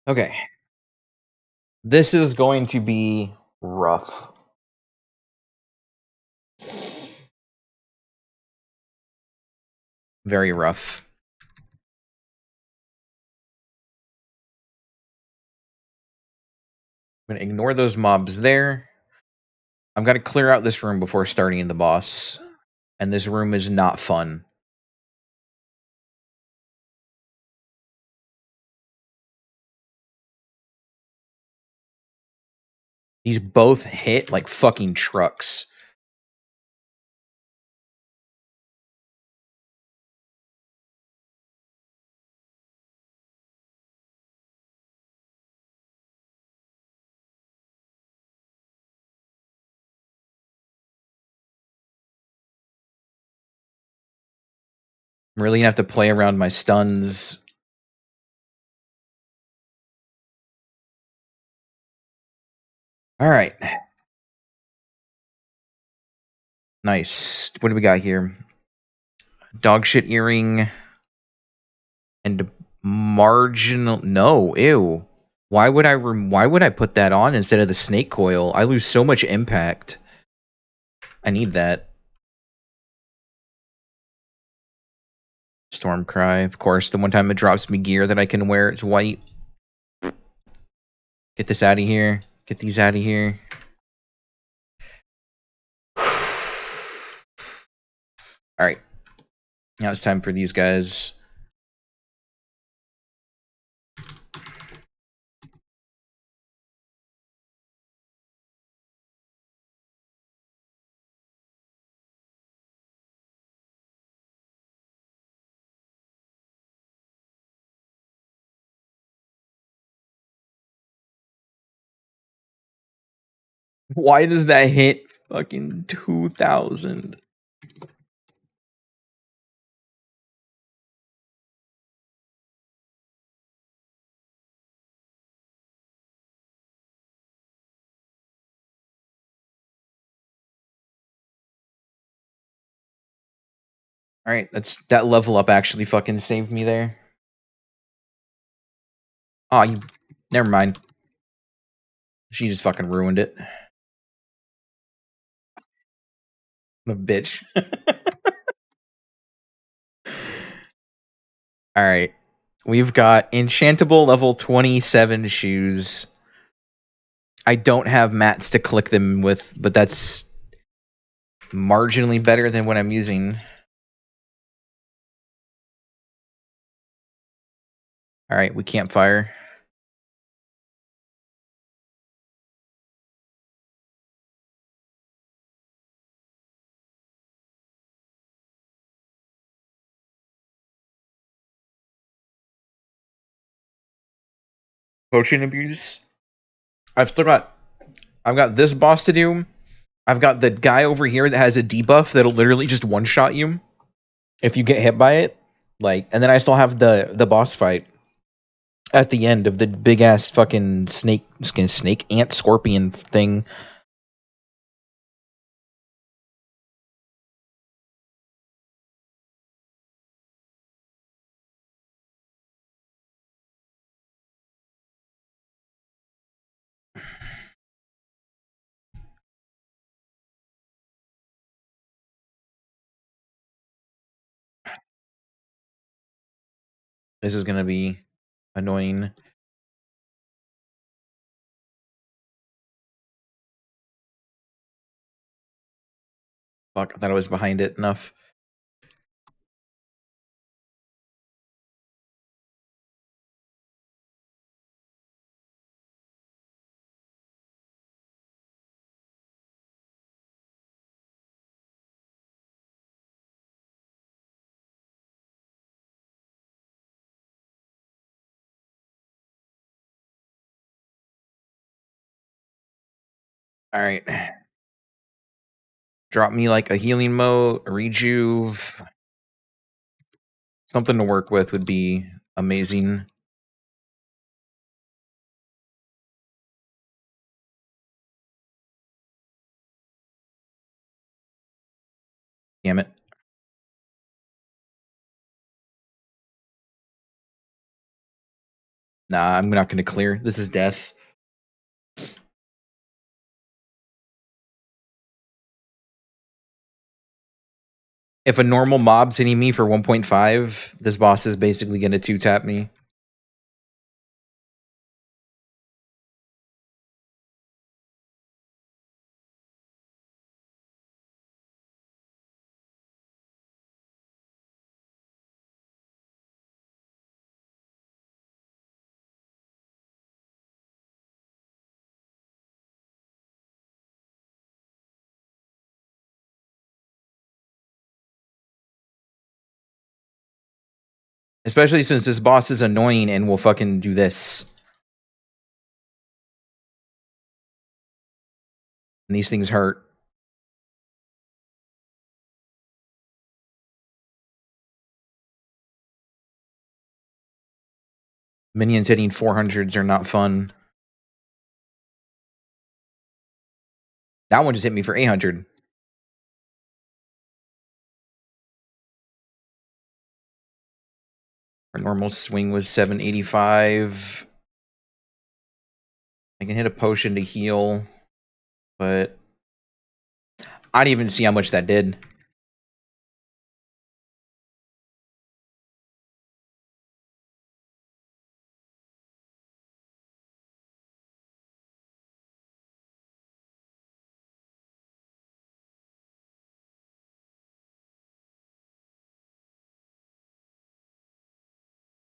[SPEAKER 1] Okay. This is going to be rough. Very rough. I'm going to ignore those mobs there. I'm going to clear out this room before starting the boss. And this room is not fun. These both hit like fucking trucks. I'm really going to have to play around my stuns. Alright. Nice. What do we got here? Dogshit earring. And marginal... No, ew. Why would I put that on instead of the snake coil? I lose so much impact. I need that. Storm Cry, of course. The one time it drops me gear that I can wear, it's white. Get this out of here. Get these out of here. Alright. Now it's time for these guys. Why does that hit fucking 2,000? Alright, that level up actually fucking saved me there. Oh, never mind. She just fucking ruined it. I'm a bitch. Alright. We've got enchantable level 27 shoes. I don't have mats to click them with, but that's marginally better than what I'm using. Alright, we can't fire. Potion abuse. I've got this boss to do. I've got the guy over here that has a debuff that'll literally just one-shot you if you get hit by it. And then I still have the boss fight. at the end of the big ass fucking snake ant scorpion thing. This is gonna be annoying. Fuck, I thought I was behind it enough. Alright. Drop me like a healing mote, a rejuve. Something to work with would be amazing. Damn it. Nah, I'm not gonna clear. This is death. If a normal mob's hitting me for 1.5, this boss is basically gonna 2-tap me. Especially since this boss is annoying and will fucking do this. And these things hurt. Minions hitting 400s are not fun. That one just hit me for 800. Our normal swing was 785. I can hit a potion to heal, but I didn't even see how much that did.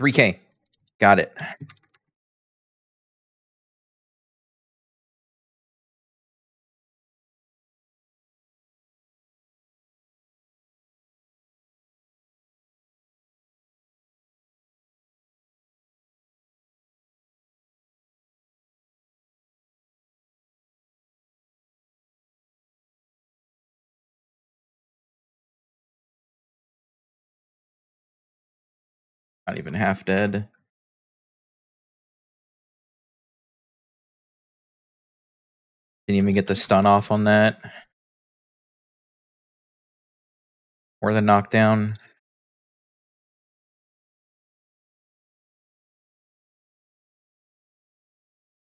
[SPEAKER 1] $3K. Got it. Not even half dead. Didn't even get the stun off on that. Or the knockdown.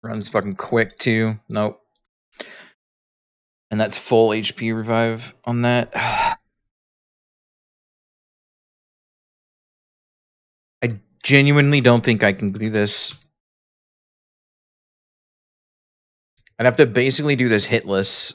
[SPEAKER 1] Runs fucking quick too. Nope. And that's full HP revive on that. I genuinely don't think I can do this. I'd have to basically do this hitless.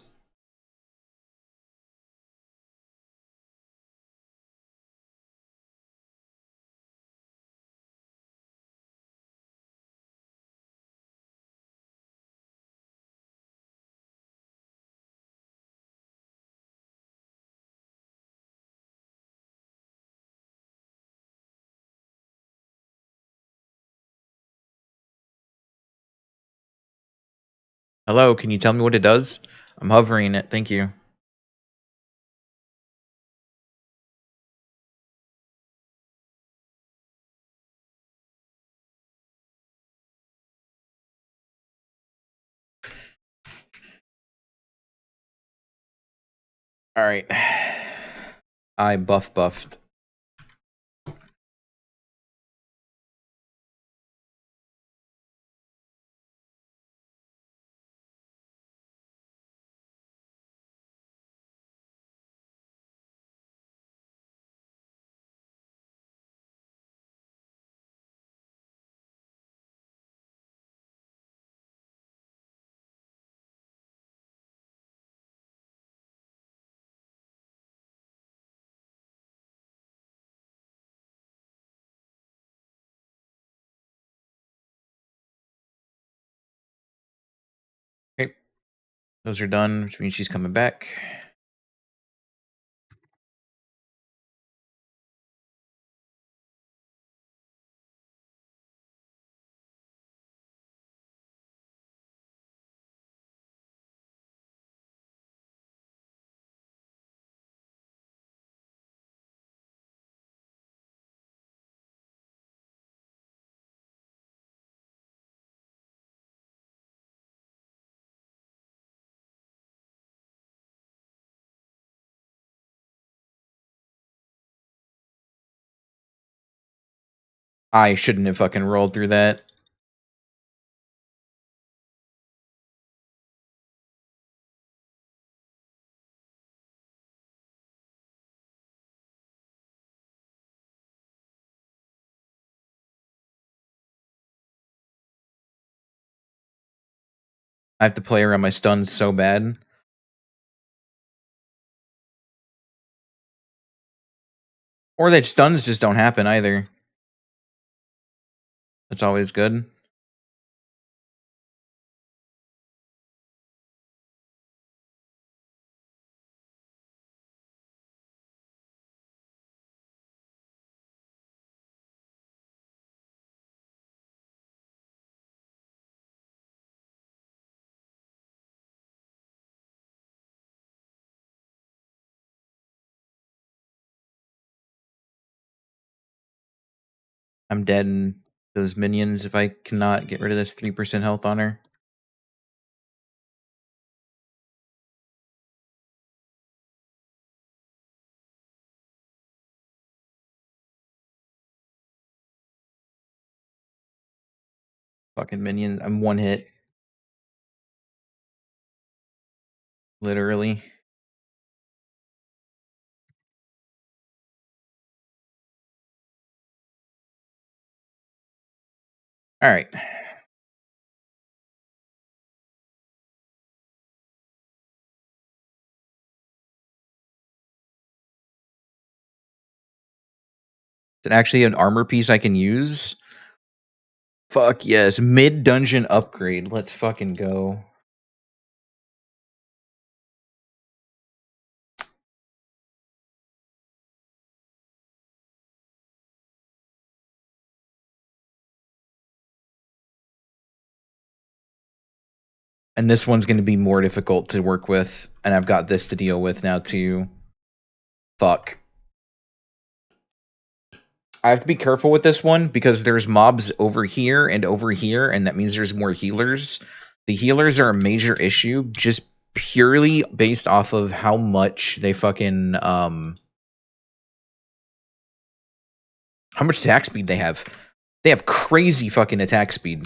[SPEAKER 1] Hello, can you tell me what it does? I'm hovering it. Thank you. All right. I buffed. Okay. Those are done, which means she's coming back. I shouldn't have fucking rolled through that. I have to play around my stuns so bad. Or that stuns just don't happen either. That's always good. I'm dead in those minions if I cannot get rid of this 3% health on her. Fucking minion. I'm one hit. Literally. Alright. Is it actually an armor piece I can use? Fuck yes. Mid-dungeon upgrade. Let's fucking go. And this one's going to be more difficult to work with. And I've got this to deal with now too. Fuck. I have to be careful with this one because there's mobs over here, and that means there's more healers. The healers are a major issue just purely based off of how much they fucking how much attack speed they have. They have crazy fucking attack speed.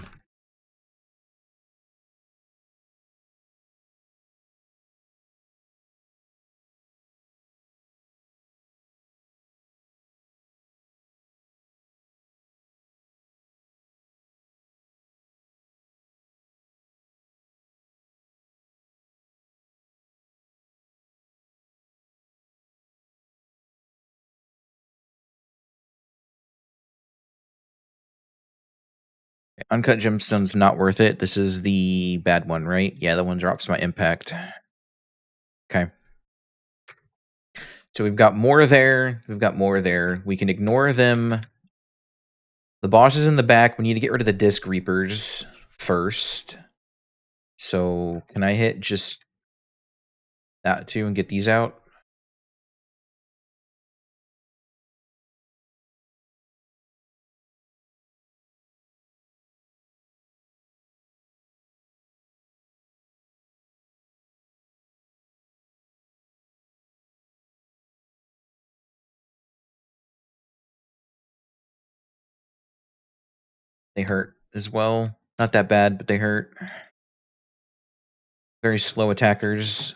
[SPEAKER 1] Uncut gemstone's not worth it. This is the bad one, right? Yeah, the one drops my impact. Okay. So we've got more there. We've got more there. We can ignore them. The boss is in the back. We need to get rid of the disc reapers first. So can I hit just that too and get these out? They hurt as well. Not that bad, but they hurt. Very slow attackers.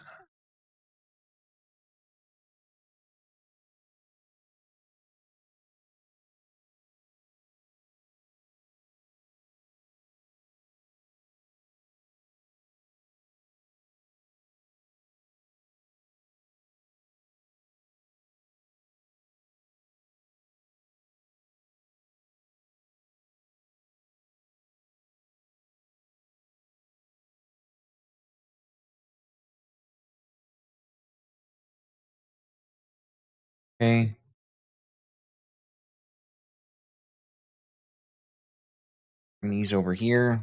[SPEAKER 1] Okay. And these over here.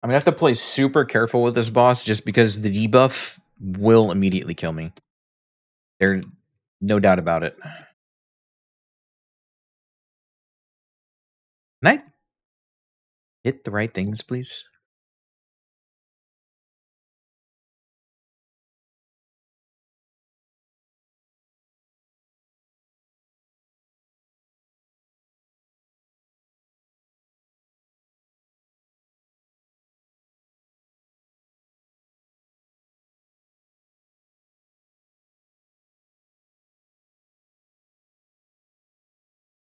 [SPEAKER 1] I'm gonna have to play super careful with this boss just because the debuff will immediately kill me. There's no doubt about it. Can I hit the right things, please?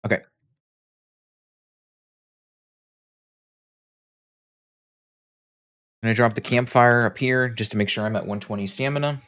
[SPEAKER 1] Okay. I'm gonna drop the campfire up here just to make sure I'm at 120 stamina.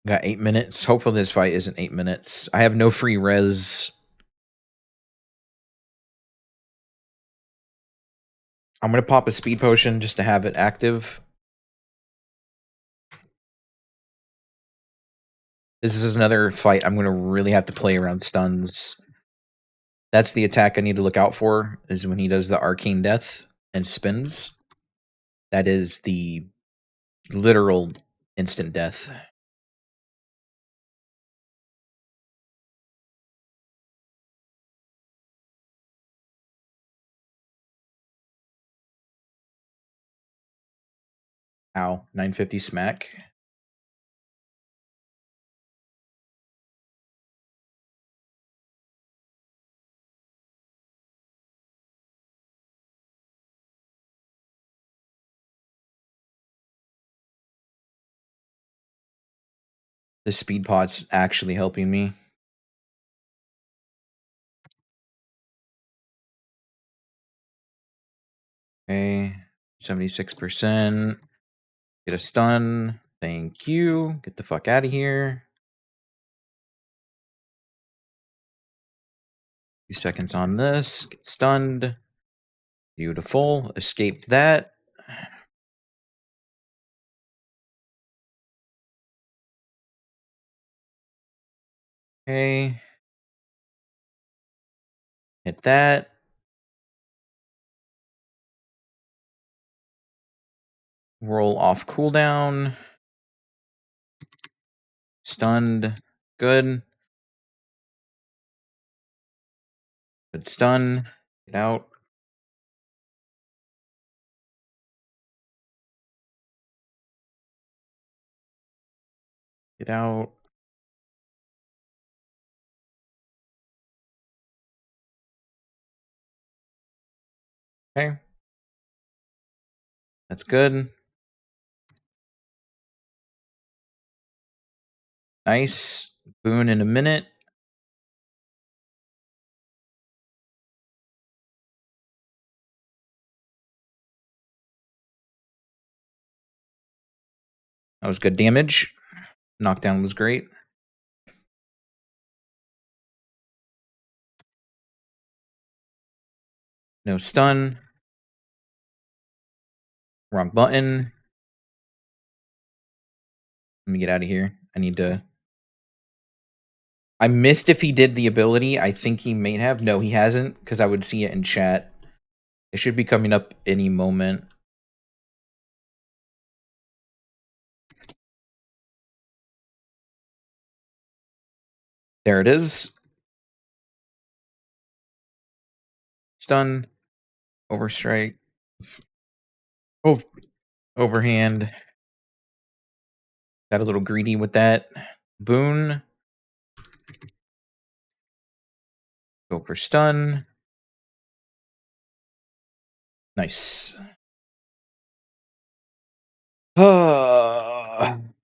[SPEAKER 1] Got 8 minutes. Hopefully this fight isn't 8 minutes. I have no free res. I'm gonna pop a speed potion just to have it active. This is another fight I'm gonna really have to play around stuns. That's the attack I need to look out for, is when he does the arcane death and spins. That is the literal instant death. Ow, 950 smack. The speed pot's actually helping me. Okay, 76%. Get a stun. Thank you. Get the fuck out of here. 2 seconds on this. Get stunned. Beautiful. Escaped that. Okay. Hit that. Roll off cooldown. Stunned. Good. Good stun. Get out. Get out. Okay. That's good. Nice. Boon in a minute. That was good damage. Knockdown was great. No stun. Wrong button. Let me get out of here. I need to... I missed if he did the ability. I think he may have. No, he hasn't, because I would see it in chat. It should be coming up any moment. There it is. Stun. Overstrike. Overhand. Got a little greedy with that. Boon. Go for stun. Nice. Fucking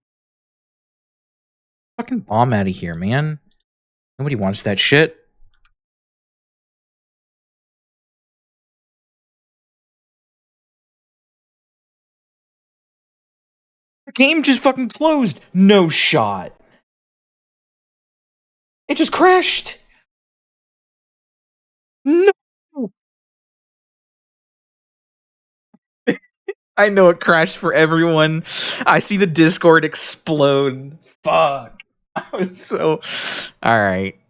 [SPEAKER 1] bomb out of here, man. Nobody wants that shit. The game just fucking closed. No shot. It just crashed. No. I know it crashed for everyone. I see the Discord explode. Fuck. I was so. Alright.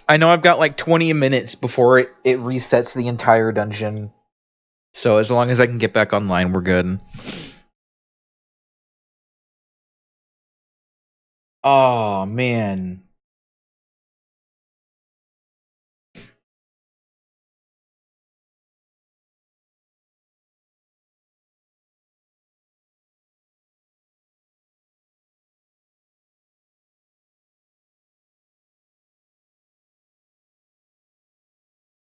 [SPEAKER 1] I know I've got like 20 minutes before it resets the entire dungeon. So as long as I can get back online, we're good. Oh, man.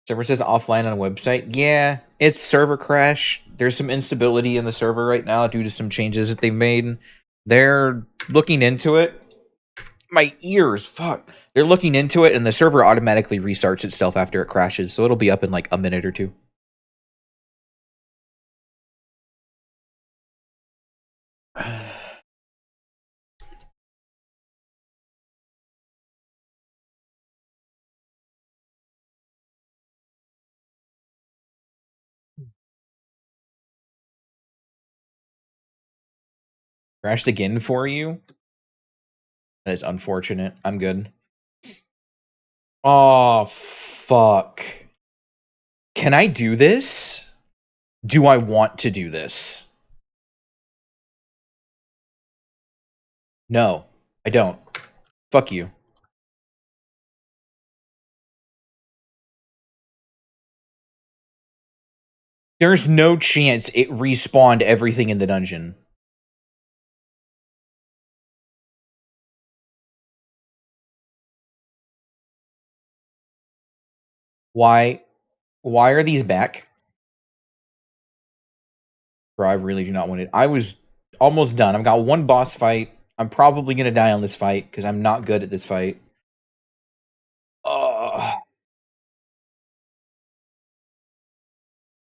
[SPEAKER 1] Server says offline on a website. Yeah, it's server crash. There's some instability in the server right now due to some changes that they've made. They're looking into it. My ears, fuck. They're looking into it, and the server automatically restarts itself after it crashes, so it'll be up in like a minute or two. Crashed again for you? That is unfortunate. I'm good. Oh, fuck. Can I do this? Do I want to do this? No, I don't. Fuck you. There's no chance it respawned everything in the dungeon. Why? Why are these back? Bro, I really do not want it. I was almost done. I've got one boss fight. I'm probably gonna die on this fight because I'm not good at this fight. Ugh.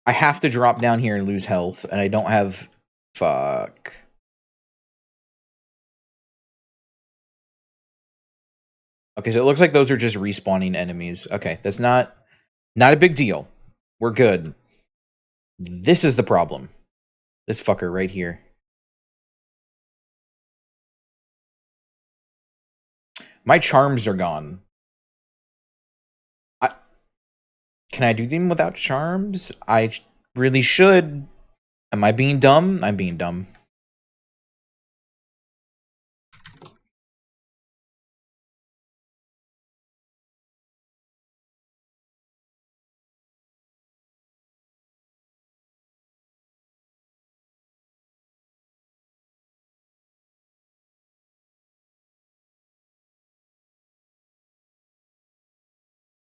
[SPEAKER 1] I have to drop down here and lose health, and I don't have. Fuck. Okay, so it looks like those are just respawning enemies. Okay, that's not a big deal. We're good. This is the problem. This fucker right here. My charms are gone. Can I do them without charms? I really should. Am I being dumb? I'm being dumb.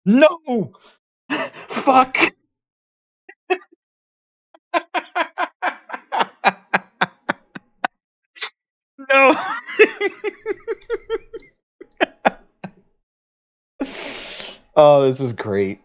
[SPEAKER 1] No! Fuck! No! Oh, this is great.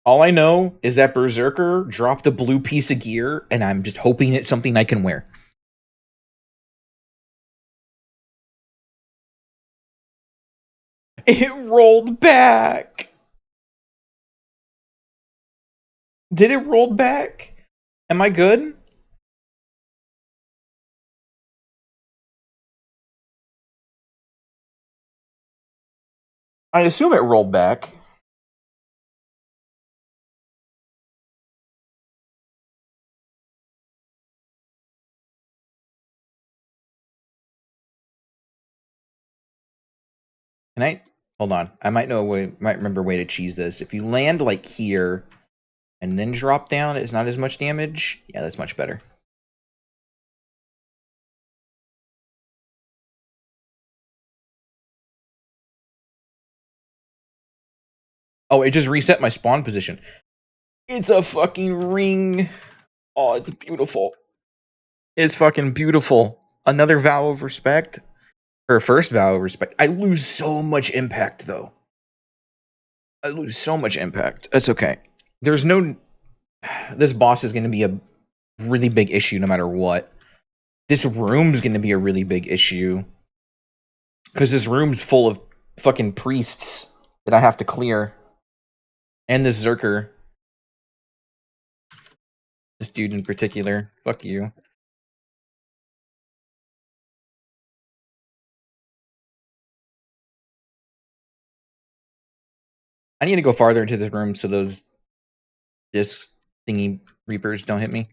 [SPEAKER 1] All I know is that Berserker dropped a blue piece of gear, and I'm just hoping it's something I can wear. It rolled back. Did it roll back? Am I good? I assume it rolled back. Can I hold on? I might know a way, might remember a way to cheese this. If you land like here and then drop down, it's not as much damage. Yeah, that's much better. Oh, it just reset my spawn position. It's a fucking ring. Oh, it's beautiful. It's fucking beautiful. Another vow of respect. Her first vow of respect. I lose so much impact though. I lose so much impact. That's okay. There's no. This boss is going to be a really big issue no matter what. This room's going to be a really big issue because this room's full of fucking priests that I have to clear, and this Zerker. This dude in particular. Fuck you. I need to go farther into this room so those disc thingy reapers don't hit me.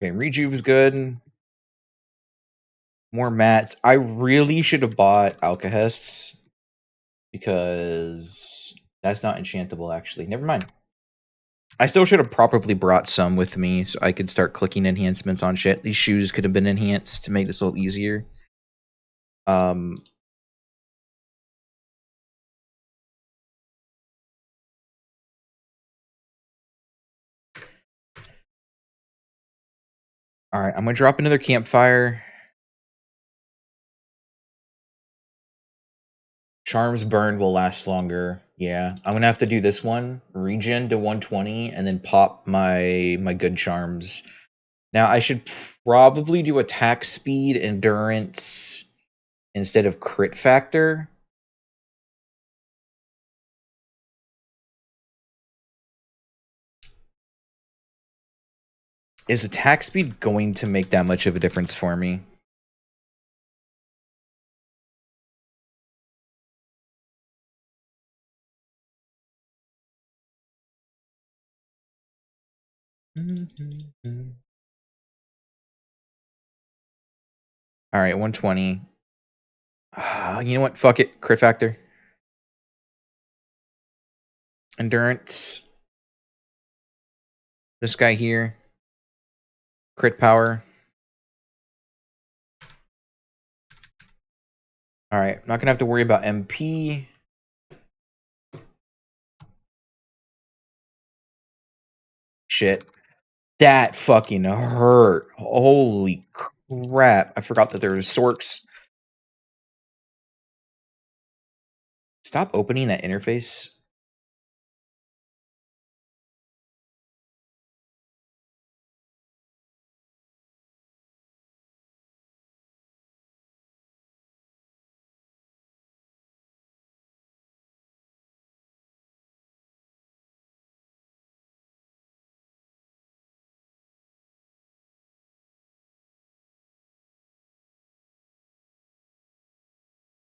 [SPEAKER 1] Okay, Rejuve's good. More mats. I really should have bought Alcahests because that's not enchantable, actually. Never mind. I still should have probably brought some with me so I could start clicking enhancements on shit. These shoes could have been enhanced to make this a little easier. Um, Alright, I'm gonna drop another campfire. Charms burned will last longer. Yeah, I'm gonna have to do this one. Regen to 120 and then pop my good charms. Now I should probably do attack speed, endurance instead of crit factor. Is attack speed going to make that much of a difference for me? Alright, 120. You know what? Fuck it. Crit factor. Endurance. This guy here. Crit power. Alright, not gonna have to worry about MP. Shit. That fucking hurt. Holy crap. I forgot that there was sorks. Stop opening that interface.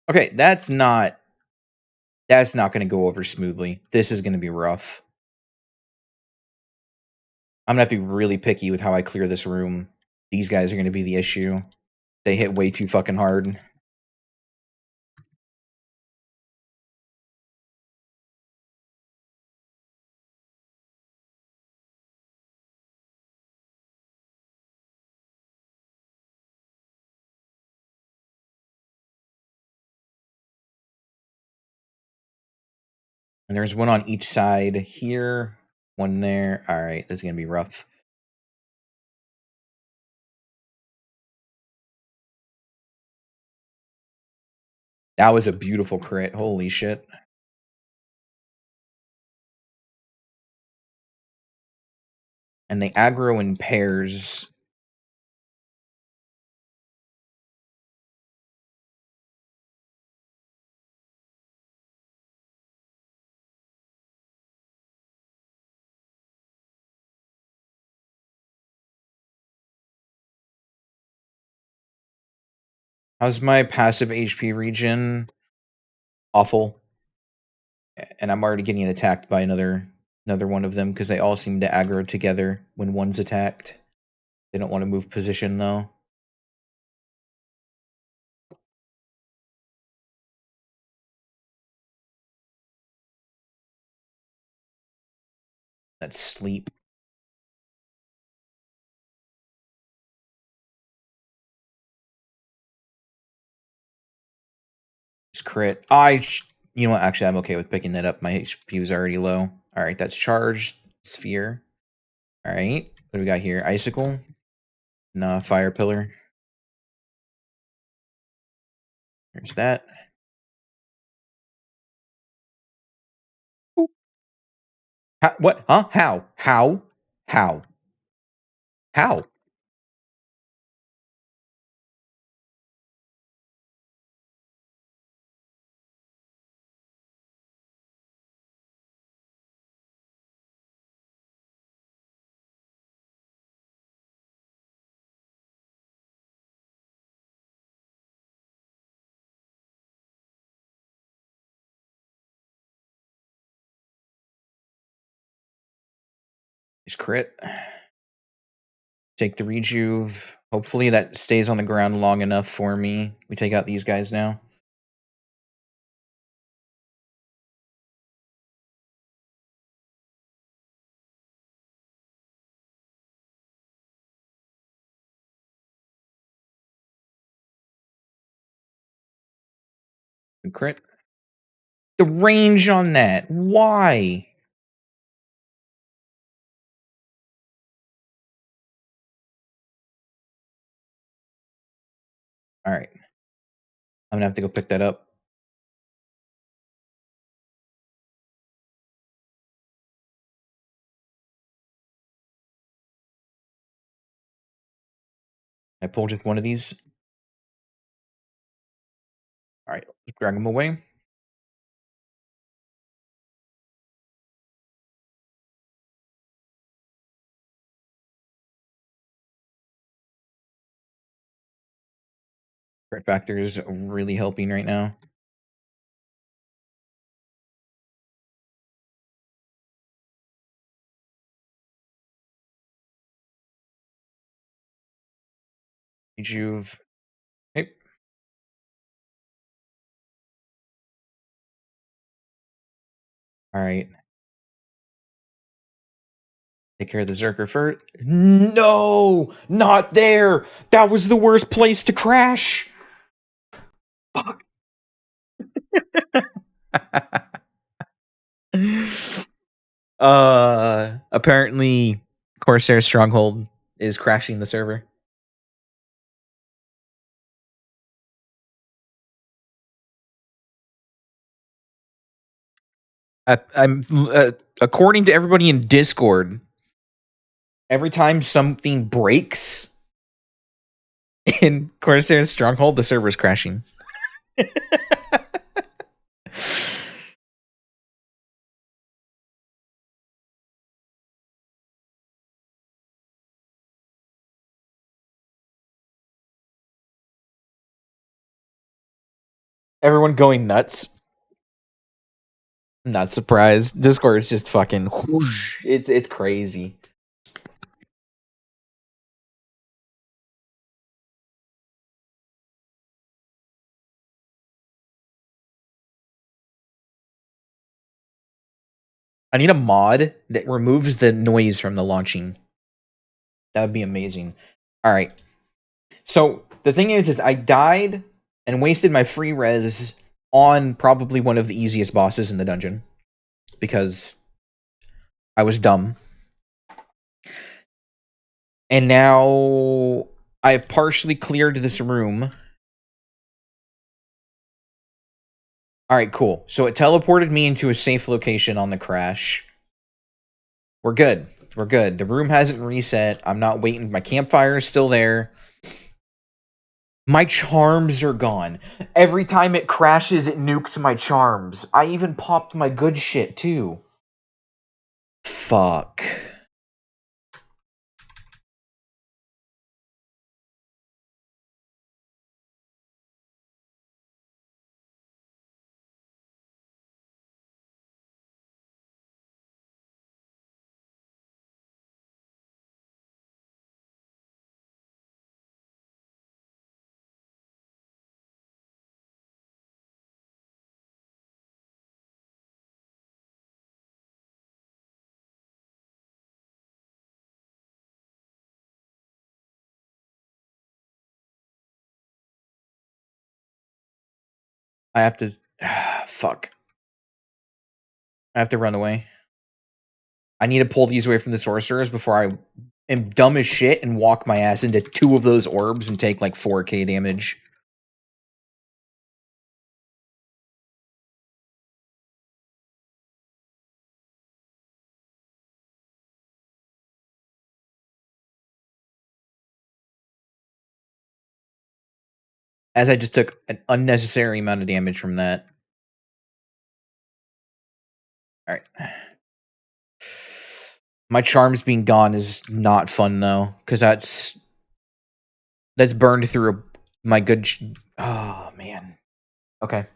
[SPEAKER 1] Okay, that's not gonna go over smoothly. This is gonna be rough. I'm gonna have to be really picky with how I clear this room. These guys are gonna be the issue. They hit way too fucking hard. And there's one on each side here, one there. Alright, this is gonna be rough. That was a beautiful crit. Holy shit. And they aggro in pairs. How's my passive HP regen? Awful. And I'm already getting attacked by another one of them because they all seem to aggro together when one's attacked. They don't want to move position though. That's sleep. It's crit. You know what? Actually, I'm okay with picking that up. My HP was already low. All right, that's charged sphere. All right, what do we got here? Icicle. Nah, fire pillar. There's that. What? Huh? How? How? How? How? Is crit. Take the rejuve. Hopefully that stays on the ground long enough for me. We take out these guys now. Good crit. The range on that. Why? Alright. I'm gonna have to go pick that up. I pull just one of these. Alright, let's drag them away. Crit factor is really helping right now. Rejuve. Hey. Alright. Take care of the Zerker first. No! Not there! That was the worst place to crash! Fuck. Apparently Corsair Stronghold is crashing the server. I'm according to everybody in Discord, every time something breaks in Corsair's Stronghold, the server's crashing. Everyone going nuts. Not surprised. Discord is just fucking whoosh. It's crazy. I need a mod that removes the noise from the launching. That would be amazing. Alright. So the thing is I died and wasted my free res on probably one of the easiest bosses in the dungeon. because I was dumb. And now I've partially cleared this room. Alright, cool. So it teleported me into a safe location on the crash. We're good. We're good. The room hasn't reset. I'm not waiting. My campfire is still there. My charms are gone. Every time it crashes, it nukes my charms. I even popped my good shit, too. Fuck. I have to... fuck. I have to run away. I need to pull these away from the sorcerers before I am dumb as shit and walk my ass into 2 of those orbs and take like 4k damage. As I just took an unnecessary amount of damage from that. Alright. My charms being gone is not fun though, because that's burned through my good. Oh man. Okay.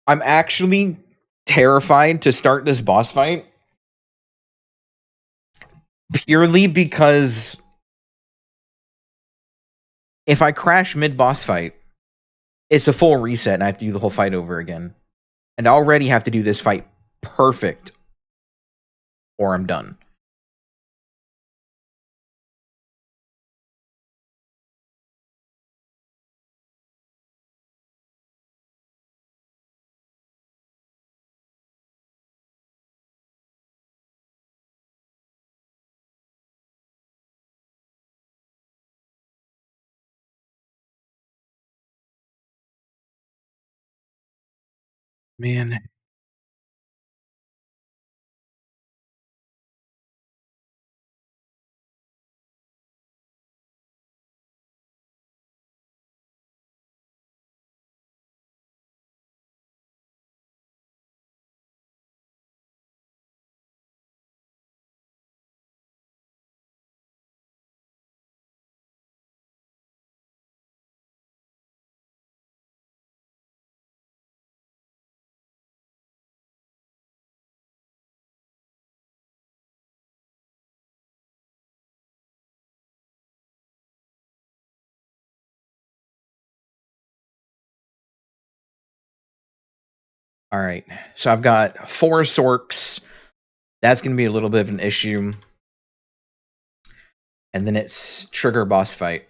[SPEAKER 1] I'm actually terrified to start this boss fight purely because if I crash mid boss fight, it's a full reset and I have to do the whole fight over again. And I already have to do this fight perfect or I'm done. Man. Alright. So I've got 4 Sorks. That's going to be a little bit of an issue. And then it's trigger boss fight.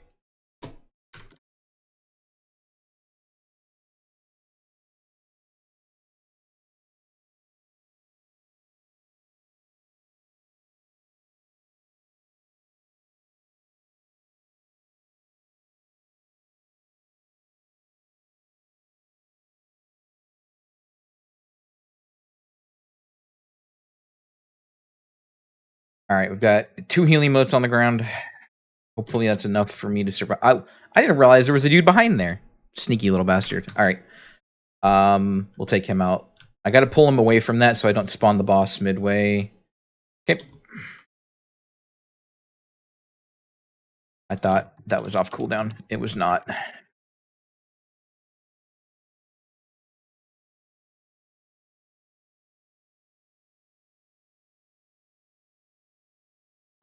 [SPEAKER 1] Alright, we've got 2 healing motes on the ground. Hopefully that's enough for me to survive. I didn't realize there was a dude behind there. Sneaky little bastard. Alright. We'll take him out. I gotta pull him away from that so I don't spawn the boss midway. Okay. I thought that was off cooldown. It was not.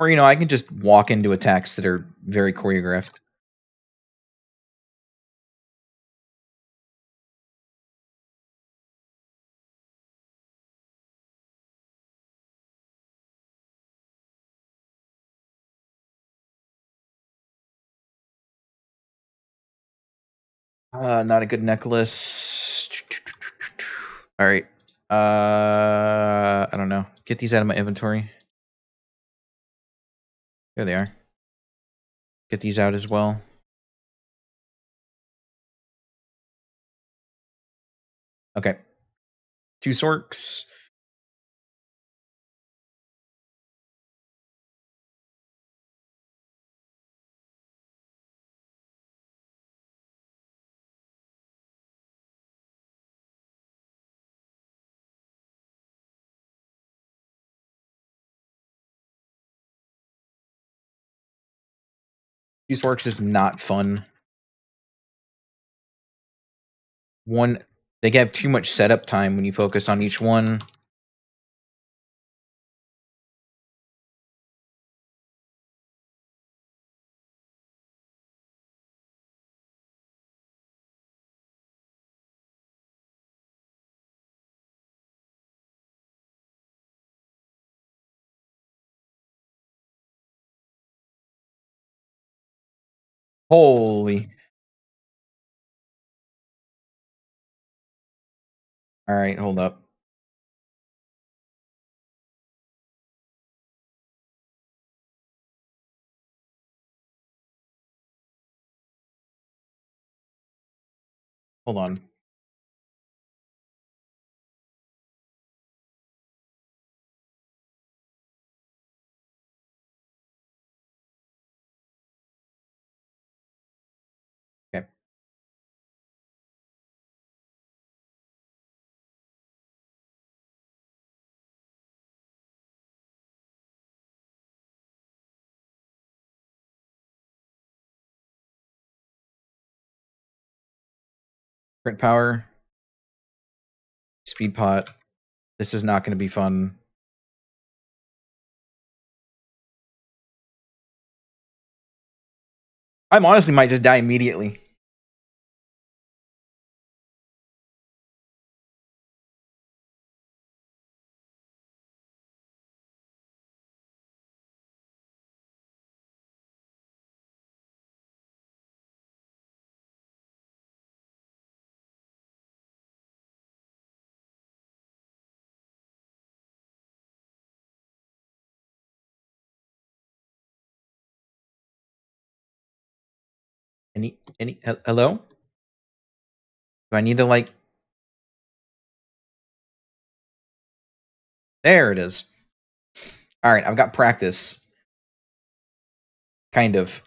[SPEAKER 1] Or, you know, I can just walk into attacks that are very choreographed. Not a good necklace. All right. I don't know. Get these out of my inventory. There they are. Get these out as well. Okay. 2 sorks. These works is not fun. They have too much setup time when you focus on each one. Holy. All right, hold up. Hold on. Okay. Crit power. Speed pot. This is not going to be fun. I honestly might just die immediately. Hello? Do I need to, like... There it is. All right, I've got practice. Kind of.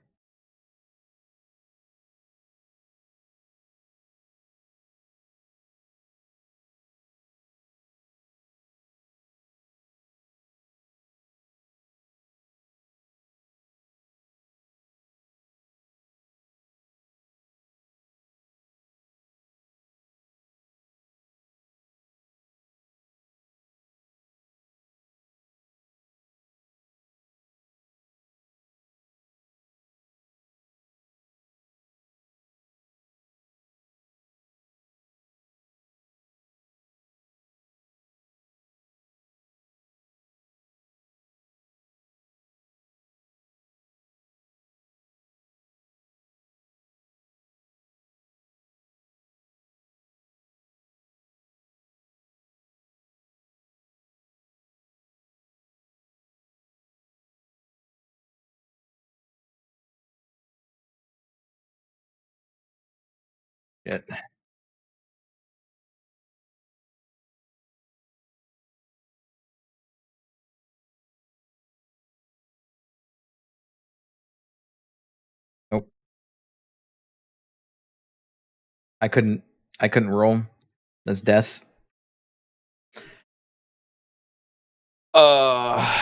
[SPEAKER 1] Shit. Nope. I couldn't roll. That's death. Uh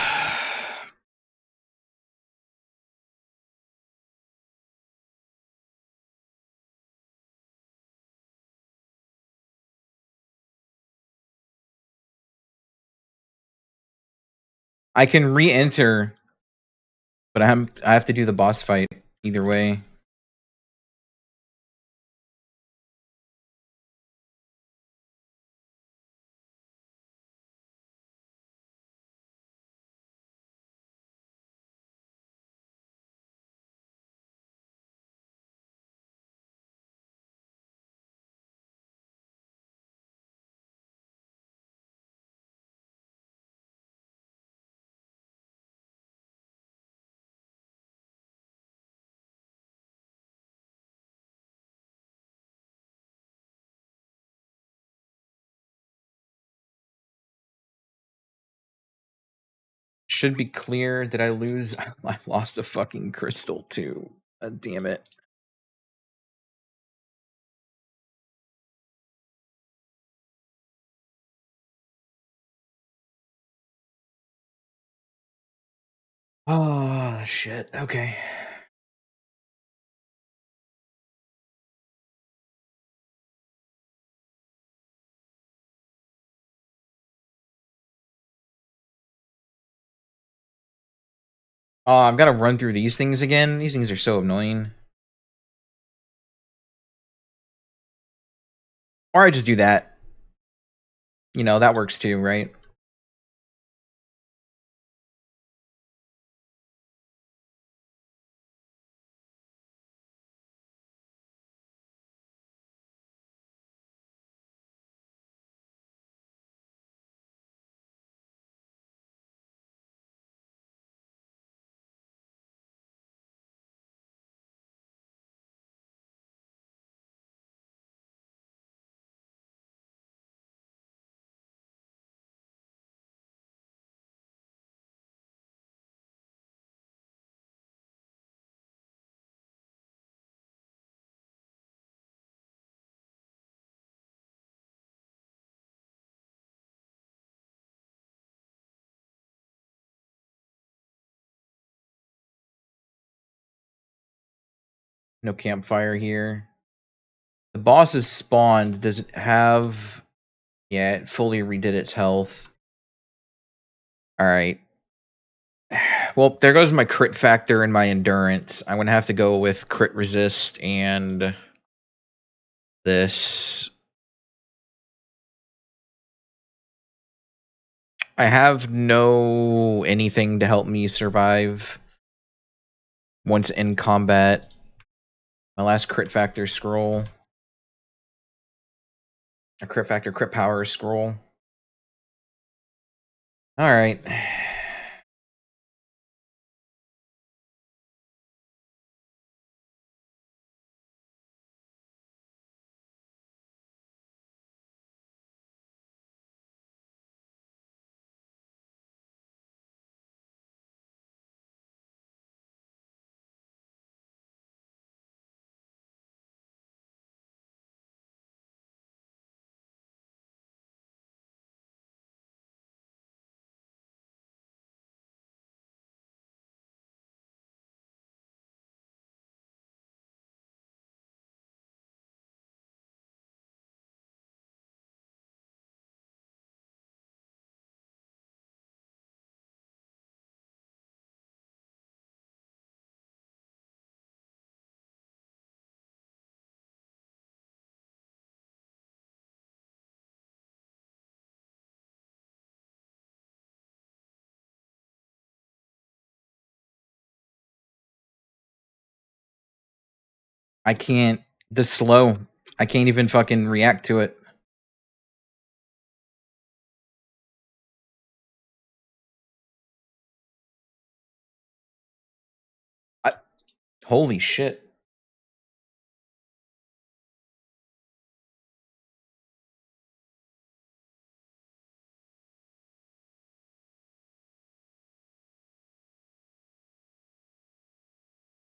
[SPEAKER 1] I can re-enter But I have to do the boss fight either way. Should be clear. Did I lose? I lost a fucking crystal too. Damn it. Oh shit. Okay. Oh, I've got to run through these things again. These things are so annoying. Or I just do that. You know, that works too, right? No campfire here. The boss is spawned. Does it have... Yeah, it fully redid its health. Alright. Well, there goes my crit factor and my endurance. I'm gonna have to go with crit resist and this. I have no anything to help me survive once in combat. My last crit factor scroll. A crit factor, crit power scroll. Alright. I can't... The slow. I can't even fucking react to it. I, holy shit.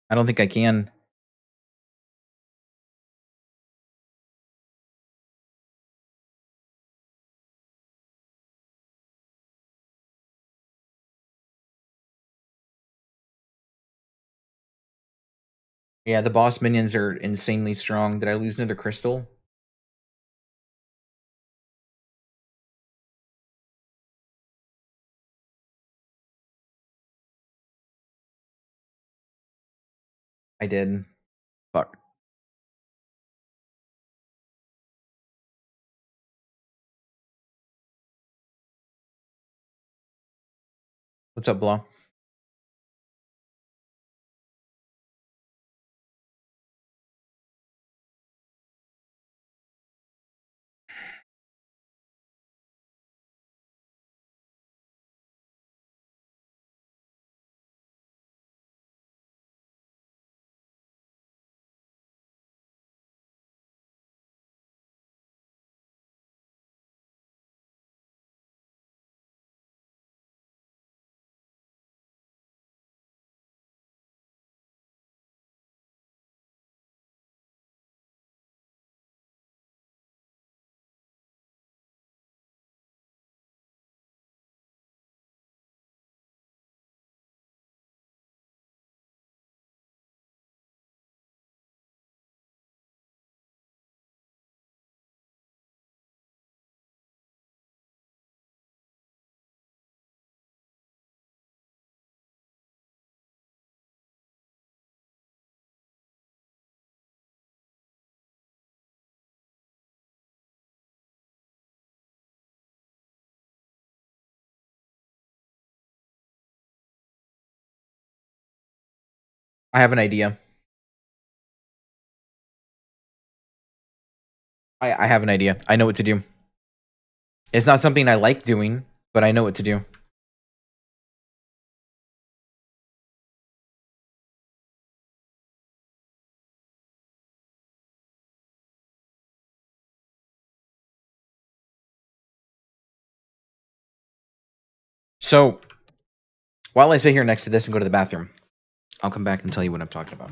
[SPEAKER 1] I don't think I can. Yeah, the boss minions are insanely strong. Did I lose another crystal? I did. Fuck. What's up, Blah? I have an idea. I have an idea. I know what to do. It's not something I like doing, but I know what to do. So, while I sit here next to this and go to the bathroom, I'll come back and tell you what I'm talking about.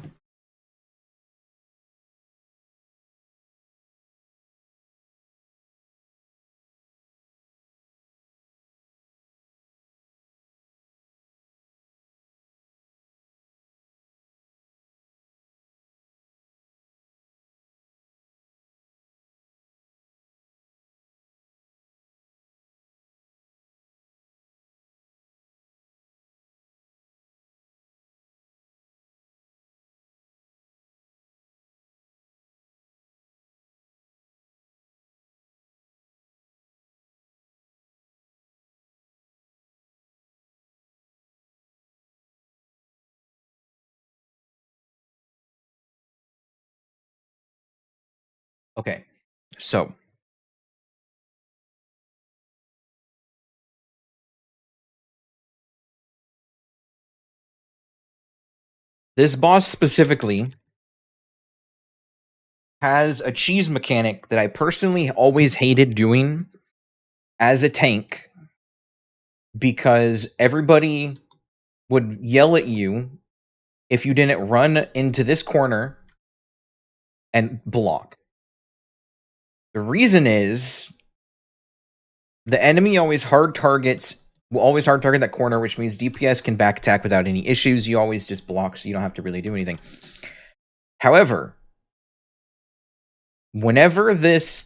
[SPEAKER 1] Okay, so this boss specifically has a cheese mechanic that I personally always hated doing as a tank because everybody would yell at you if you didn't run into this corner and block. The reason is the enemy will always hard target that corner, which means DPS can back attack without any issues. You always just block, so you don't have to really do anything. However, whenever this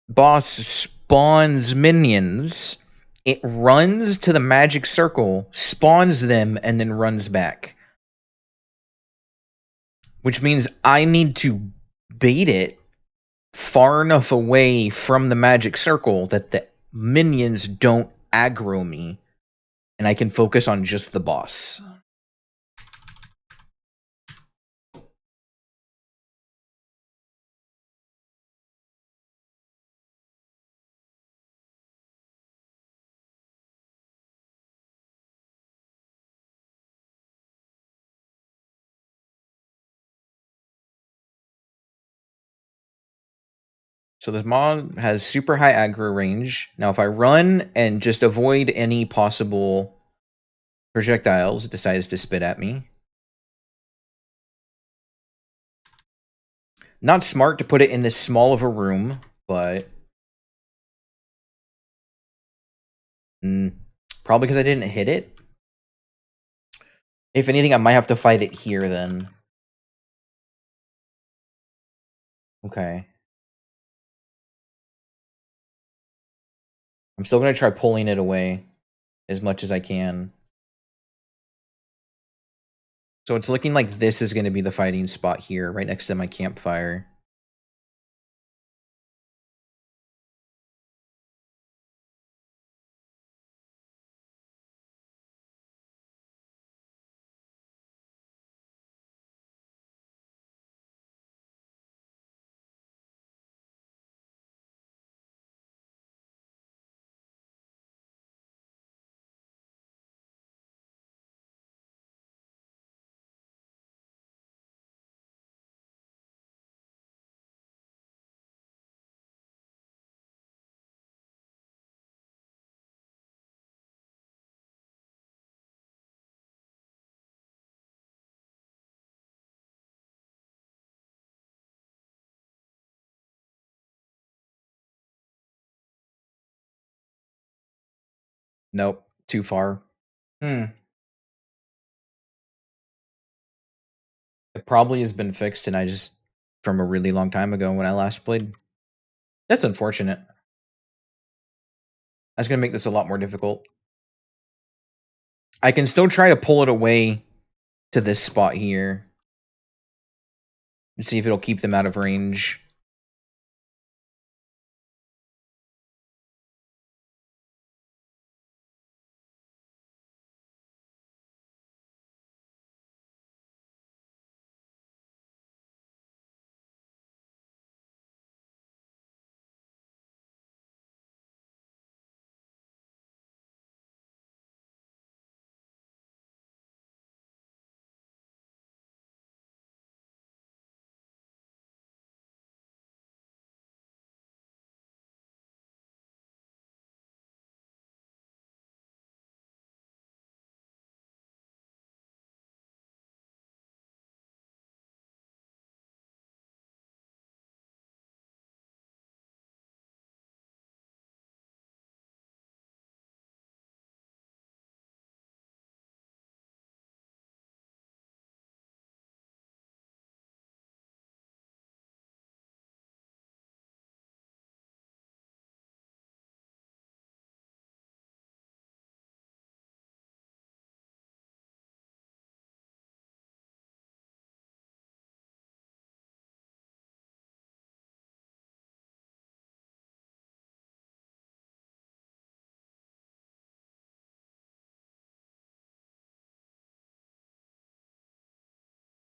[SPEAKER 1] boss spawns minions, it runs to the magic circle, spawns them, and then runs back. Which means I need to bait it far enough away from the magic circle that the minions don't aggro me, and I can focus on just the boss. So this mod has super high aggro range. Now if I run and just avoid any possible projectiles it decides to spit at me. Not smart to put it in this small of a room, but probably because I didn't hit it. If anything, I might have to fight it here then. Okay. I'm still going to try pulling it away as much as I can. So it's looking like this is going to be the fighting spot here, right next to my campfire. Nope, too far. It probably has been fixed, and I just from a really long time ago when I last played. That's unfortunate. That's gonna make this a lot more difficult. I can still try to pull it away to this spot here and see if it'll keep them out of range.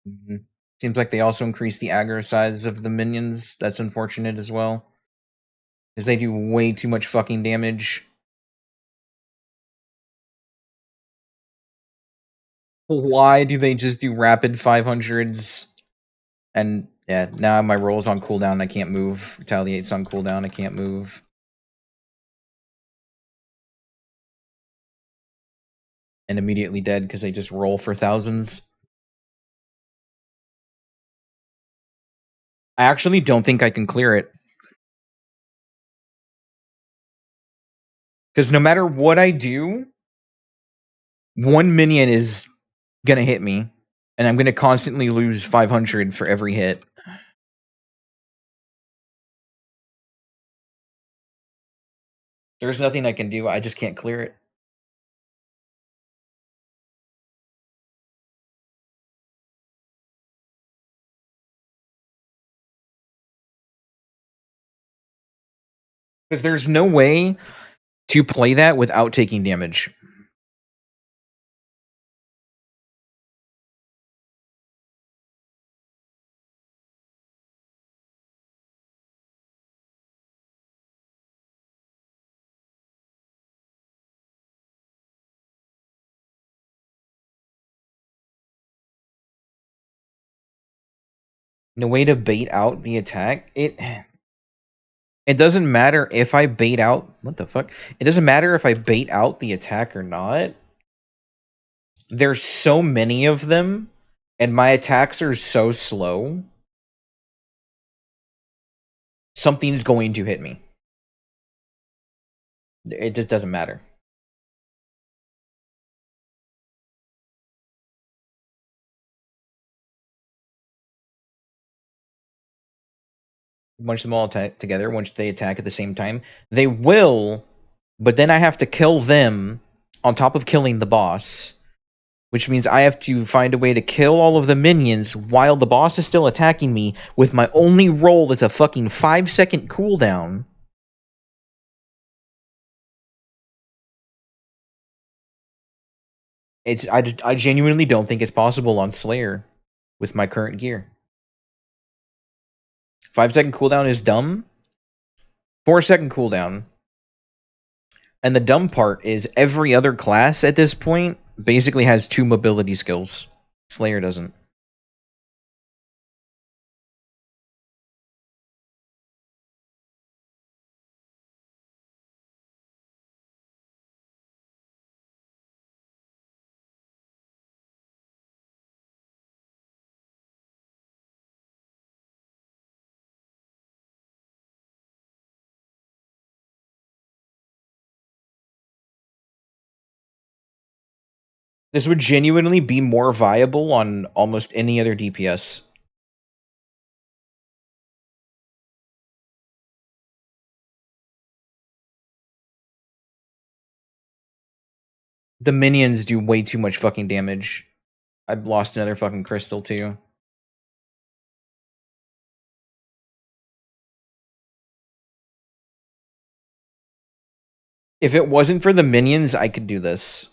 [SPEAKER 1] Mhm. Seems like they also increase the aggro size of the minions. That's unfortunate as well, because they do way too much fucking damage. Why do they just do rapid 500s? And yeah, now my roll's on cooldown. I can't move. Retaliate's on cooldown. I can't move. And immediately dead because they just roll for thousands. I actually don't think I can clear it. Because no matter what I do, one minion is gonna hit me. And I'm gonna constantly lose 500 for every hit. There's nothing I can do. I just can't clear it. Because there's no way to play that without taking damage. The way to bait out the attack, it doesn't matter if I bait out what the fuck? It doesn't matter if I bait out the attack or not. There's so many of them, and my attacks are so slow. Something's going to hit me. It just doesn't matter. Bunch them all attack together once they attack at the same time. They will, but then I have to kill them on top of killing the boss. which means I have to find a way to kill all of the minions while the boss is still attacking me with my only roll that's a fucking 5-second cooldown. I genuinely don't think it's possible on Slayer with my current gear. 5-second cooldown is dumb. 4-second cooldown. And the dumb part is every other class at this point basically has 2 mobility skills. Slayer doesn't. This would genuinely be more viable on almost any other DPS. The minions do way too much fucking damage. I've lost another fucking crystal too. If it wasn't for the minions, I could do this.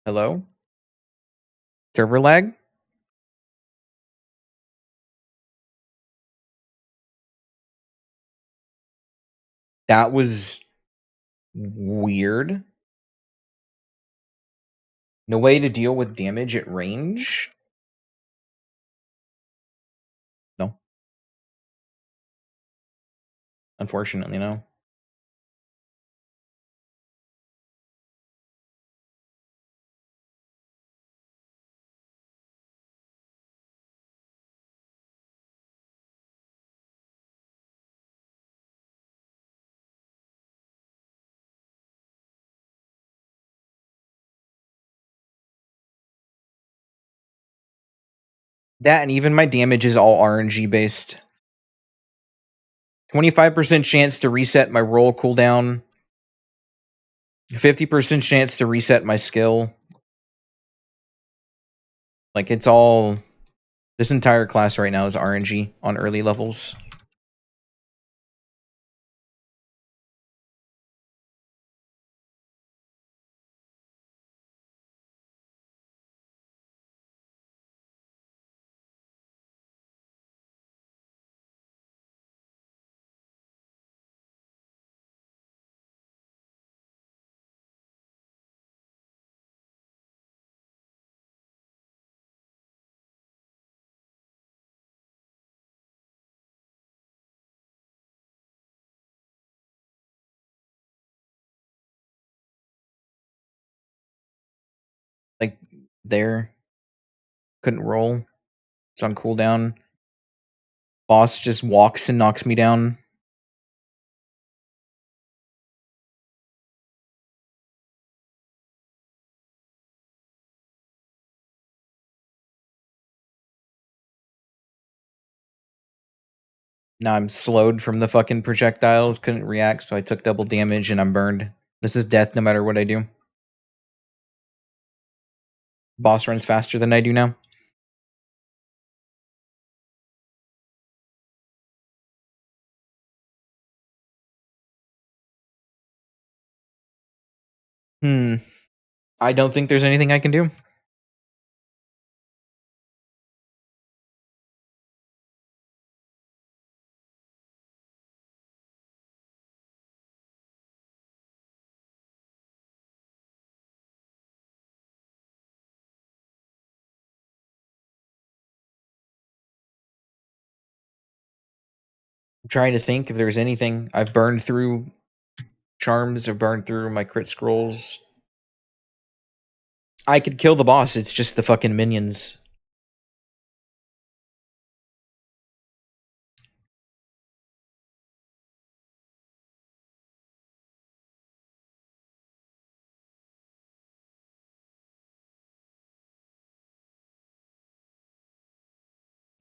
[SPEAKER 1] Hello? Server lag? That was weird. No way to deal with damage at range? No. Unfortunately, no. That and even my damage is all RNG based. 25% chance to reset my roll cooldown. 50% chance to reset my skill. Like, it's all... This entire class right now is RNG on early levels. Like, there. Couldn't roll. It's on cooldown. Boss just walks and knocks me down. Now I'm slowed from the fucking projectiles. Couldn't react, so I took double damage and I'm burned. This is death no matter what I do. Boss runs faster than I do now. I don't think there's anything I can do. I'm trying to think if there's anything. I've burned through charms. I've burned through my crit scrolls. I could kill the boss. It's just the fucking minions.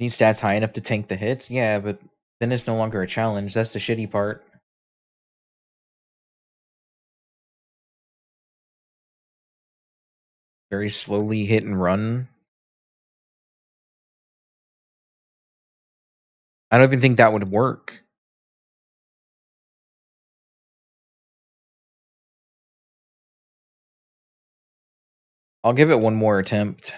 [SPEAKER 1] Need stats high enough to tank the hits? Yeah, but then it's no longer a challenge. That's the shitty part. Very slowly hit and run. I don't even think that would work. I'll give it one more attempt.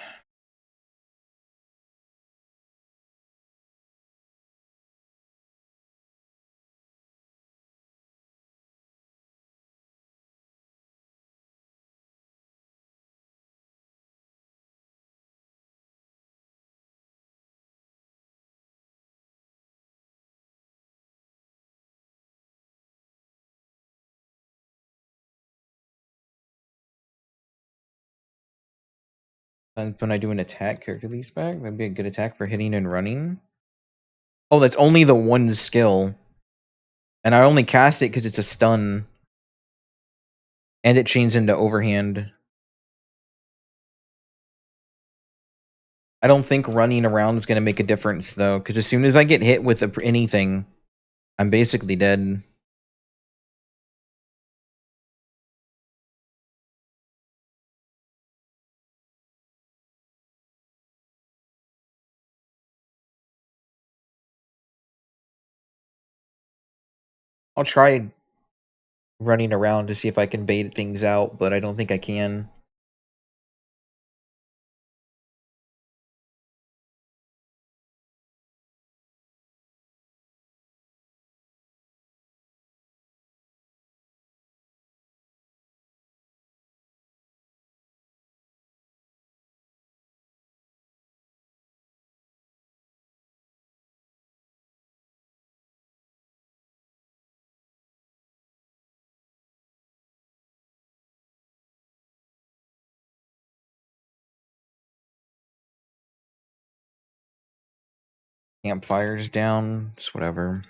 [SPEAKER 1] And when I do an attack, character leads back. That'd be a good attack for hitting and running. Oh, that's only the one skill. And I only cast it because it's a stun. And it chains into overhand. I don't think running around is going to make a difference, though. Because as soon as I get hit with anything, I'm basically dead. I'll try running around to see if I can bait things out, but I don't think I can. Campfire's down. It's whatever.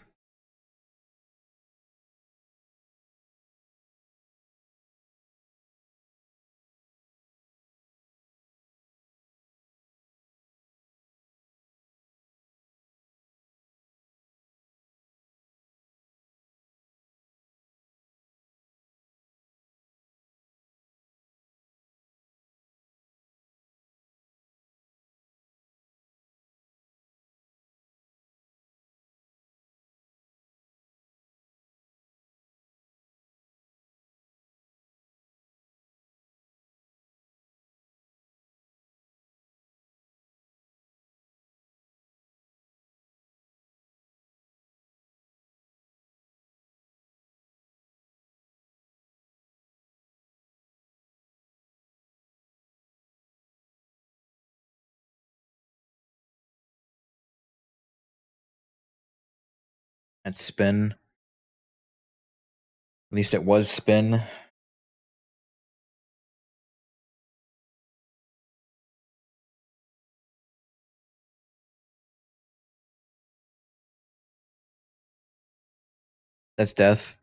[SPEAKER 1] That's spin. At least it was spin. That's death.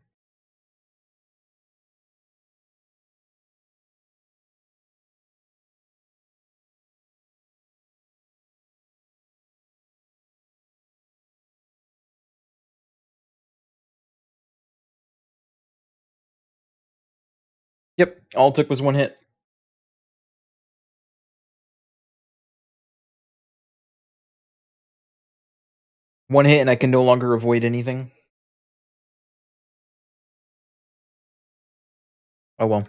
[SPEAKER 1] Yep, all it took was one hit. One hit and I can no longer avoid anything. Oh well.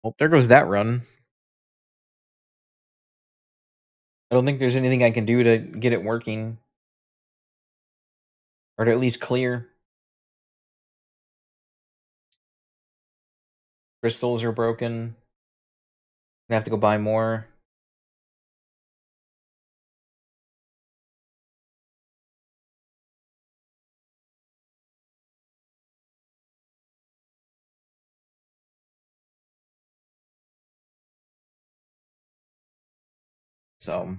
[SPEAKER 1] Well, there goes that run. I don't think there's anything I can do to get it working. Or to at least clear. Crystals are broken. I have to go buy more. So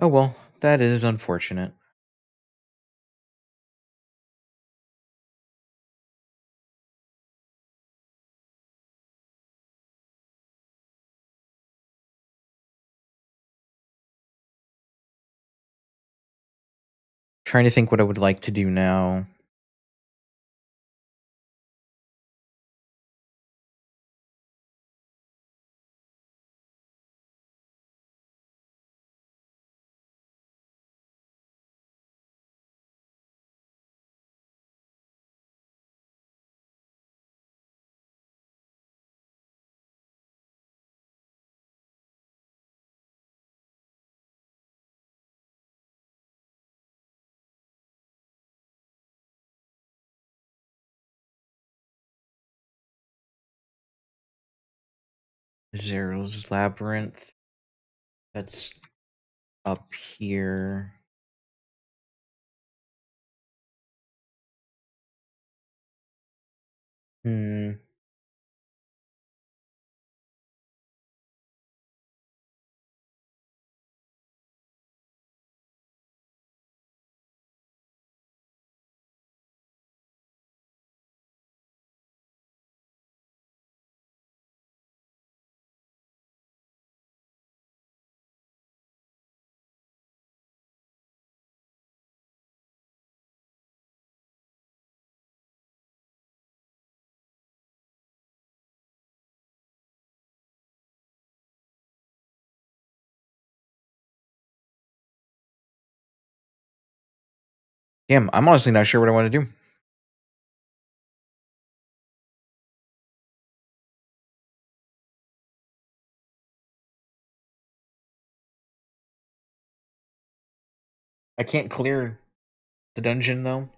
[SPEAKER 1] Oh well, that is unfortunate. Trying to think what I would like to do now. Zero's Labyrinth. That's up here. Hmm. Damn, I'm honestly not sure what I want to do. I can't clear the dungeon though.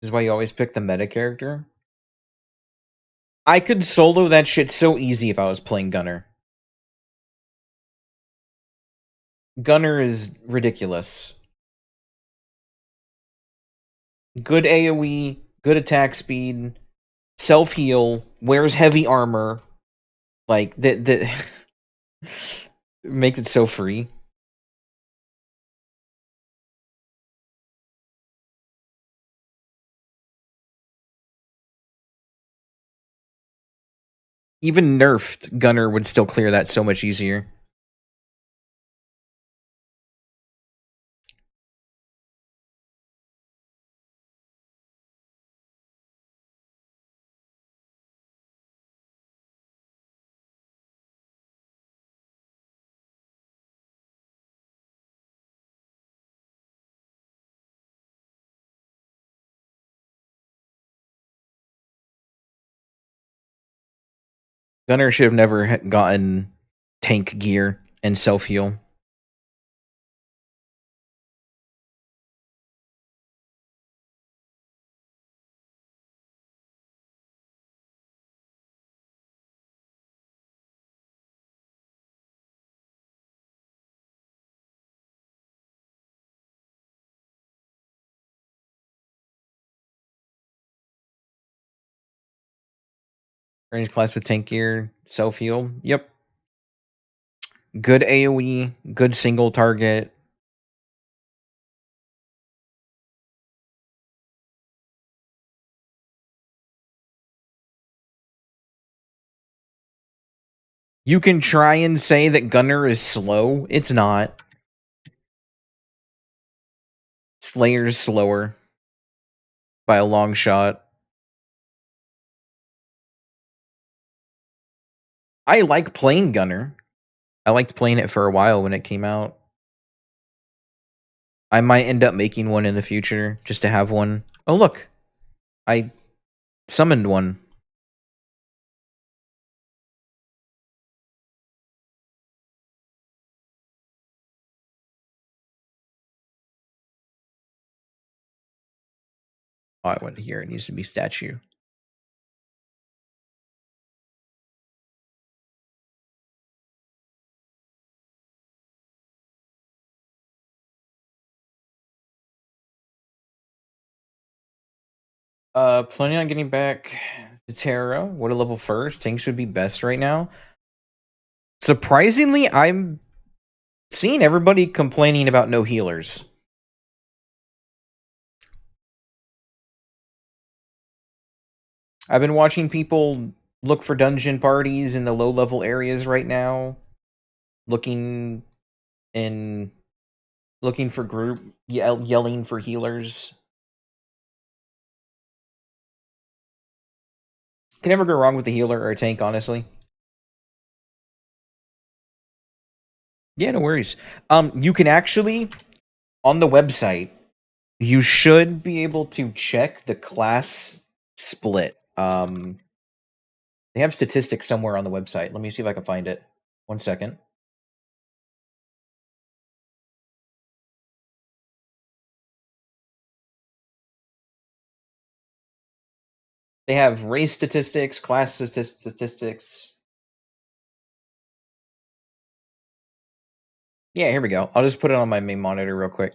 [SPEAKER 1] This is why you always pick the meta character. I could solo that shit so easy if I was playing Gunner. Gunner is ridiculous. Good AoE, good attack speed, self heal, wears heavy armor. Like that make it so free. Even nerfed, Gunner would still clear that so much easier. Gunner should have never gotten tank gear and self heal. Range class with tank gear, self heal. Yep. Good AoE, good single target. You can try and say that Gunner is slow. It's not. Slayer's slower by a long shot. I like playing Gunner. I liked playing it for a while when it came out. I might end up making one in the future just to have one. Oh, look. I summoned one. Oh, I went here. It needs to be statue. Planning on getting back to TERA. What a level first. Tanks would be best right now. Surprisingly, I'm seeing everybody complaining about no healers. I've been watching people look for dungeon parties in the low level areas right now, looking in looking for group yelling for healers. Can never go wrong with a healer or a tank, honestly. Yeah, no worries. You can actually on the website, you should be able to check the class split. They have statistics somewhere on the website. Let me see if I can find it. 1 second. They have race statistics, class statistics. Yeah, here we go. I'll just put it on my main monitor real quick.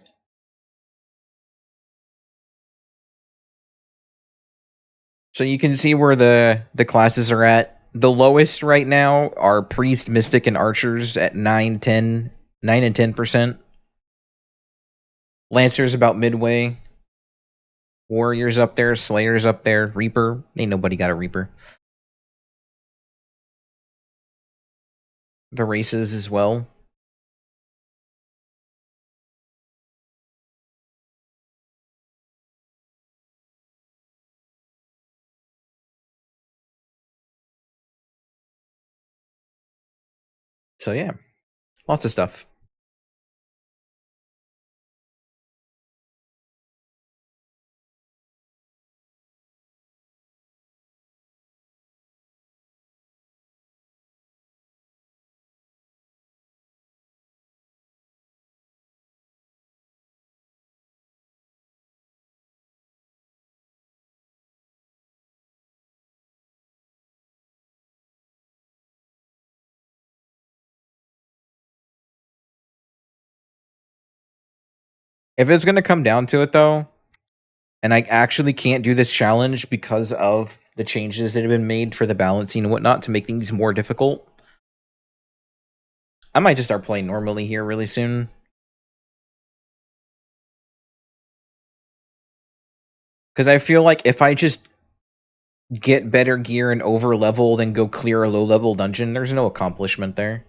[SPEAKER 1] So you can see where the classes are at. The lowest right now are Priest, Mystic, and Archers at 9 and 10%. Lancer's about midway. Warrior's up there. Slayer's up there. Reaper. Ain't nobody got a Reaper. The races as well. So yeah, lots of stuff. If it's gonna come down to it though, and I actually can't do this challenge because of the changes that have been made for the balancing and whatnot to make things more difficult, I might just start playing normally here really soon. Because I feel like if I just get better gear and over level, then go clear a low level dungeon, there's no accomplishment there.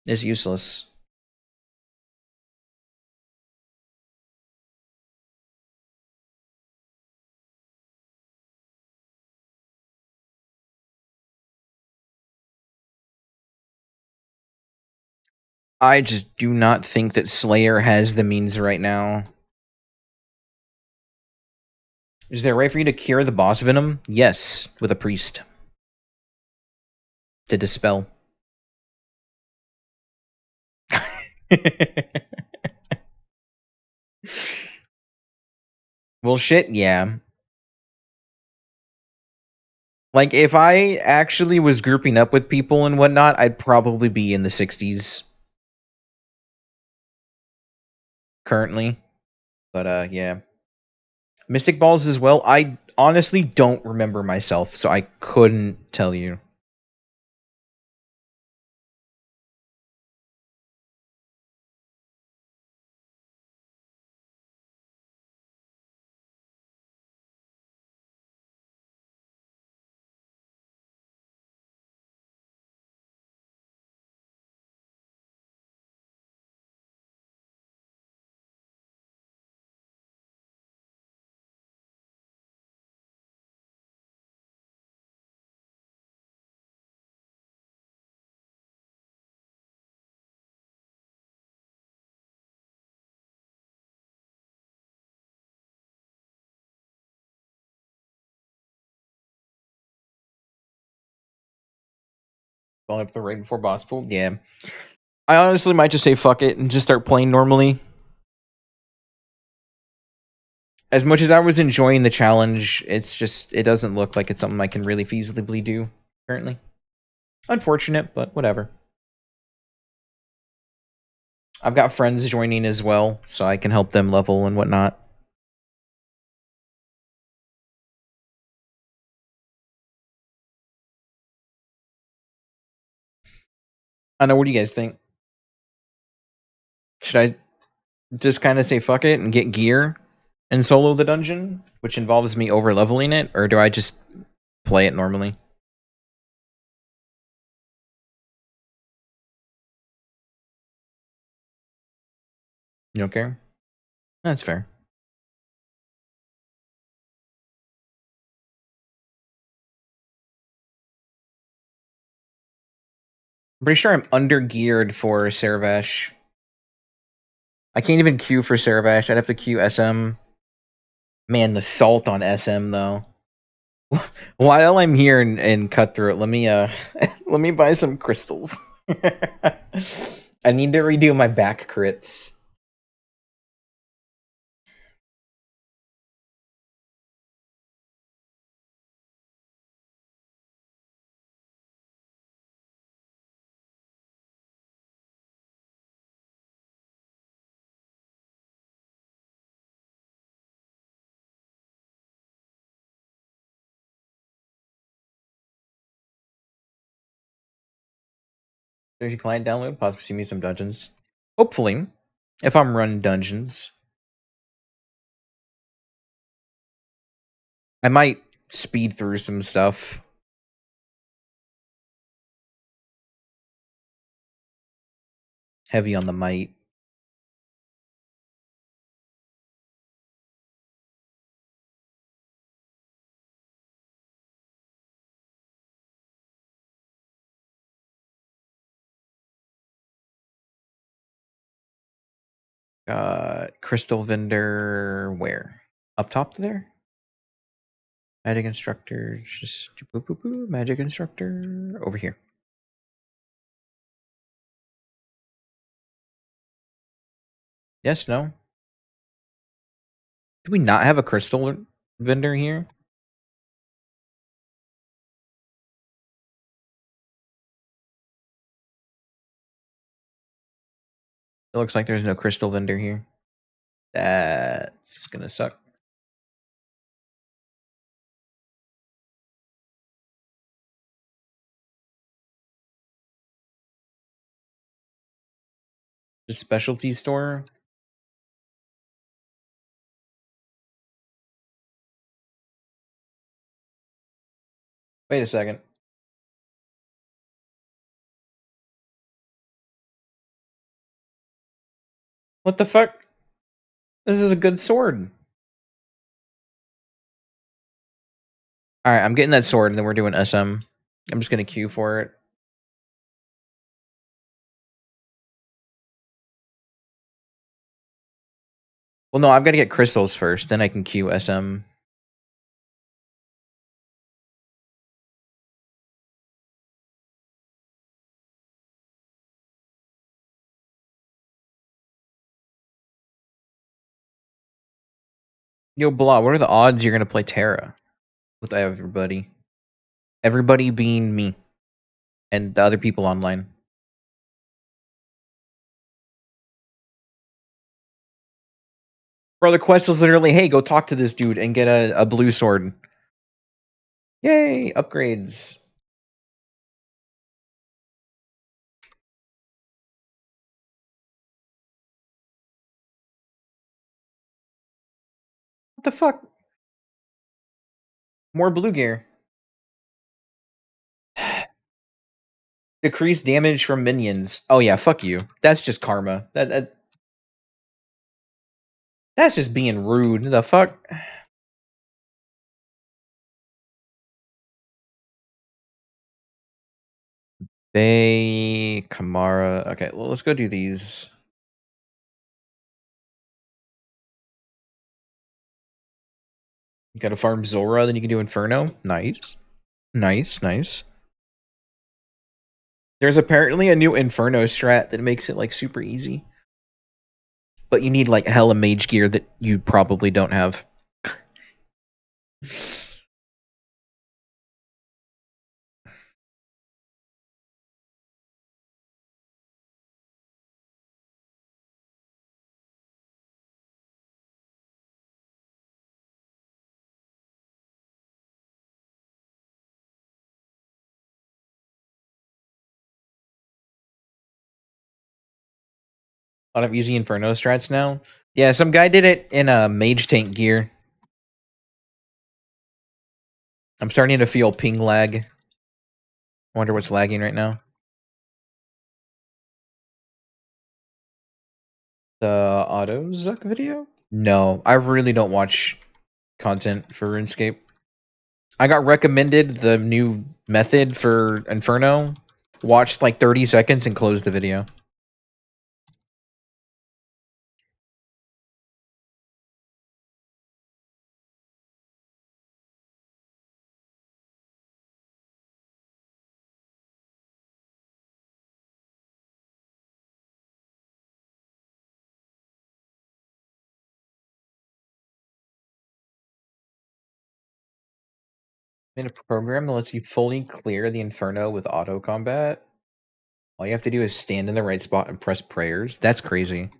[SPEAKER 1] It's useless. I just do not think that Slayer has the means right now. Is there a way for you to cure the boss venom? Yes, with a priest. To dispel. Well, shit, yeah. Like, if I actually was grouping up with people and whatnot, I'd probably be in the 60s. Currently. But, yeah. Mystic Balls as well. I honestly don't remember myself, so I couldn't tell you. Going up the right before boss pool? Yeah. I honestly might just say fuck it and just start playing normally. As much as I was enjoying the challenge, it doesn't look like it's something I can really feasibly do currently. Unfortunate, but whatever. I've got friends joining as well, so I can help them level and whatnot. I know, what do you guys think? Should I just kind of say fuck it and get gear and solo the dungeon, which involves me over leveling it, or do I just play it normally? You don't care? That's fair. I'm pretty sure I'm under geared for Servash. I can't even queue for Servash. I'd have to queue SM. Man, the salt on SM though. While I'm here in Cutthroat, let me let me buy some crystals. I need to redo my back crits. There's your client download. Possibly see me some dungeons. Hopefully, if I'm running dungeons, I might speed through some stuff. Heavy on the might. Crystal vendor where? Up top there? Magic instructor, just boop boop boop. Magic instructor over here. Yes, no. Do we not have a crystal vendor here? It looks like there's no crystal vendor here. That's gonna suck. The specialty store. Wait a second. What the fuck? This is a good sword. Alright, I'm getting that sword and then we're doing SM. I'm just gonna queue for it. Well, no, I've got to get crystals first, then I can queue SM. Yo, Blah, what are the odds you're gonna play TERA with everybody? Everybody being me and the other people online. Bro, the quest was literally, hey, go talk to this dude and get a blue sword. Yay, upgrades. What the fuck? More blue gear. Decrease damage from minions. Oh yeah, fuck you. That's just karma. That's just being rude. The fuck? Bay, Kamara. Okay, well, let's go do these. You gotta farm Zora, then you can do Inferno. Nice. Nice, nice. There's apparently a new Inferno strat that makes it like super easy. But you need like hella mage gear that you probably don't have. A lot of easy Inferno strats now. Yeah, some guy did it in a mage tank gear. I'm starting to feel ping lag. I wonder what's lagging right now. The AutoZuck video? No, I really don't watch content for RuneScape. I got recommended the new method for Inferno, watched like 30 seconds and closed the video. In a program that lets you fully clear the Inferno with auto combat, all you have to do is stand in the right spot and press prayers. That's crazy.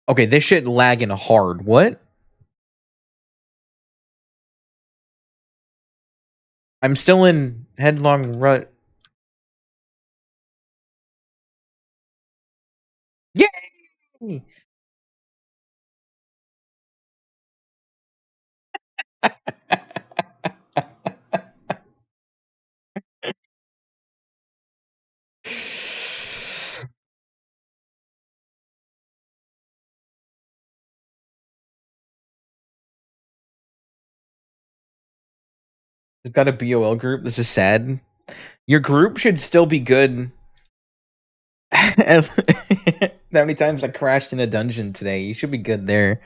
[SPEAKER 1] Okay, this shit lagging hard. What? I'm still in headlong rut. Yay! It's got a BOL group. This is sad. Your group should still be good. That many times I crashed in a dungeon today. You should be good there.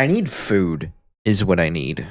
[SPEAKER 1] I need food, is what I need.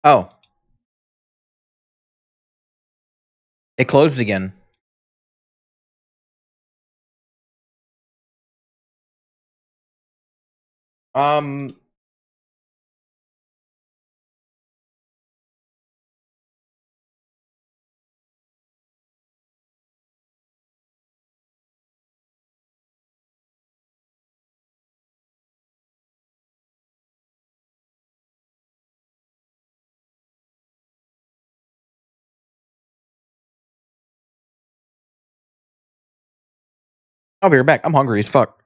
[SPEAKER 1] Oh, it closed again. Um, I'll be right back. I'm hungry as fuck.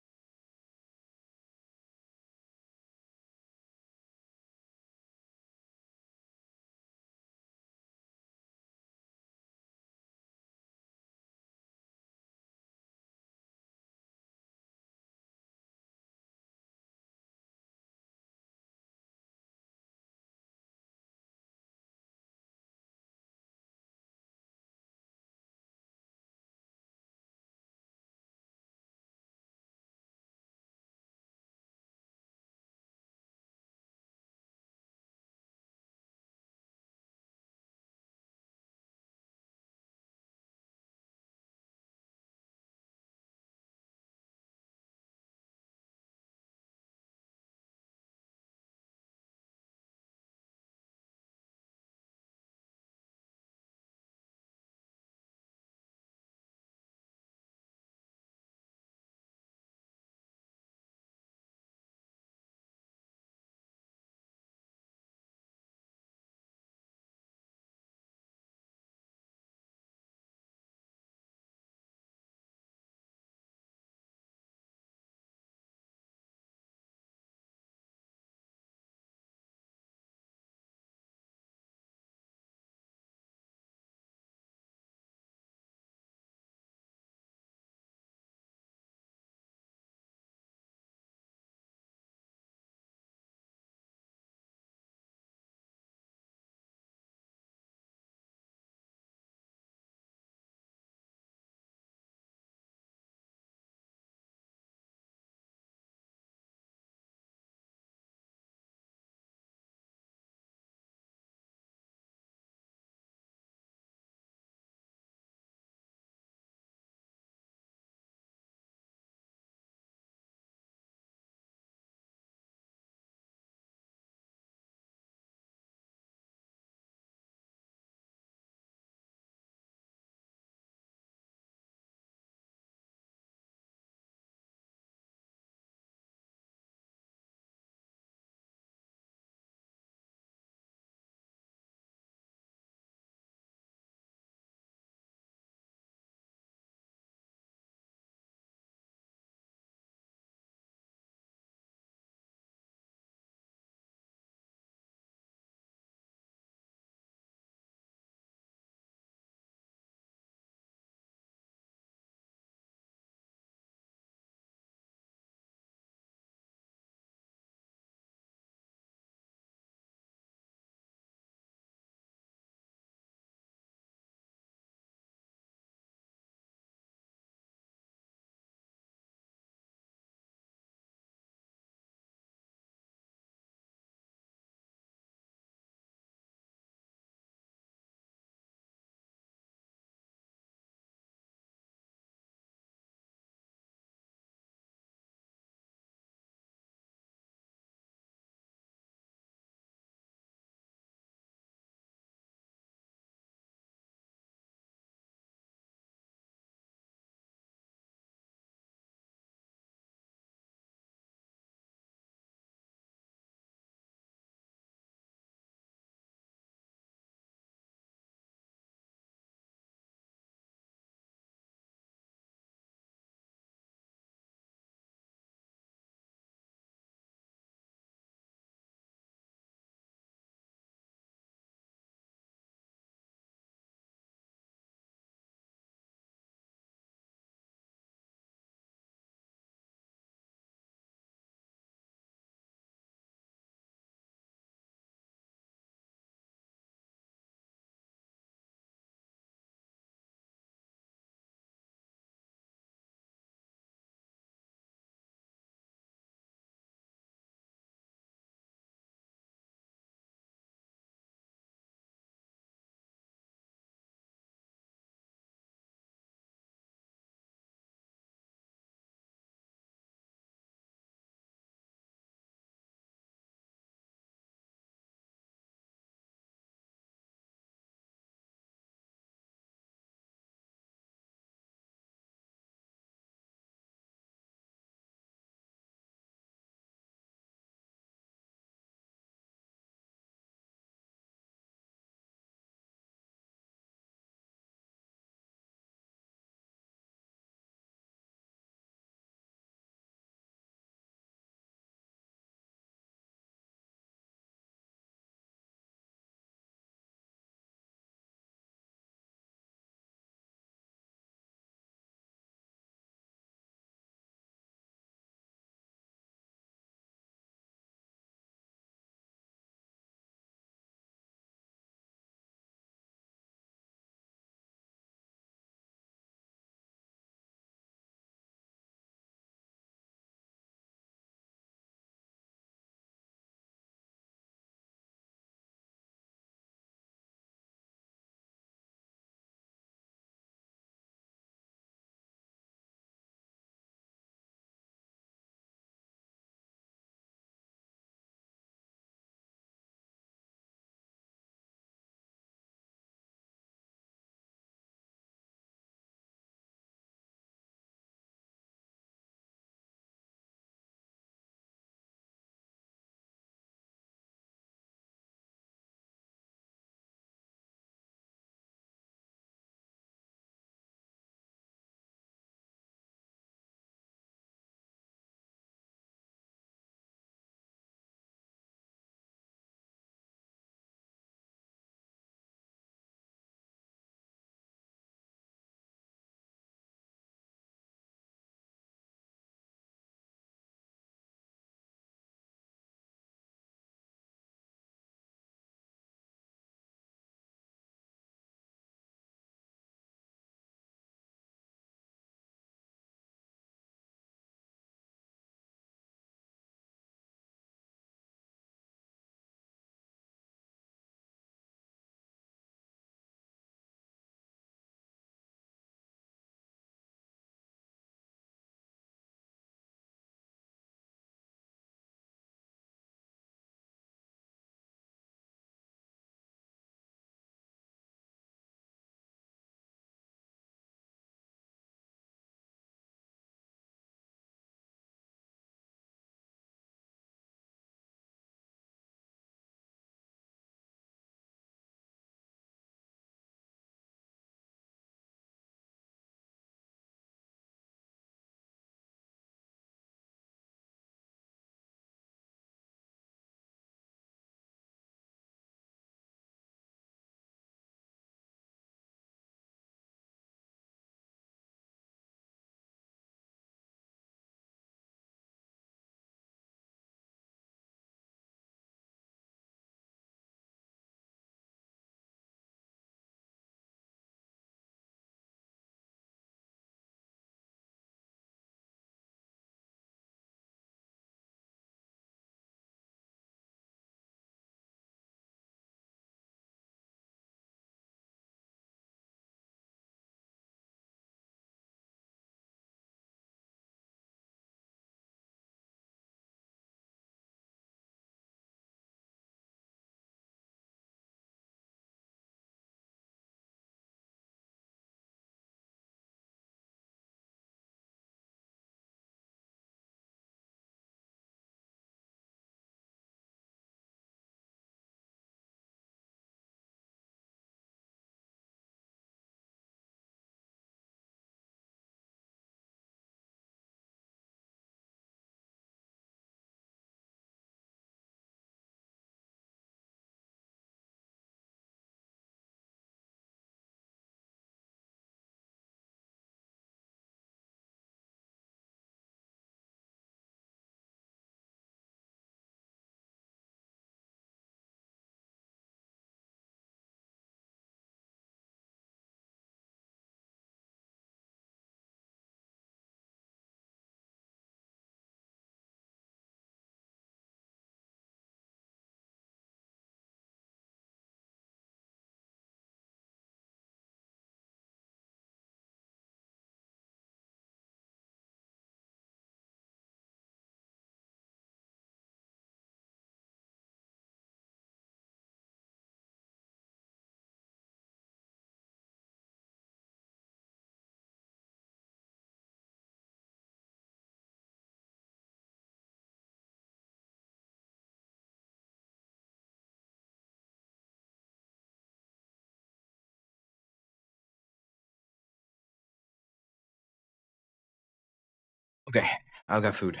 [SPEAKER 1] Okay, I've got food.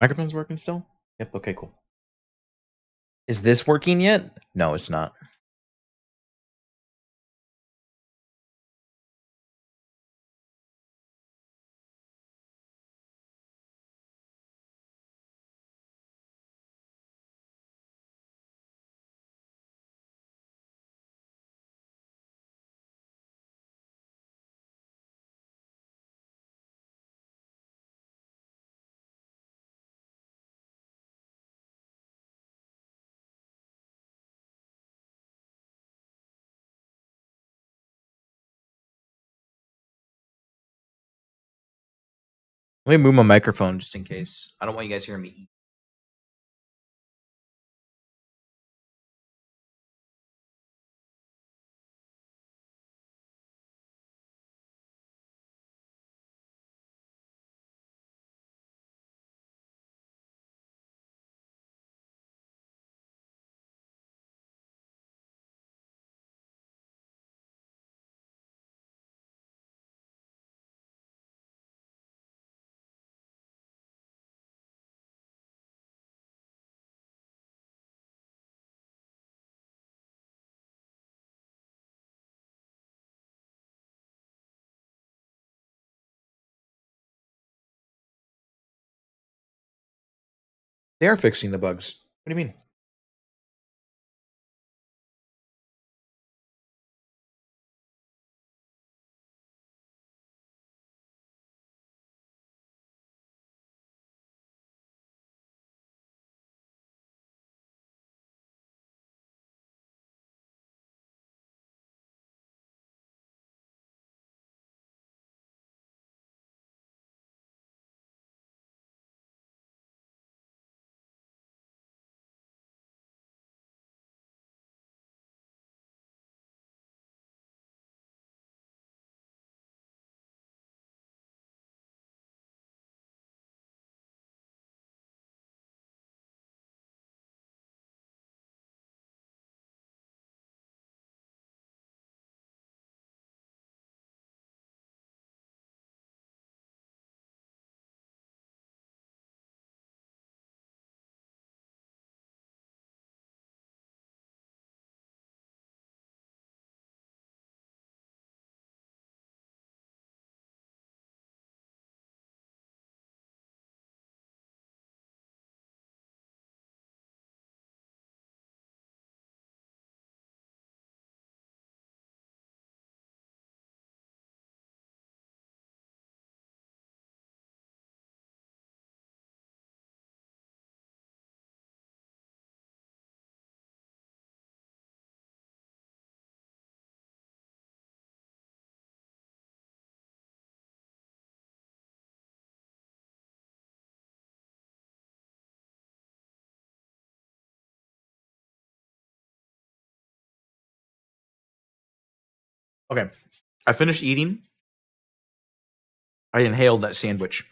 [SPEAKER 1] Microphone's working still? Yep, okay, cool. Is this working yet? No, it's not. Let me move my microphone just in case. I don't want you guys hearing me eat. They are fixing the bugs. What do you mean? Okay, I finished eating. I inhaled that sandwich.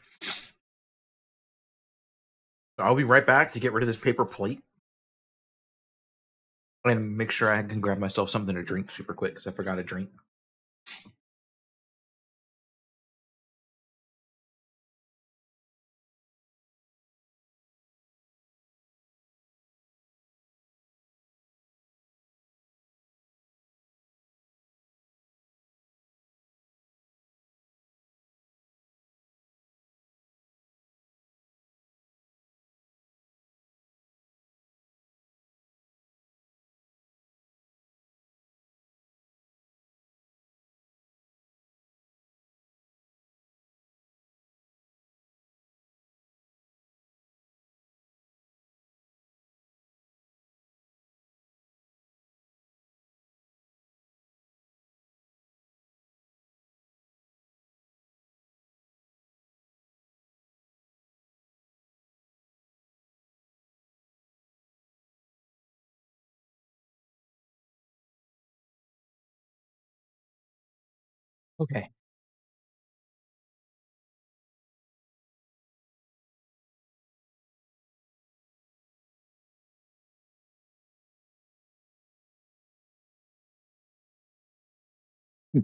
[SPEAKER 1] So I'll be right back to get rid of this paper plate and make sure I can grab myself something to drink super quick because I forgot a drink. Okay. Hmm.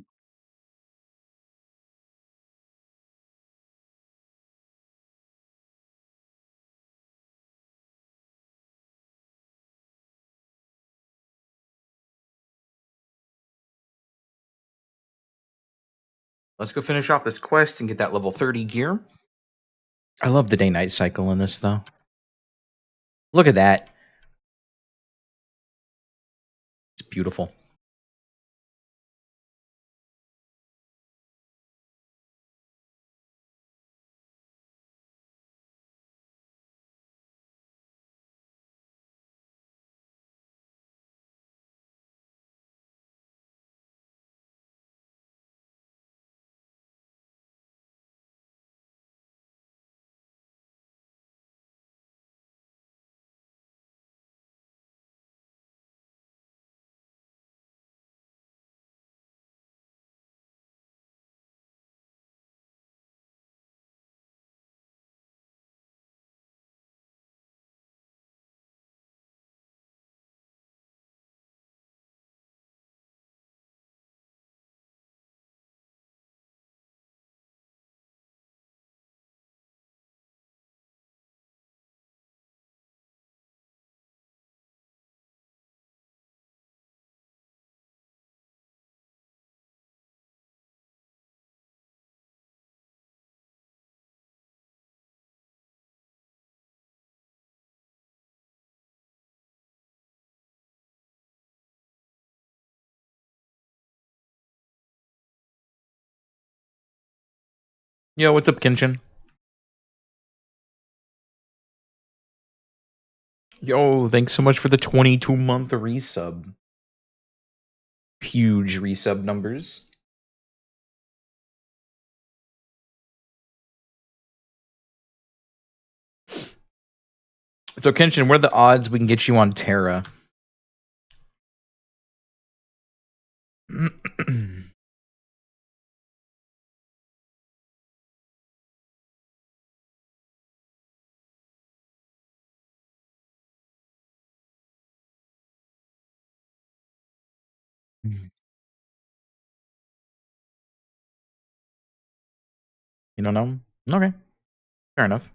[SPEAKER 1] Let's go finish off this quest and get that level 30 gear. I love the day-night cycle in this, though. Look at that. It's beautiful. Yo, what's up, Kenshin? Yo, thanks so much for the 22-month resub. Huge resub numbers. So, Kenshin, what are the odds we can get you on TERA? You don't know? Okay, fair enough.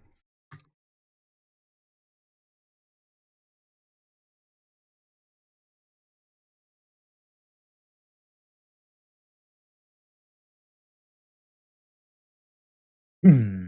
[SPEAKER 1] Hmm.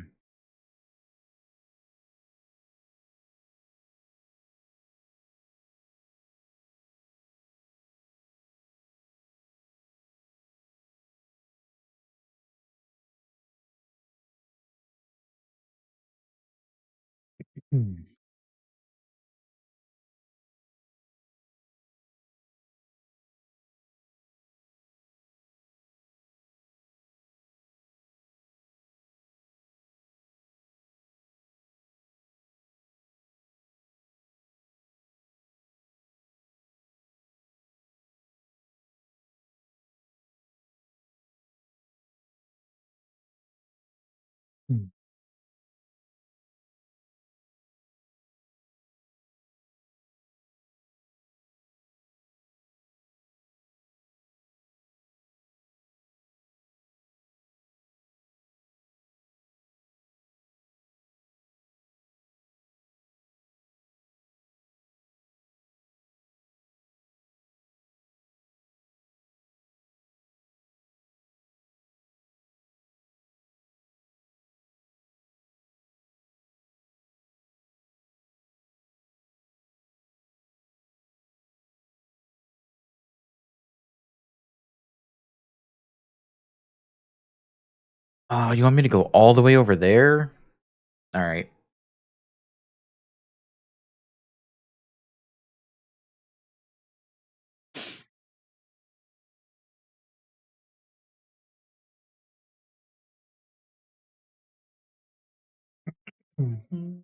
[SPEAKER 1] Oh, you want me to go all the way over there? All right. Mhm.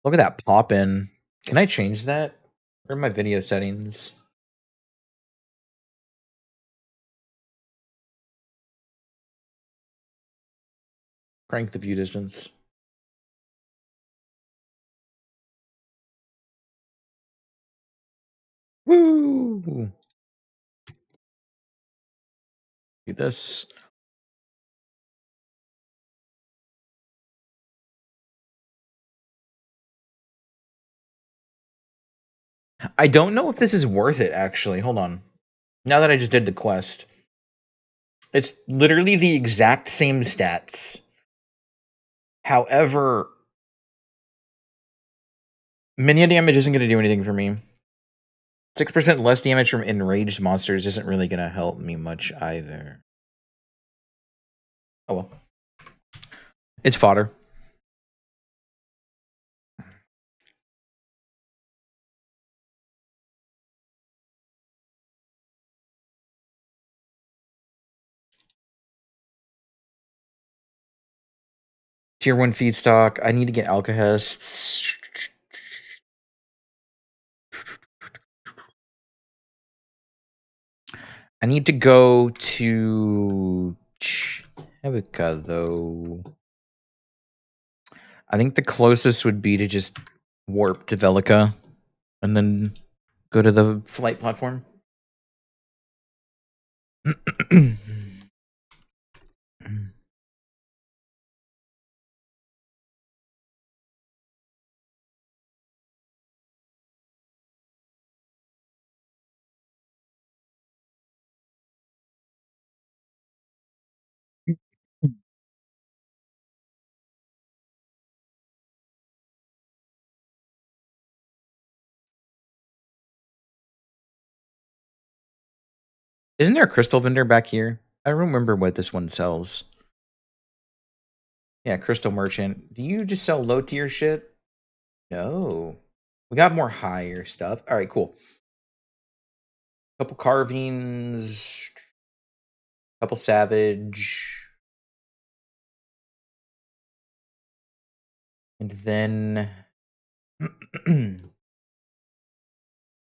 [SPEAKER 1] Look at that pop in. Can I change that? Where are my video settings? Crank the view distance. Woo! Do this. I don't know if this is worth it, actually. Hold on. Now that I just did the quest. It's literally the exact same stats. However, minion damage isn't going to do anything for me. 6% less damage from enraged monsters isn't really going to help me much either. Oh well. It's fodder. Tier 1 feedstock. I need to get alkahests. I need to go to Chevika, though. I think the closest would be to just warp to Velica and then go to the flight platform. Isn't there a crystal vendor back here? I don't remember what this one sells. Yeah, crystal merchant. Do you just sell low tier shit? No. We got more higher stuff. All right, cool. Couple carvings, couple savage, and then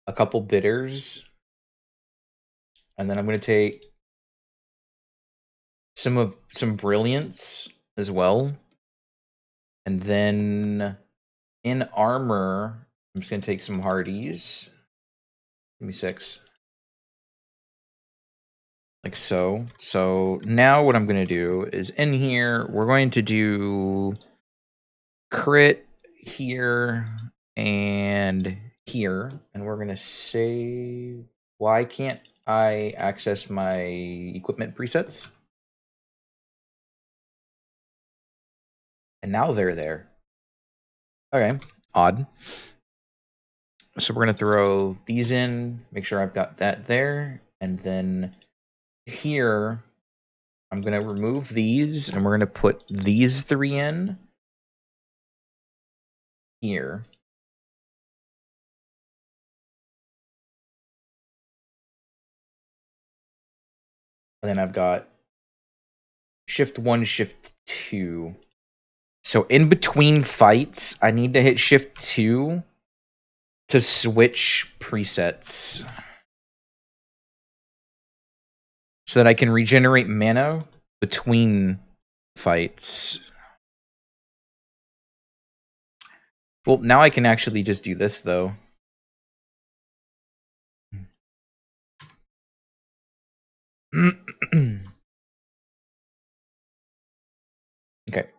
[SPEAKER 1] a couple bitters. And then I'm going to take some brilliance as well. And then in armor, I'm just going to take some hardies. Give me 6. Like so. So now what I'm going to do is in here, we're going to do crit here and here. And we're going to say, why can't I access my equipment presets? And now they're there. Okay, odd. So we're going to throw these in, make sure I've got that there. And then here, I'm going to remove these, and we're going to put these 3 in here. And then I've got shift 1, shift 2. So in between fights, I need to hit shift 2 to switch presets so that I can regenerate mana between fights. Well, now I can actually just do this, though. Okay.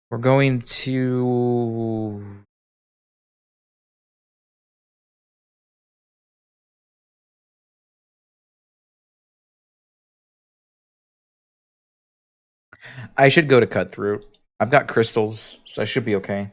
[SPEAKER 1] We're going to... I should go to cut through. I've got crystals, so I should be okay.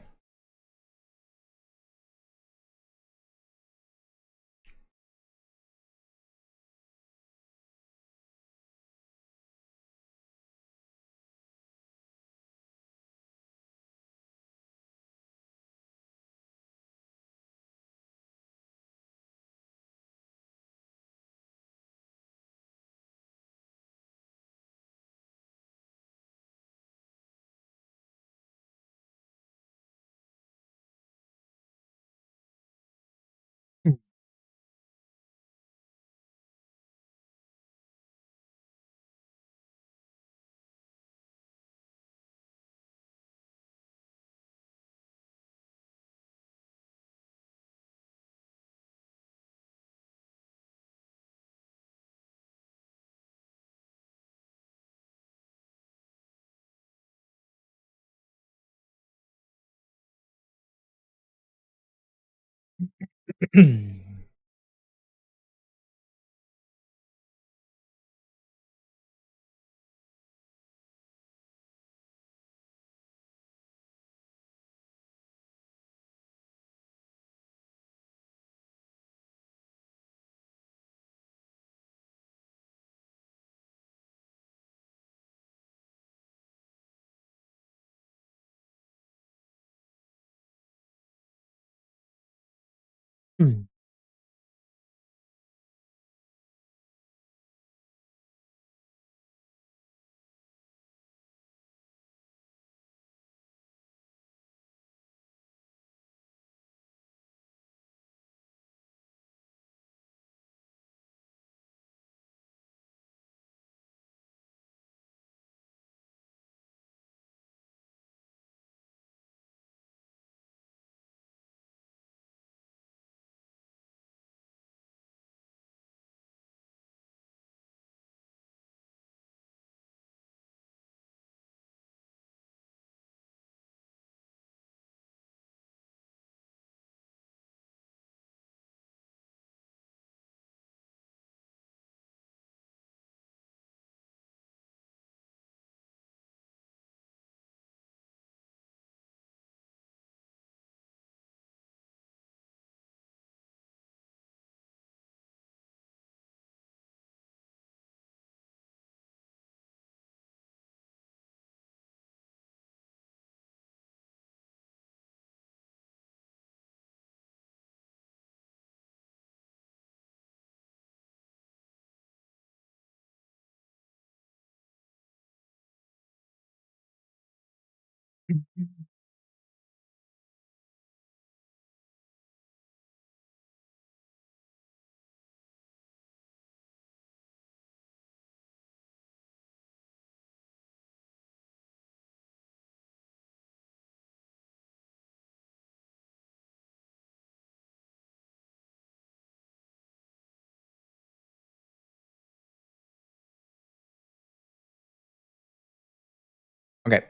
[SPEAKER 1] Okay.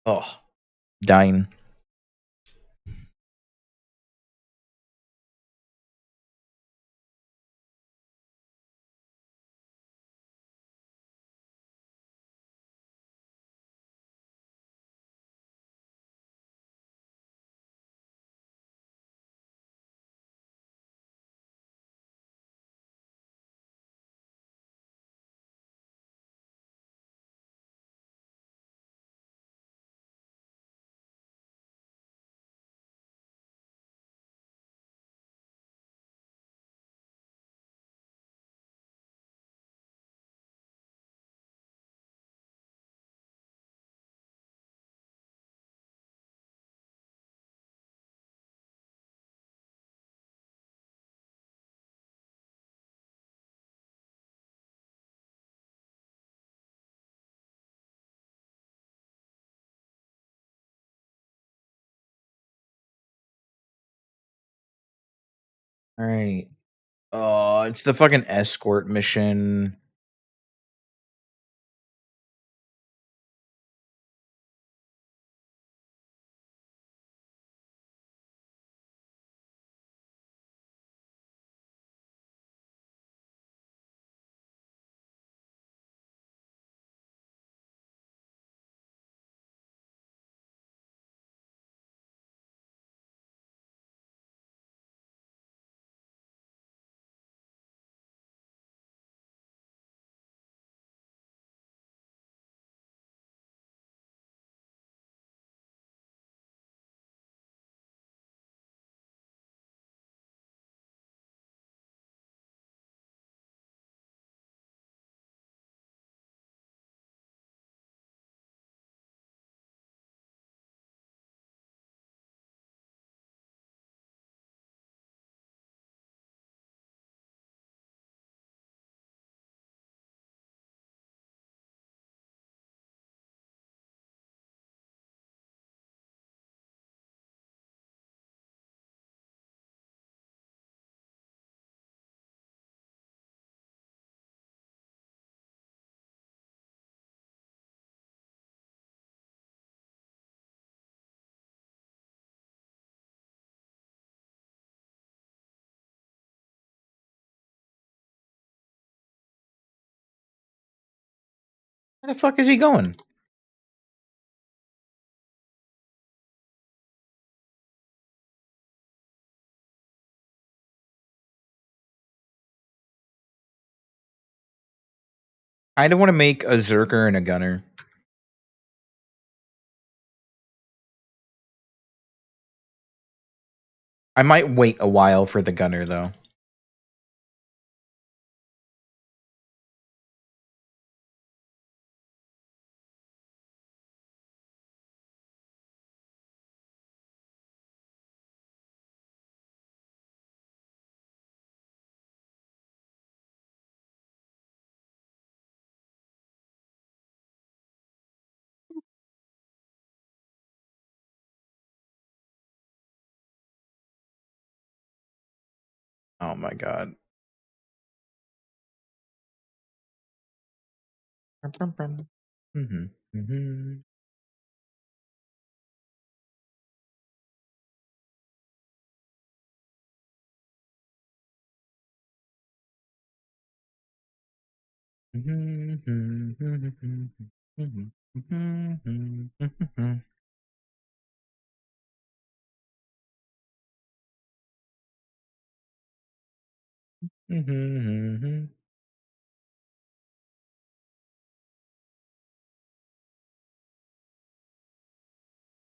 [SPEAKER 1] Oh, dying. All right. Oh, it's the fucking escort mission. Where the fuck is he going? I don't want to make a Zerker and a Gunner. I might wait a while for the Gunner, though. Oh my god.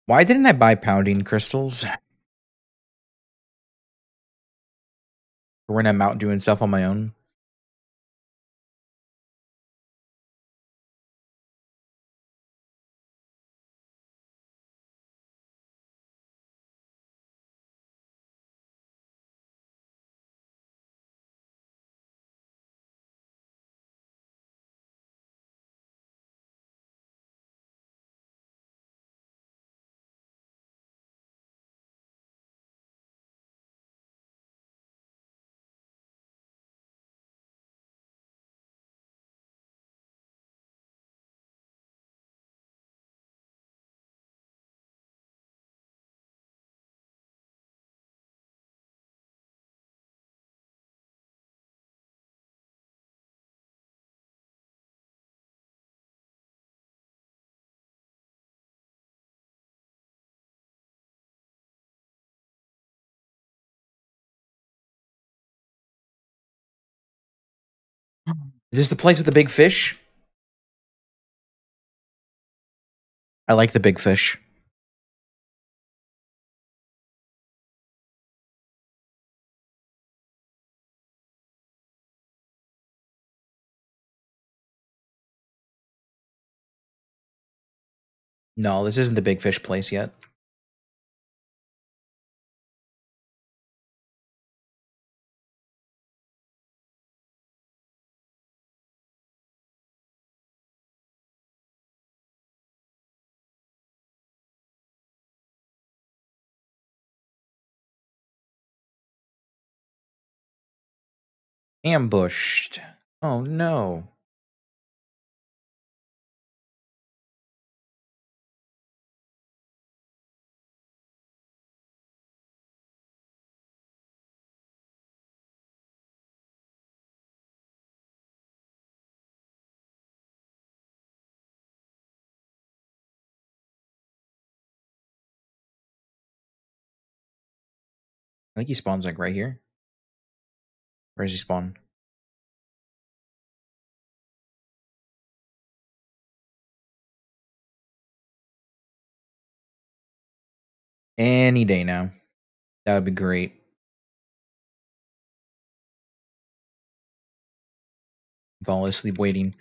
[SPEAKER 1] Why didn't I buy pounding crystals? For when I'm out doing stuff on my own? Is this the place with the big fish? I like the big fish. No, this isn't the big fish place yet. Ambushed. Oh no. I think he spawns like right here. Where does he spawn? Any day now. That would be great. Fall asleep waiting.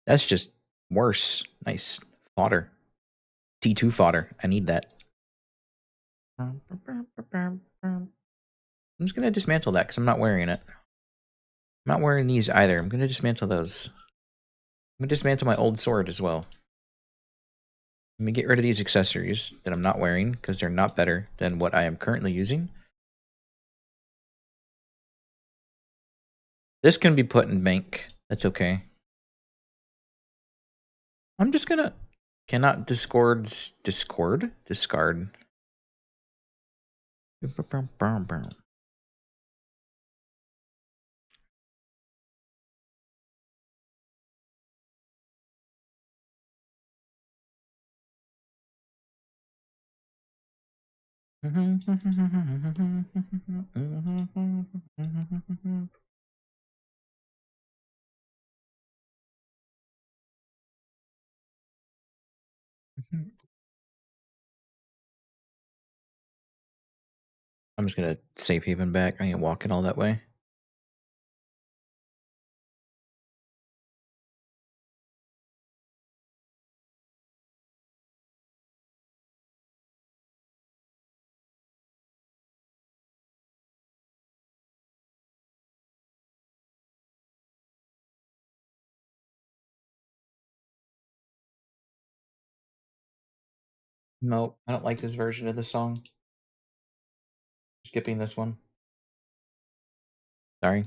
[SPEAKER 1] That's just worse. Nice fodder. T2 fodder. I need that. I'm just gonna dismantle that because I'm not wearing it. I'm not wearing these either. I'm gonna dismantle those. I'm gonna dismantle my old sword as well. Let me get rid of these accessories that I'm not wearing because they're not better than what I am currently using. This can be put in bank. That's okay. I'm just gonna cannot discord. I'm just gonna safe haven back. I ain't walking all that way. Nope, I don't like this version of the song. Skipping this one. Sorry.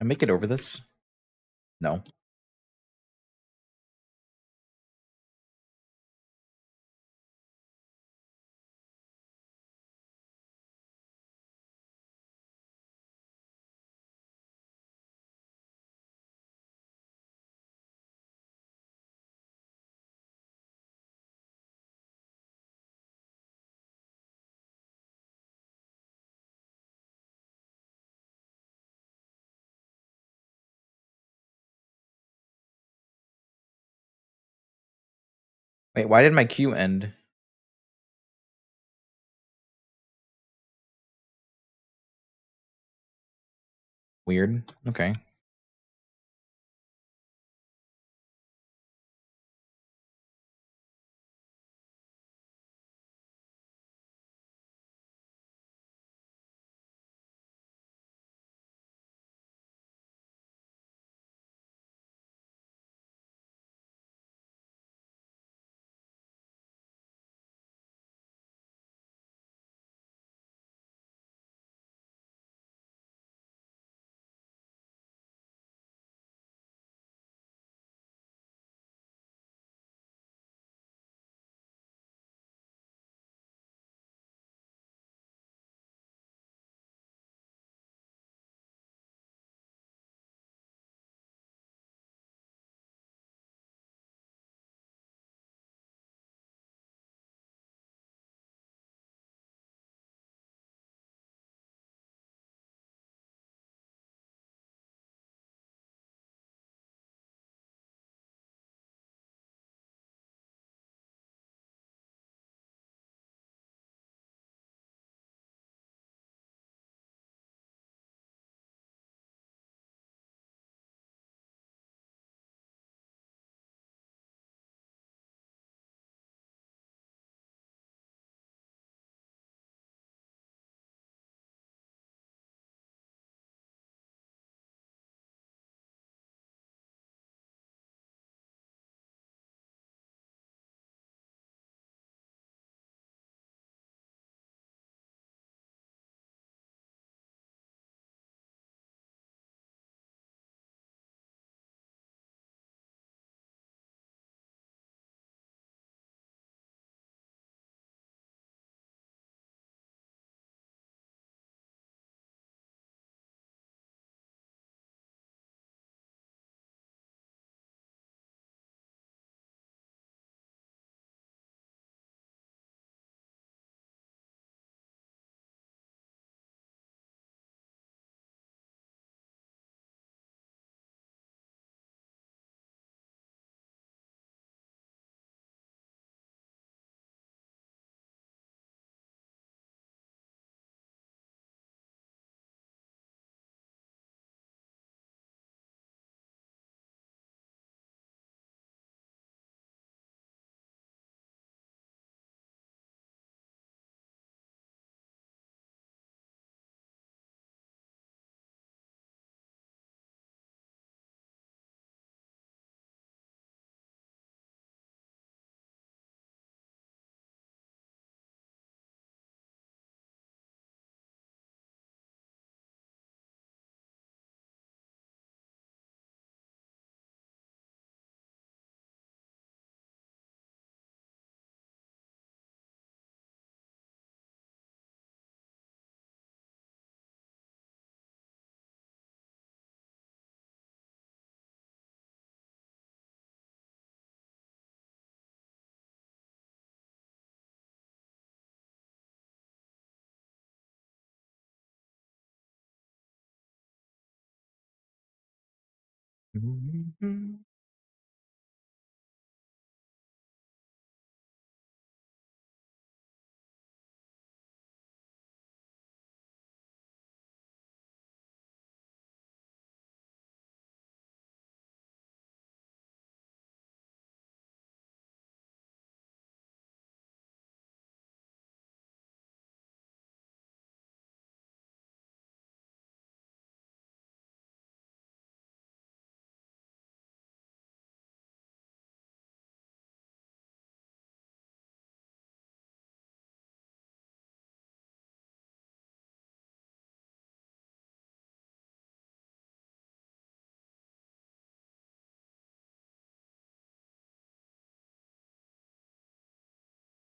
[SPEAKER 1] I make it over this? No. Wait, why did my queue end? Weird. Okay.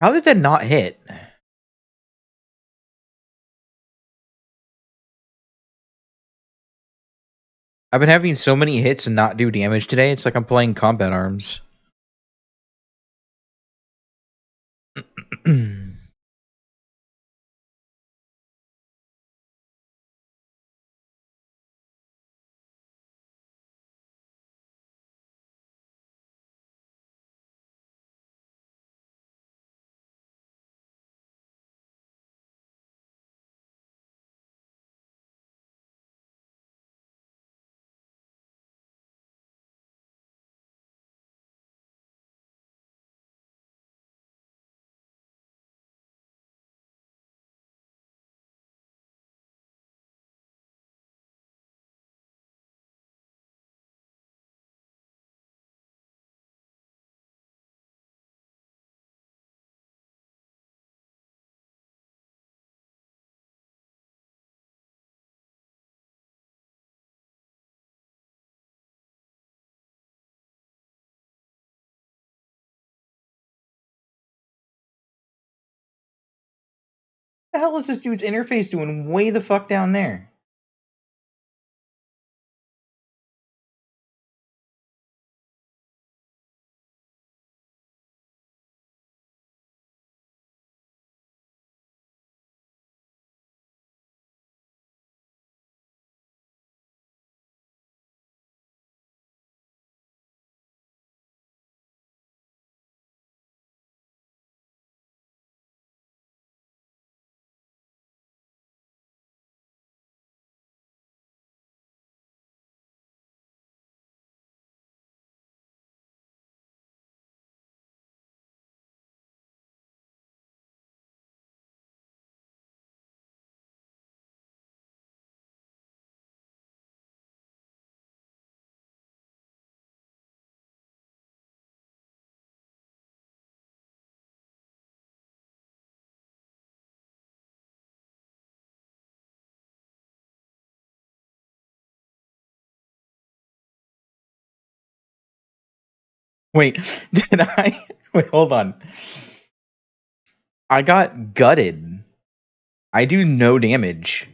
[SPEAKER 1] How did that not hit? I've been having so many hits and not do damage today. It's like I'm playing combat arms. The hell is this dude's interface doing way the fuck down there? Wait, did I? Wait, hold on. I got gutted. I do no damage.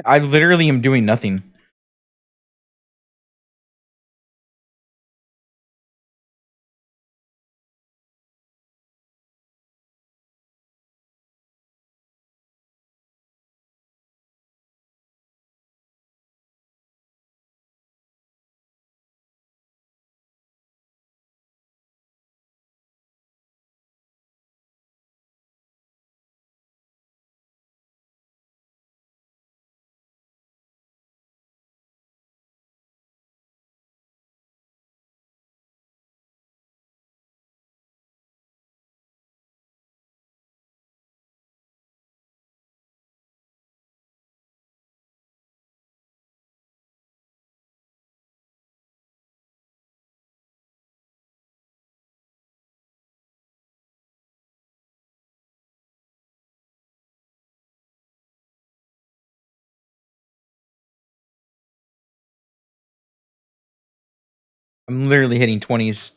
[SPEAKER 1] I literally am doing nothing. I'm literally hitting 20s.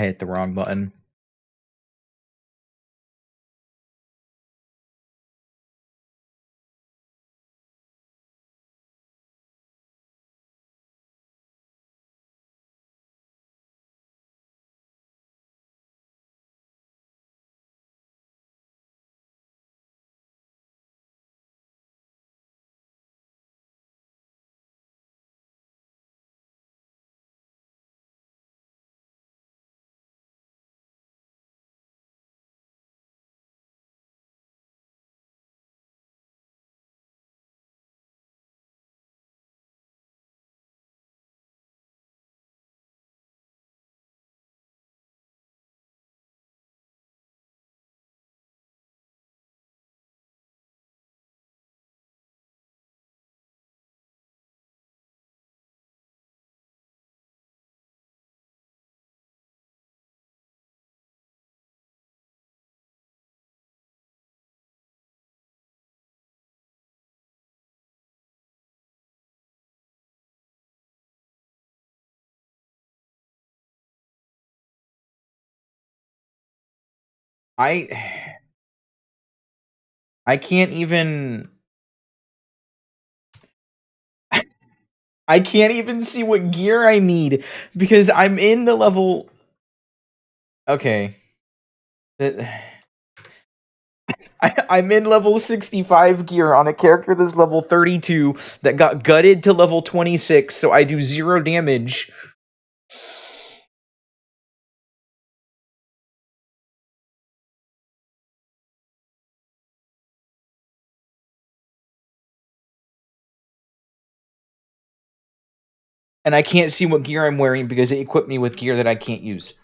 [SPEAKER 1] I hit the wrong button. I I can't even I can't even see what gear I need because I'm in the level. Okay. I'm in level 65 gear on a character that's level 32 that got gutted to level 26, so I do 0 damage. And I can't see what gear I'm wearing because it equipped me with gear that I can't use.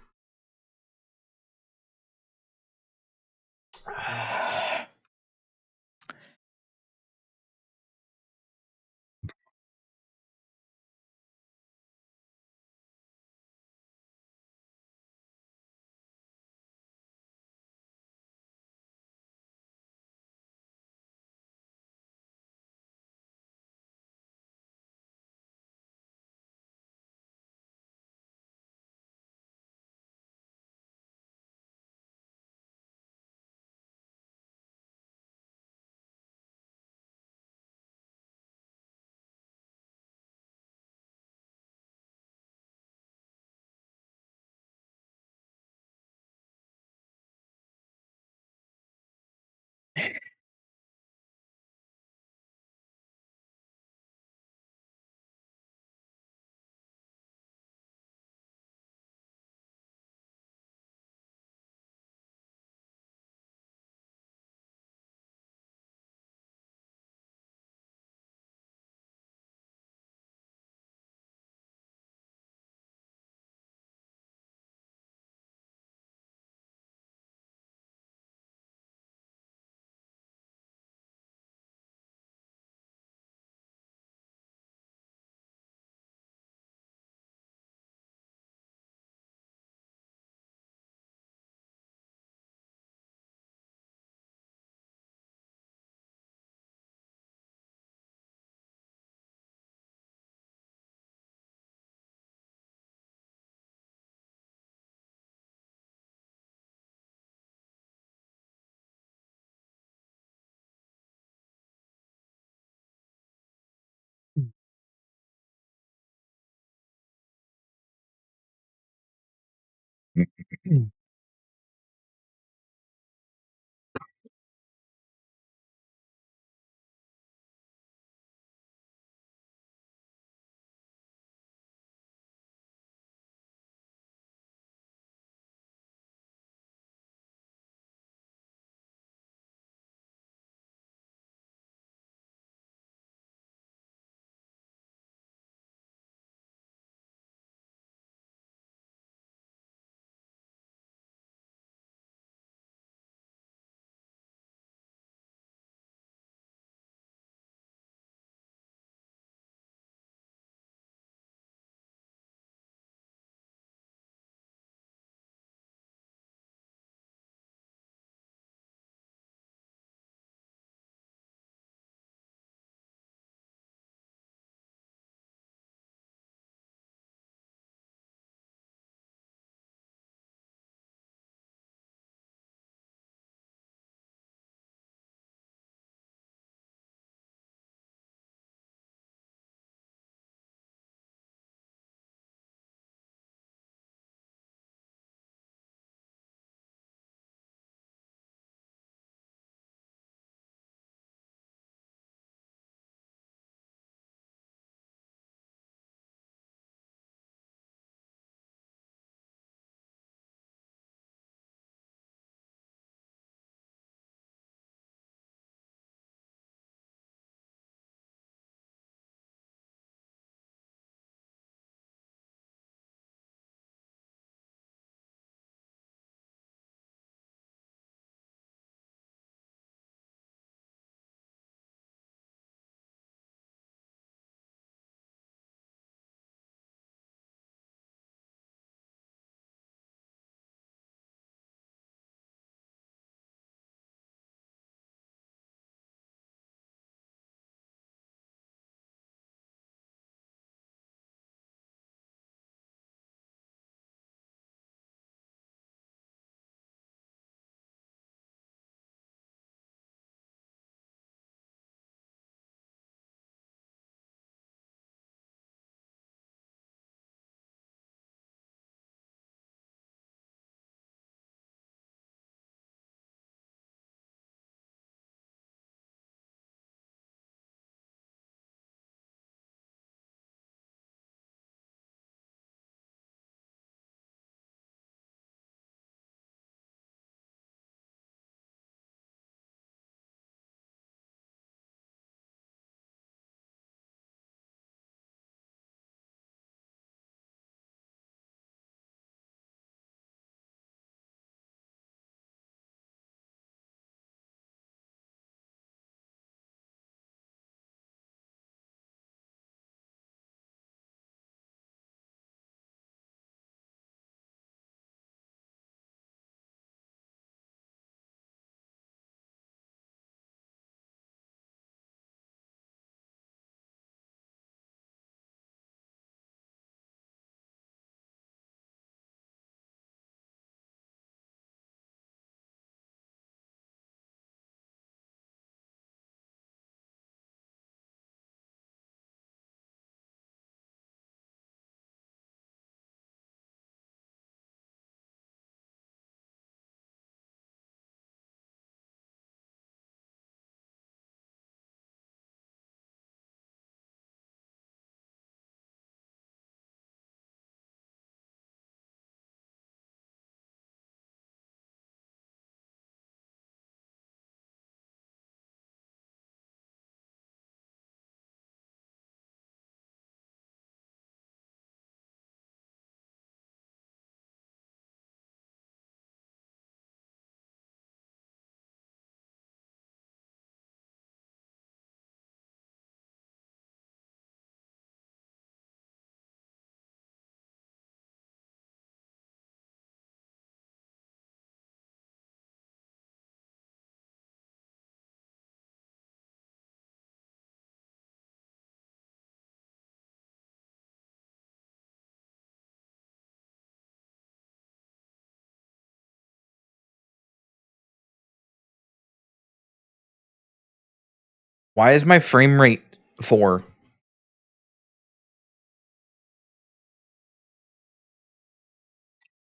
[SPEAKER 1] Why is my frame rate 4?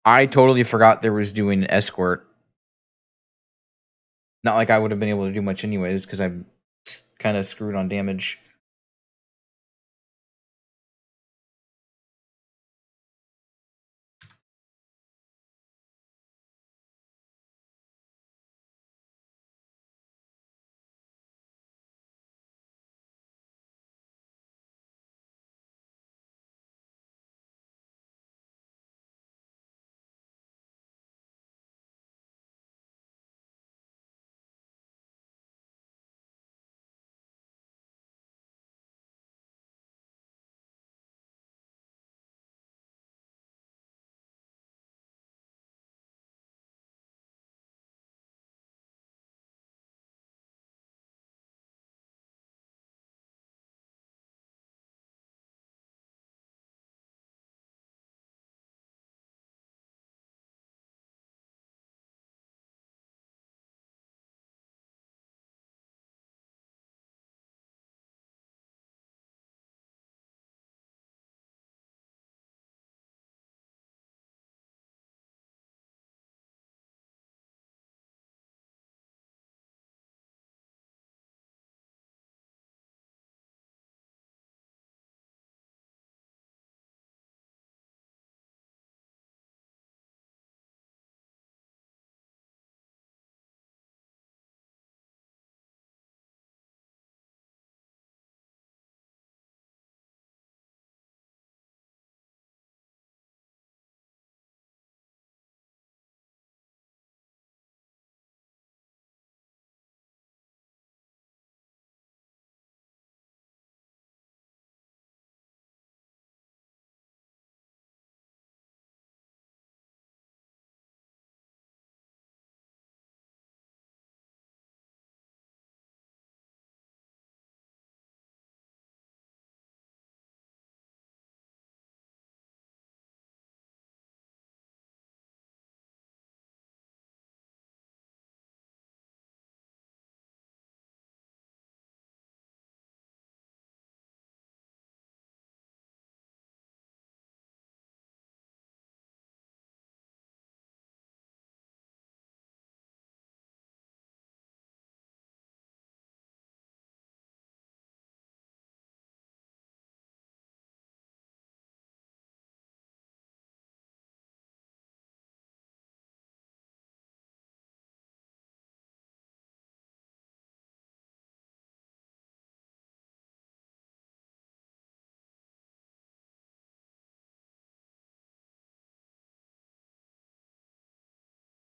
[SPEAKER 1] I totally forgot there was doing an escort. Not like I would have been able to do much anyways, because I'm kind of screwed on damage.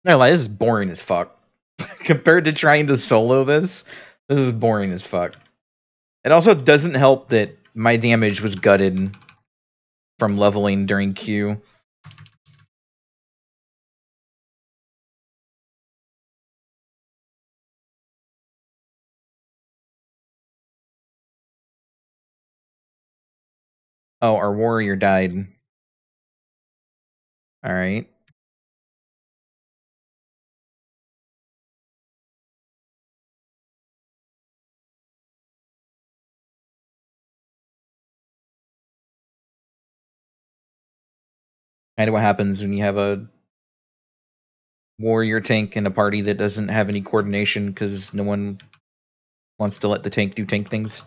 [SPEAKER 1] No, like, this is boring as fuck. Compared to trying to solo this is boring as fuck. It also doesn't help that my damage was gutted from leveling during Q. Oh, our warrior died. Alright. Kinda what happens when you have a warrior tank in a party that doesn't have any coordination because no one wants to let the tank do tank things.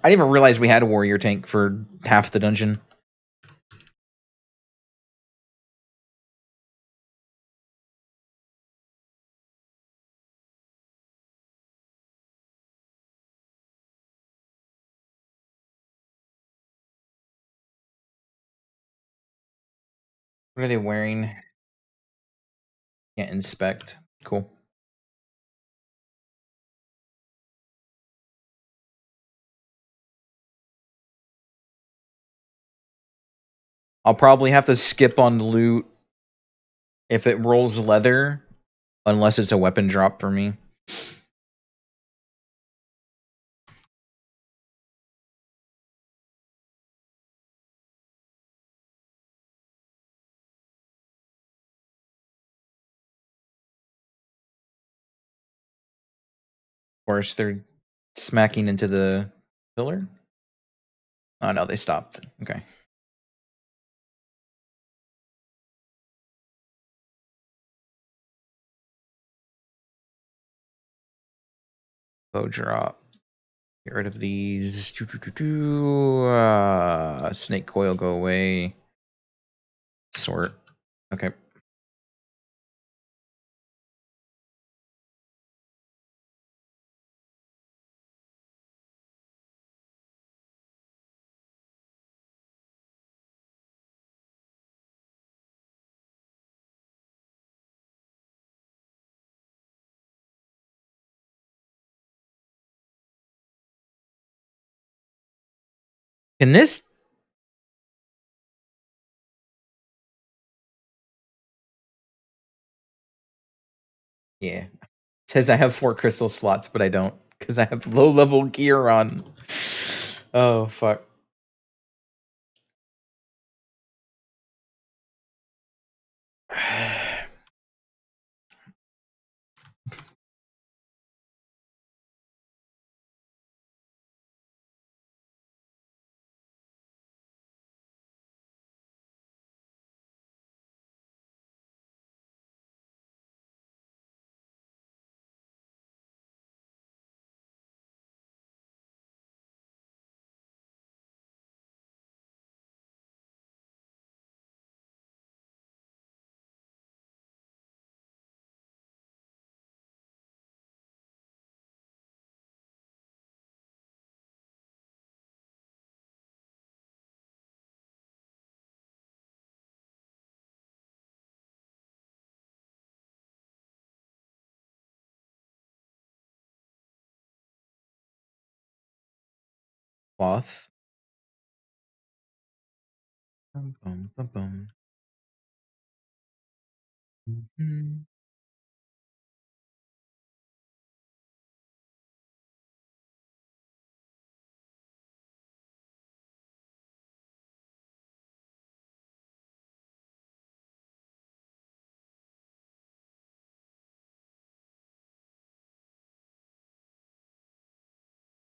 [SPEAKER 1] I didn't even realize we had a warrior tank for half the dungeon. What are they wearing? Can't inspect. Cool. I'll probably have to skip on loot if it rolls leather, unless it's a weapon drop for me. Of course, they're Smacking into the pillar? Oh no, they stopped. Okay. Bow drop. Get rid of these. Snake coil, go away. Sort. Okay. Can this... Yeah. It says I have 4 crystal slots, but I don't, because I have low level gear on. Oh, fuck. Cloth. Bum, bum, bum, bum. Mhm.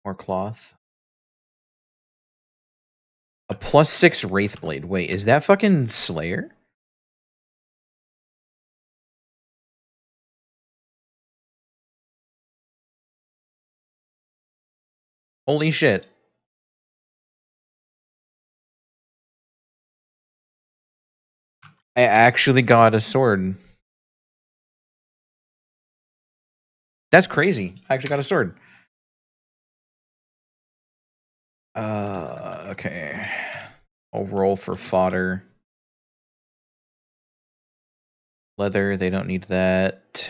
[SPEAKER 1] More cloth. A +6 Wraithblade. Wait, is that fucking Slayer? Holy shit. I actually got a sword. That's crazy. I actually got a sword. Okay. I'll roll for fodder. Leather, they don't need that.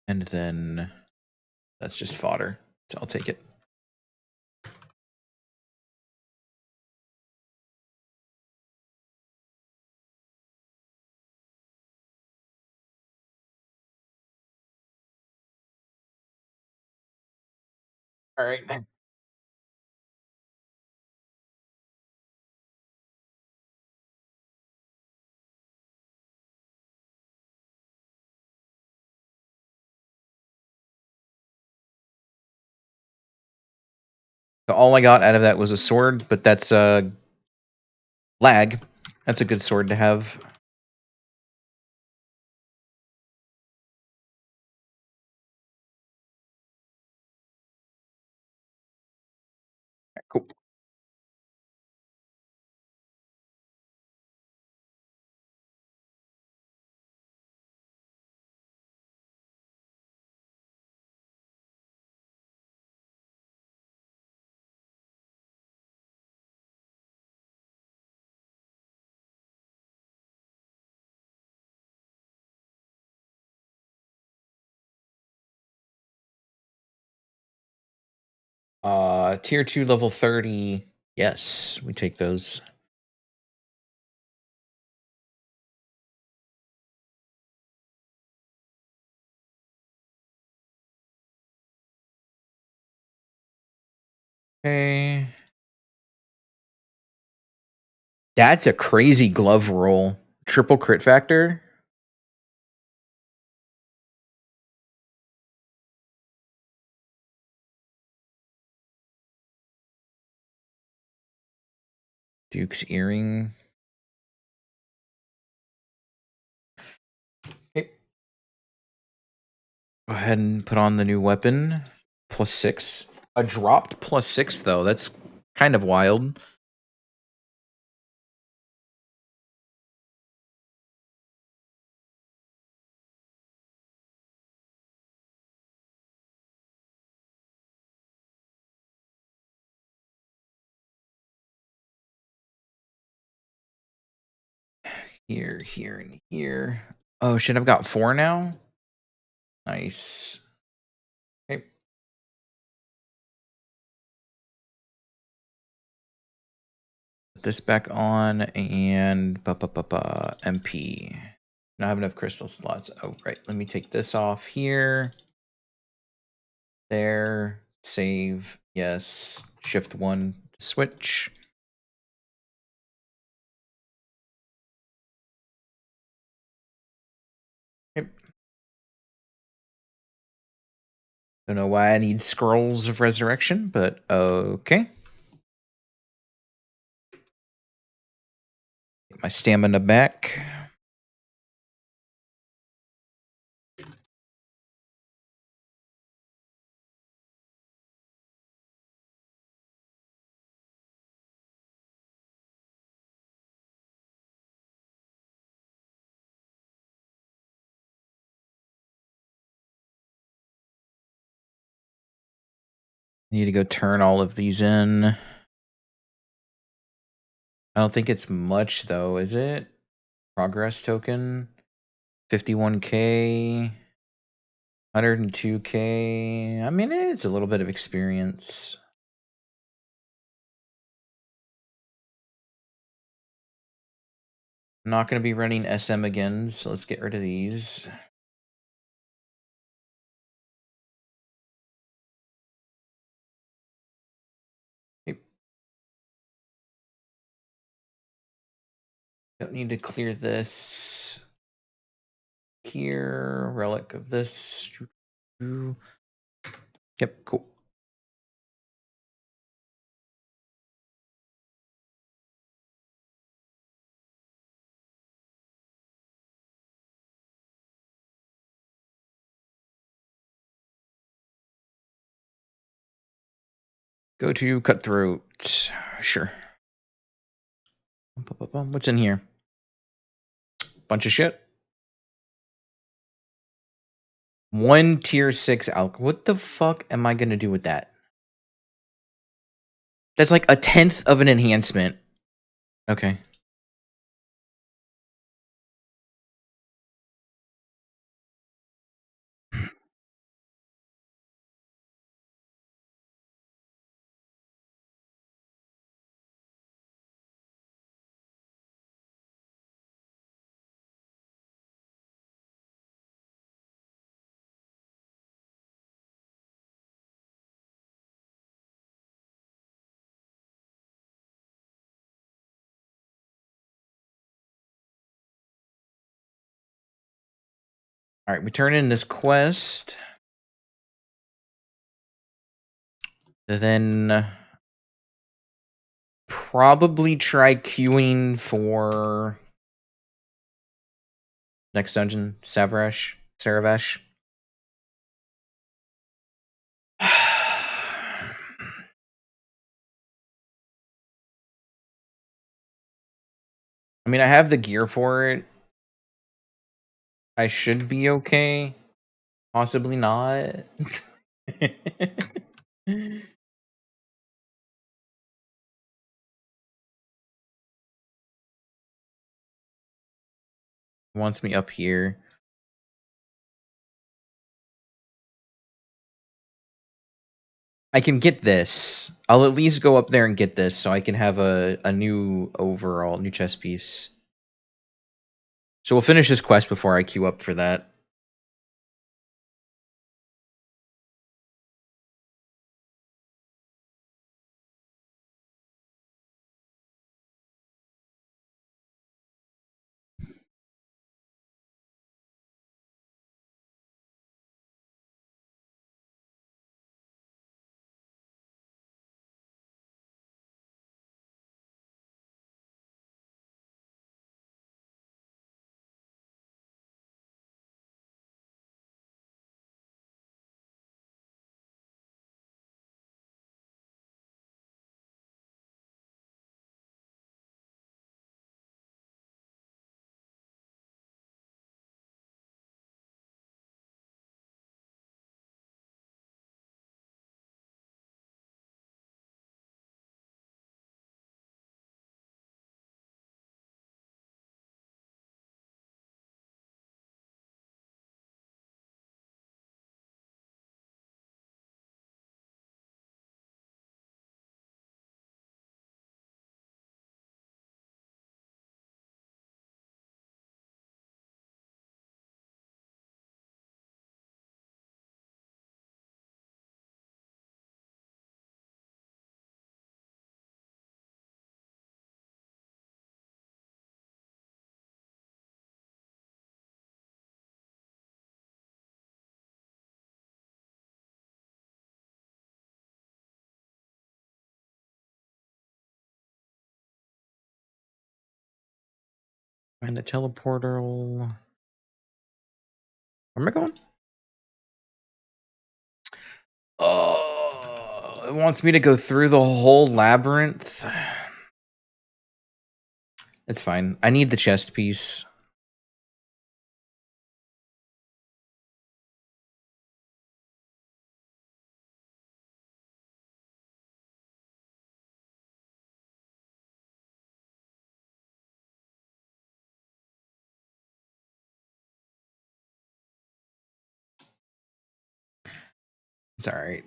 [SPEAKER 1] And then that's just fodder. So I'll take it. Alright. So all I got out of that was a sword, but that's lag. That's a good sword to have. Cool. Tier 2 level 30. Yes, we take those. Okay. That's a crazy glove roll. Triple crit factor. Duke's earring. Okay. Go ahead and put on the new weapon. +6. A dropped +6 though. That's kind of wild. Here, here, and here. Oh shit, I've got 4 now? Nice. Okay. Put this back on and MP. Not have enough crystal slots. Oh, right. Let me take this off here. There. Save. Yes. Shift 1. Switch. Yep. Don't know why I need scrolls of resurrection, but okay. Get my stamina back. Need to go turn all of these in. I don't think it's much though, is it? Progress token. 51k. 102k. I mean, it's a little bit of experience. I'm not going to be running SM again, so let's get rid of these. Okay. Don't need to clear this. Here, relic of this. Yep, cool. Go to cutthroat. Sure. What's in here? Bunch of shit. 1 tier 6 alcohol. What the fuck am I gonna do with that? That's like 1/10 of an enhancement. Okay. Alright, we turn in this quest. Then probably try queuing for next dungeon, Saravash. I mean, I have the gear for it. I should be okay. Possibly not. Wants me up here. I can get this. I'll at least go up there and get this so I can have a new overall, new chess piece. So we'll finish this quest before I queue up for that. Find the teleportal. Where am I going? Oh, it wants me to go through the whole labyrinth. It's fine. I need the chest piece. It's alright.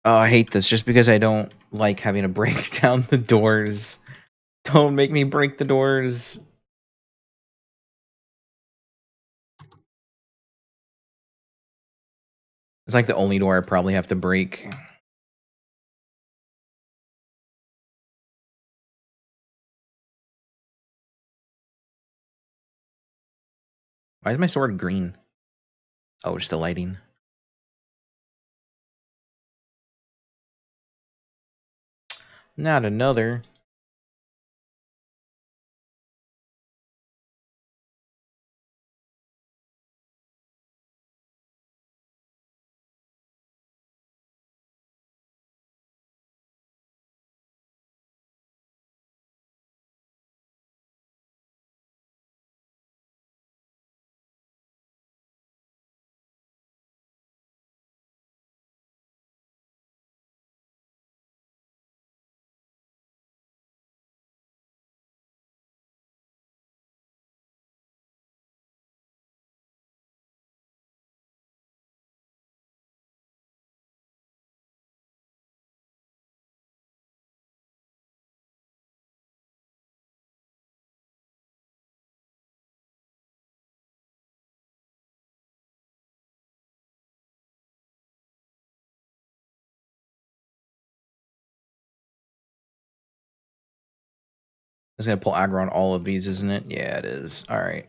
[SPEAKER 1] Oh, I hate this just because I don't like having to break down the doors. Don't make me break the doors. It's like the only door I probably have to break. Why is my sword green? Oh, just the lighting. Not another. It's gonna pull aggro on all of these, isn't it? Yeah, it is. Alright.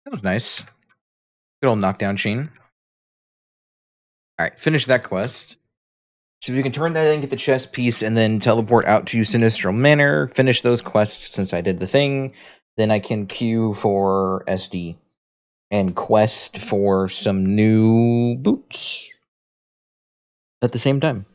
[SPEAKER 1] That was nice. Good old knockdown chain. Alright, finish that quest. So we can turn that in, get the chest piece, and then teleport out to Sinistral Manor, finish those quests since I did the thing. Then I can queue for SD and quest for some new boots at the same time.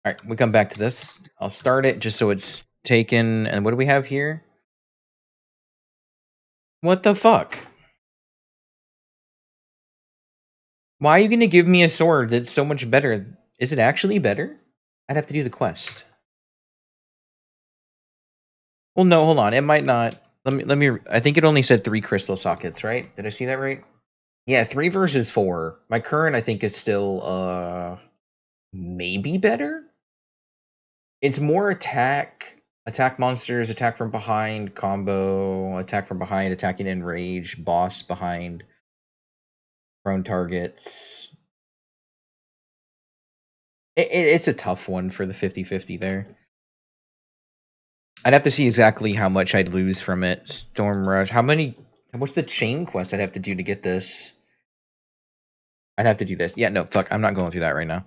[SPEAKER 1] Alright, we come back to this. I'll start it just so it's taken. And what do we have here? What the fuck? Why are you going to give me a sword that's so much better? Is it actually better? I'd have to do the quest. Well, no, hold on. It might not. Let me. I think it only said 3 crystal sockets, right? Did I see that right? Yeah, 3 versus 4. My current, I think, is still maybe better. It's more attack monsters, attack from behind, combo, attack from behind, attacking in rage, boss behind, prone targets. It's a tough one for the 50/50 there. I'd have to see exactly how much I'd lose from it. Storm Rush. What's the chain quest I'd have to do to get this? I'd have to do this. Yeah, no, fuck. I'm not going through that right now.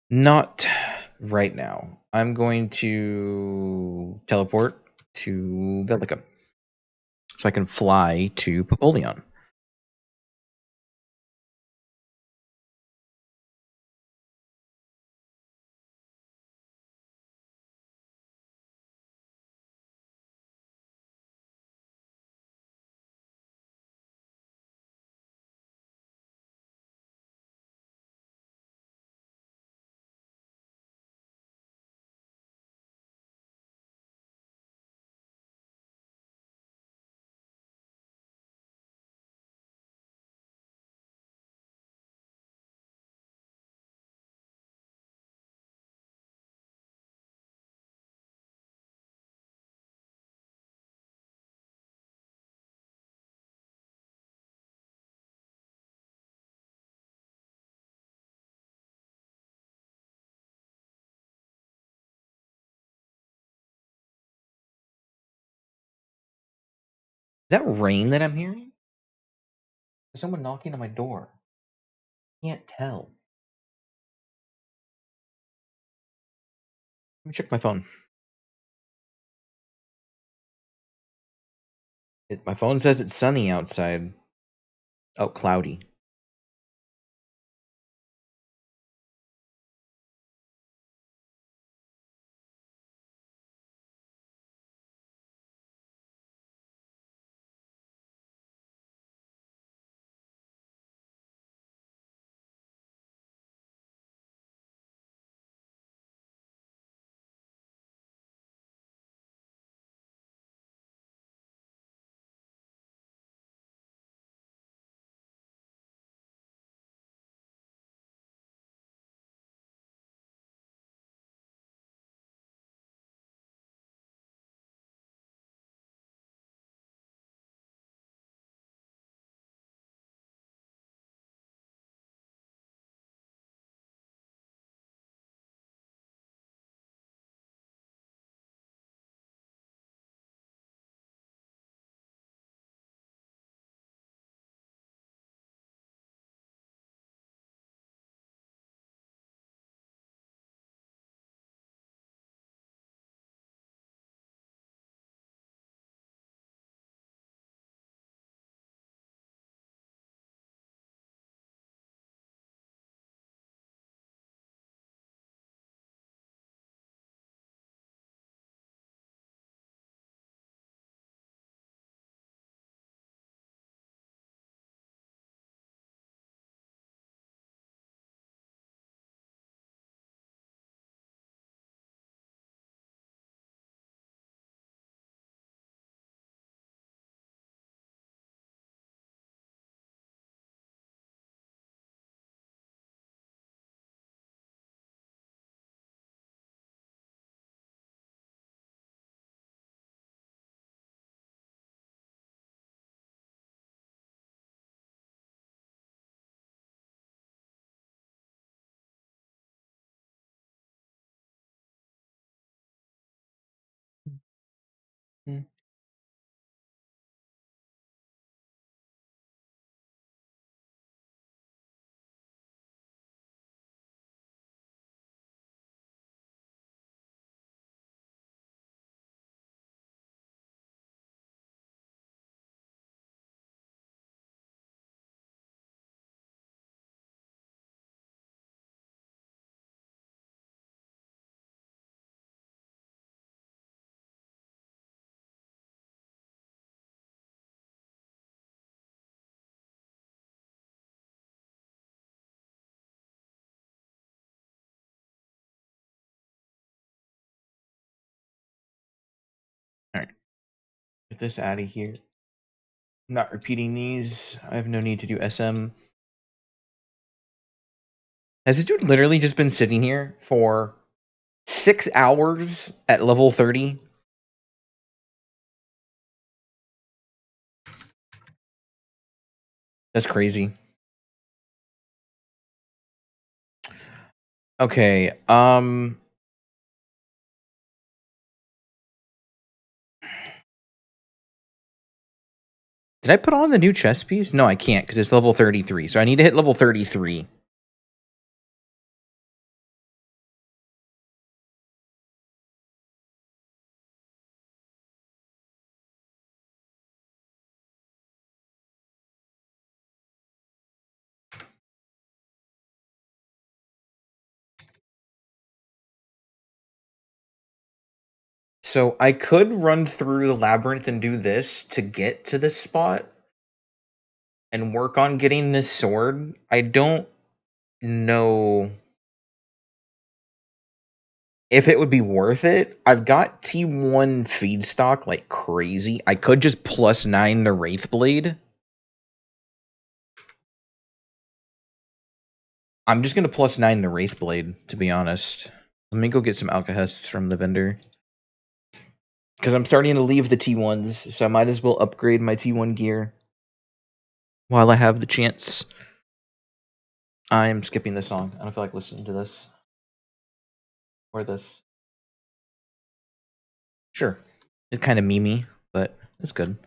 [SPEAKER 1] Not right now. I'm going to teleport to Velica so I can fly to Popolion. Is that rain that I'm hearing? Is someone knocking on my door? Can't tell. Let me check my phone. My phone says it's sunny outside. Oh, cloudy. Get this out of here. I'm not repeating these. I have no need to do SM. Has this dude literally just been sitting here for 6 hours at level 30? That's crazy. Okay, did I put on the new chess piece? No, I can't because it's level 33. So I need to hit level 33. So I could run through the labyrinth and do this to get to this spot and work on getting this sword. I don't know if it would be worth it. I've got T1 feedstock like crazy. I could just +9 the Wraith Blade. I'm just gonna +9 the Wraith Blade, to be honest. Let me go get some Alcahests from the vendor. Because I'm starting to leave the T1s, so I might as well upgrade my T1 gear while I have the chance. I'm skipping this song. I don't feel like listening to this. Or this. Sure. It's kind of memey, but it's good.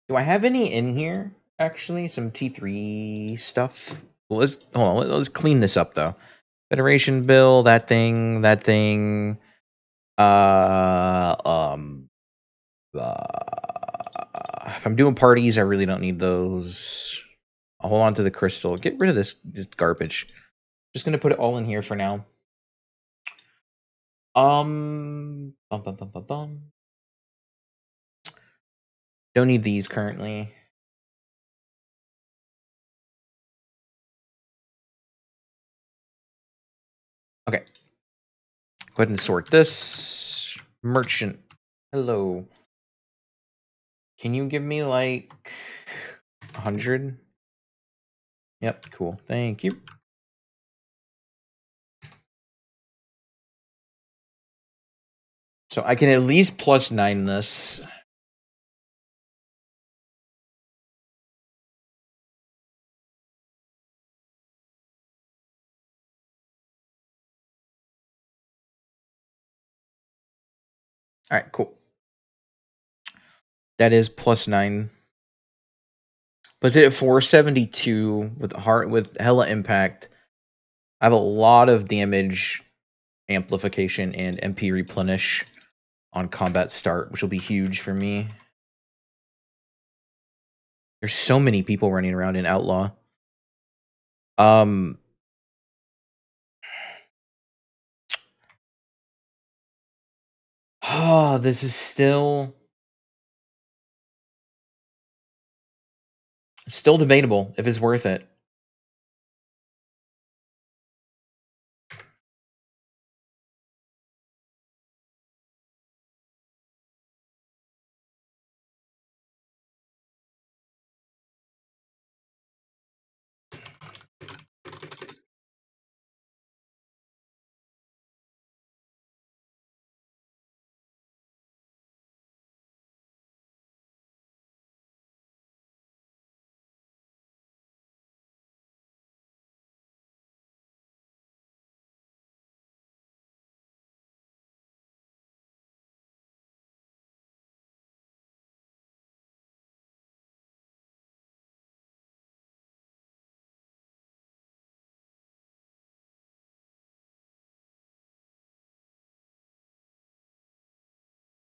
[SPEAKER 1] Do I have any in here, actually? Some T3 stuff? Well, hold on, let's clean this up, though. Federation bill, that thing, that thing. If I'm doing parties, I really don't need those. I'll hold on to the crystal. Get rid of this garbage. Just gonna put it all in here for now. Bum, bum, bum, bum, bum. Don't need these currently. Okay. Go ahead and sort this. Merchant. Hello. Can you give me like 100? Yep, cool. Thank you. So I can at least +9 this. Alright, cool. That is +9. Puts it at 472 with hella impact. I have a lot of damage amplification and MP replenish on combat start, which will be huge for me. There's so many people running around in Outlaw. Oh, this is still debatable if it's worth it.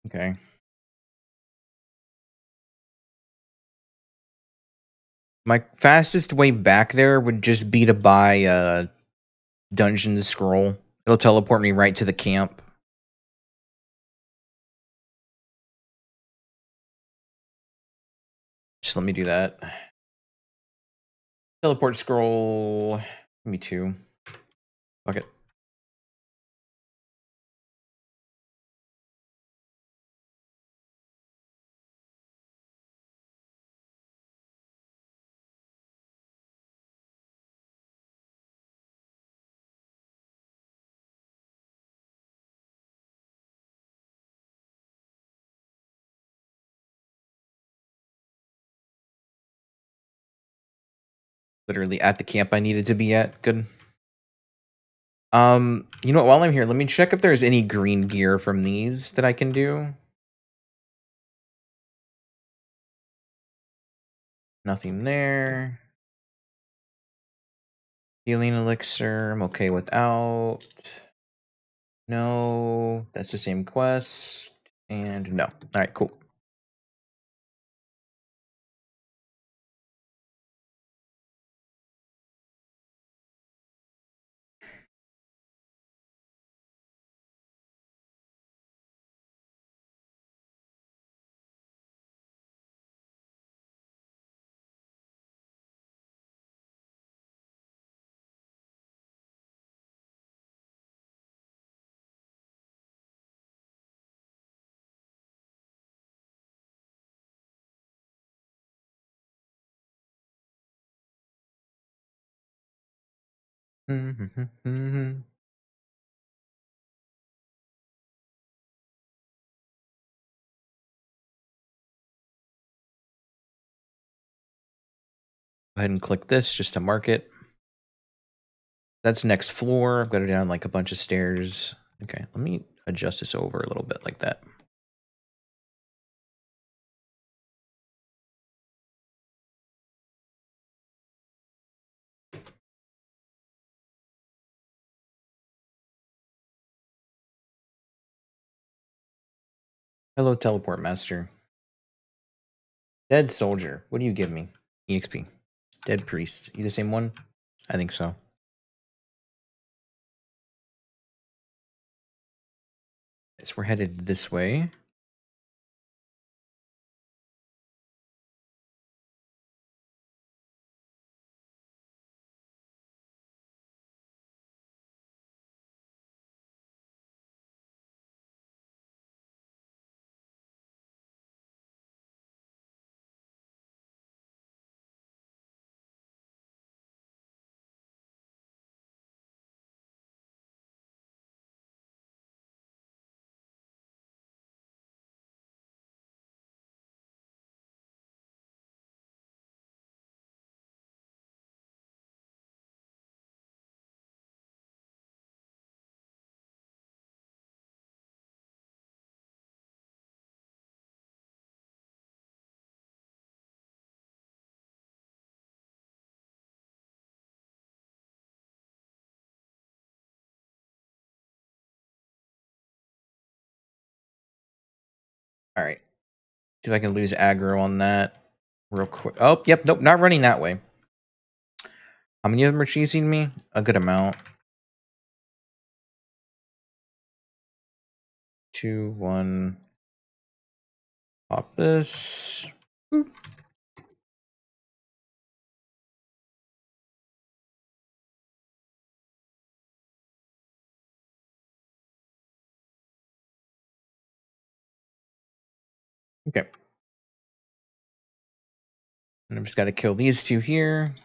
[SPEAKER 1] Okay. My fastest way back there would just be to buy a dungeon scroll. It'll teleport me right to the camp. Just let me do that. Teleport scroll. Me too. Fuck it. Literally at the camp I needed to be at. Good. You know what? While I'm here, let me check if there's any green gear from these that I can do. Nothing there. Healing elixir, I'm okay without. No, that's the same quest. And no. Alright, cool. Go ahead and click this just to mark it. That's next floor. I've got to go down like a bunch of stairs. Okay, let me adjust this over a little bit like that. Hello, teleport master. Dead soldier. What do you give me? EXP. Dead priest. You the same one? I think so. So we're headed this way. Alright. See if I can lose aggro on that real quick. Oh, yep, nope, not running that way. How many of them are cheesing me? A good amount. 2, 1. Pop this. Boop. Okay. And I've just got to kill these two here.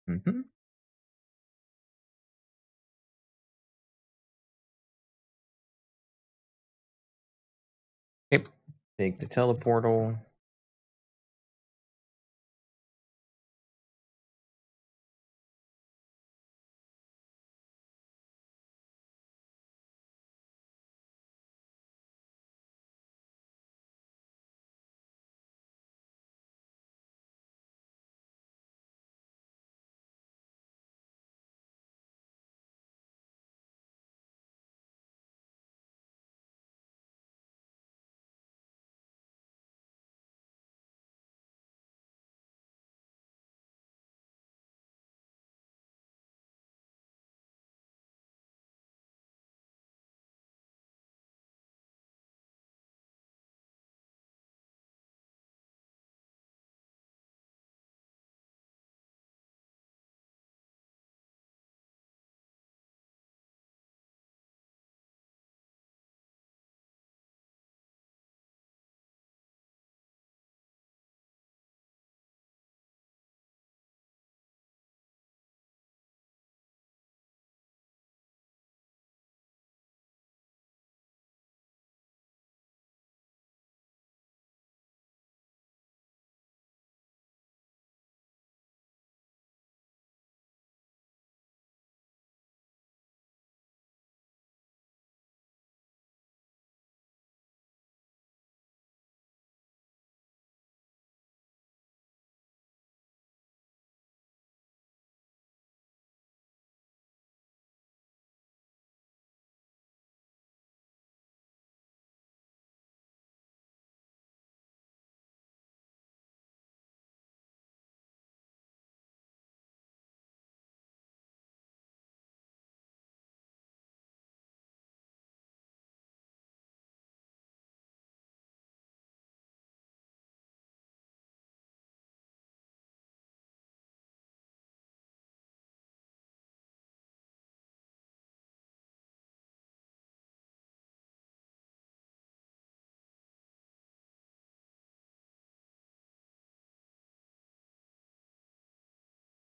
[SPEAKER 1] Mm-hmm. Okay. Take the teleportal.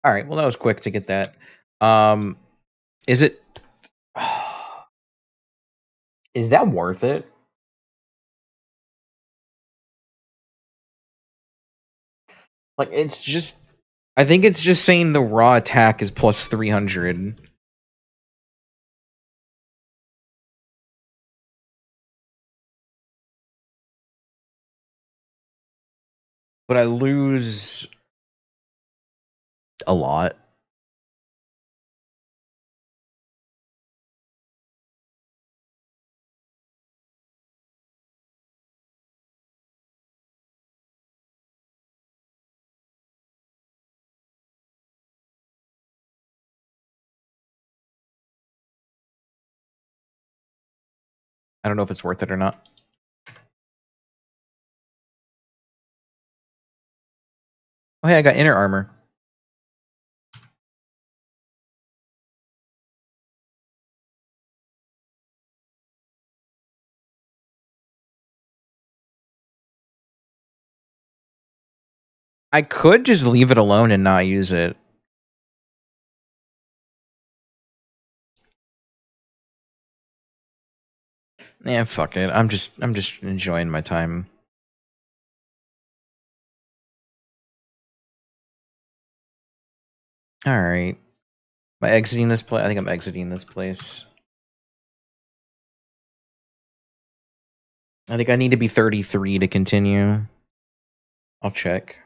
[SPEAKER 1] All right. Well, that was quick to get that. Is it? Is that worth it? Like, it's just. I think it's just saying the raw attack is plus 300. But I lose a lot. I don't know if it's worth it or not. Oh, hey, I got inner armor. I could just leave it alone and not use it. Yeah, fuck it. I'm just enjoying my time. All right. Am I exiting this place? I think I'm exiting this place. I think I need to be 33 to continue. I'll check.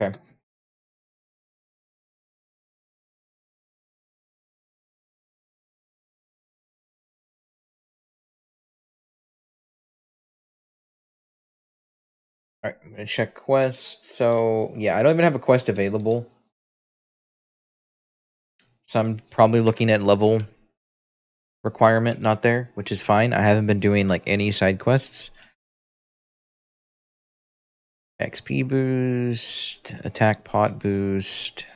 [SPEAKER 1] Okay. All right, I'm gonna check quest. So yeah, I don't even have a quest available. So I'm probably looking at level requirement not there, which is fine. I haven't been doing like any side quests. XP boost, attack pot boost.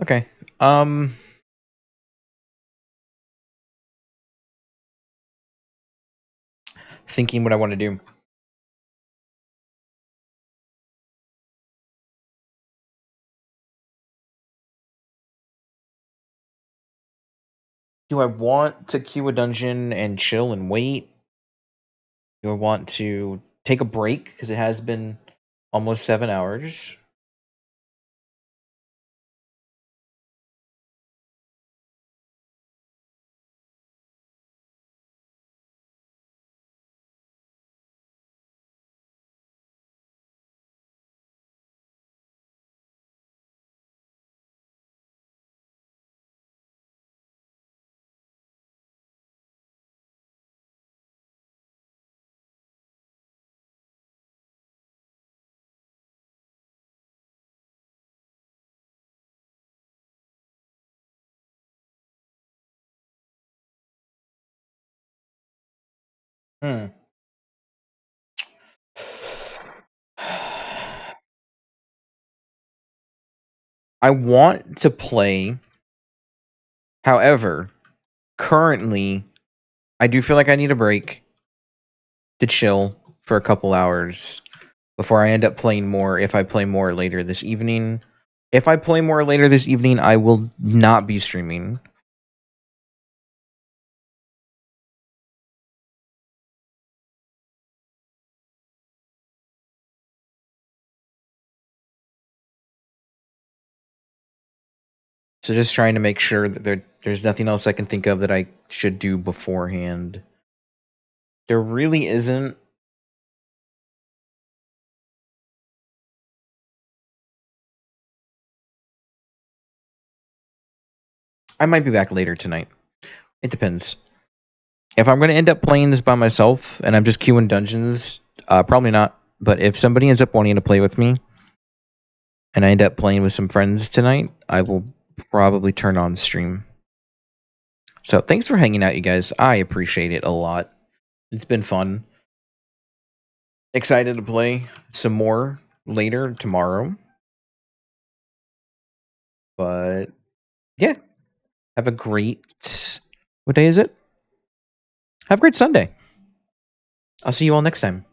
[SPEAKER 1] Okay. Thinking what I want to do. Do I want to queue a dungeon and chill and wait? Do I want to take a break because it has been almost 7 hours? Hmm. I want to play. However, currently, I do feel like I need a break to chill for a couple hours before I end up playing more if I play more later this evening. If I play more later this evening, I will not be streaming. So just trying to make sure that there's nothing else I can think of that I should do beforehand. There really isn't. I might be back later tonight. It depends. If I'm going to end up playing this by myself and I'm just queuing dungeons, probably not. But if somebody ends up wanting to play with me and I end up playing with some friends tonight, I will probably turn on stream. So thanks for hanging out, you guys. I appreciate it a lot. It's been fun. Excited to play some more later tomorrow. But yeah, have a great. What day is it? Have a great Sunday. I'll see you all next time.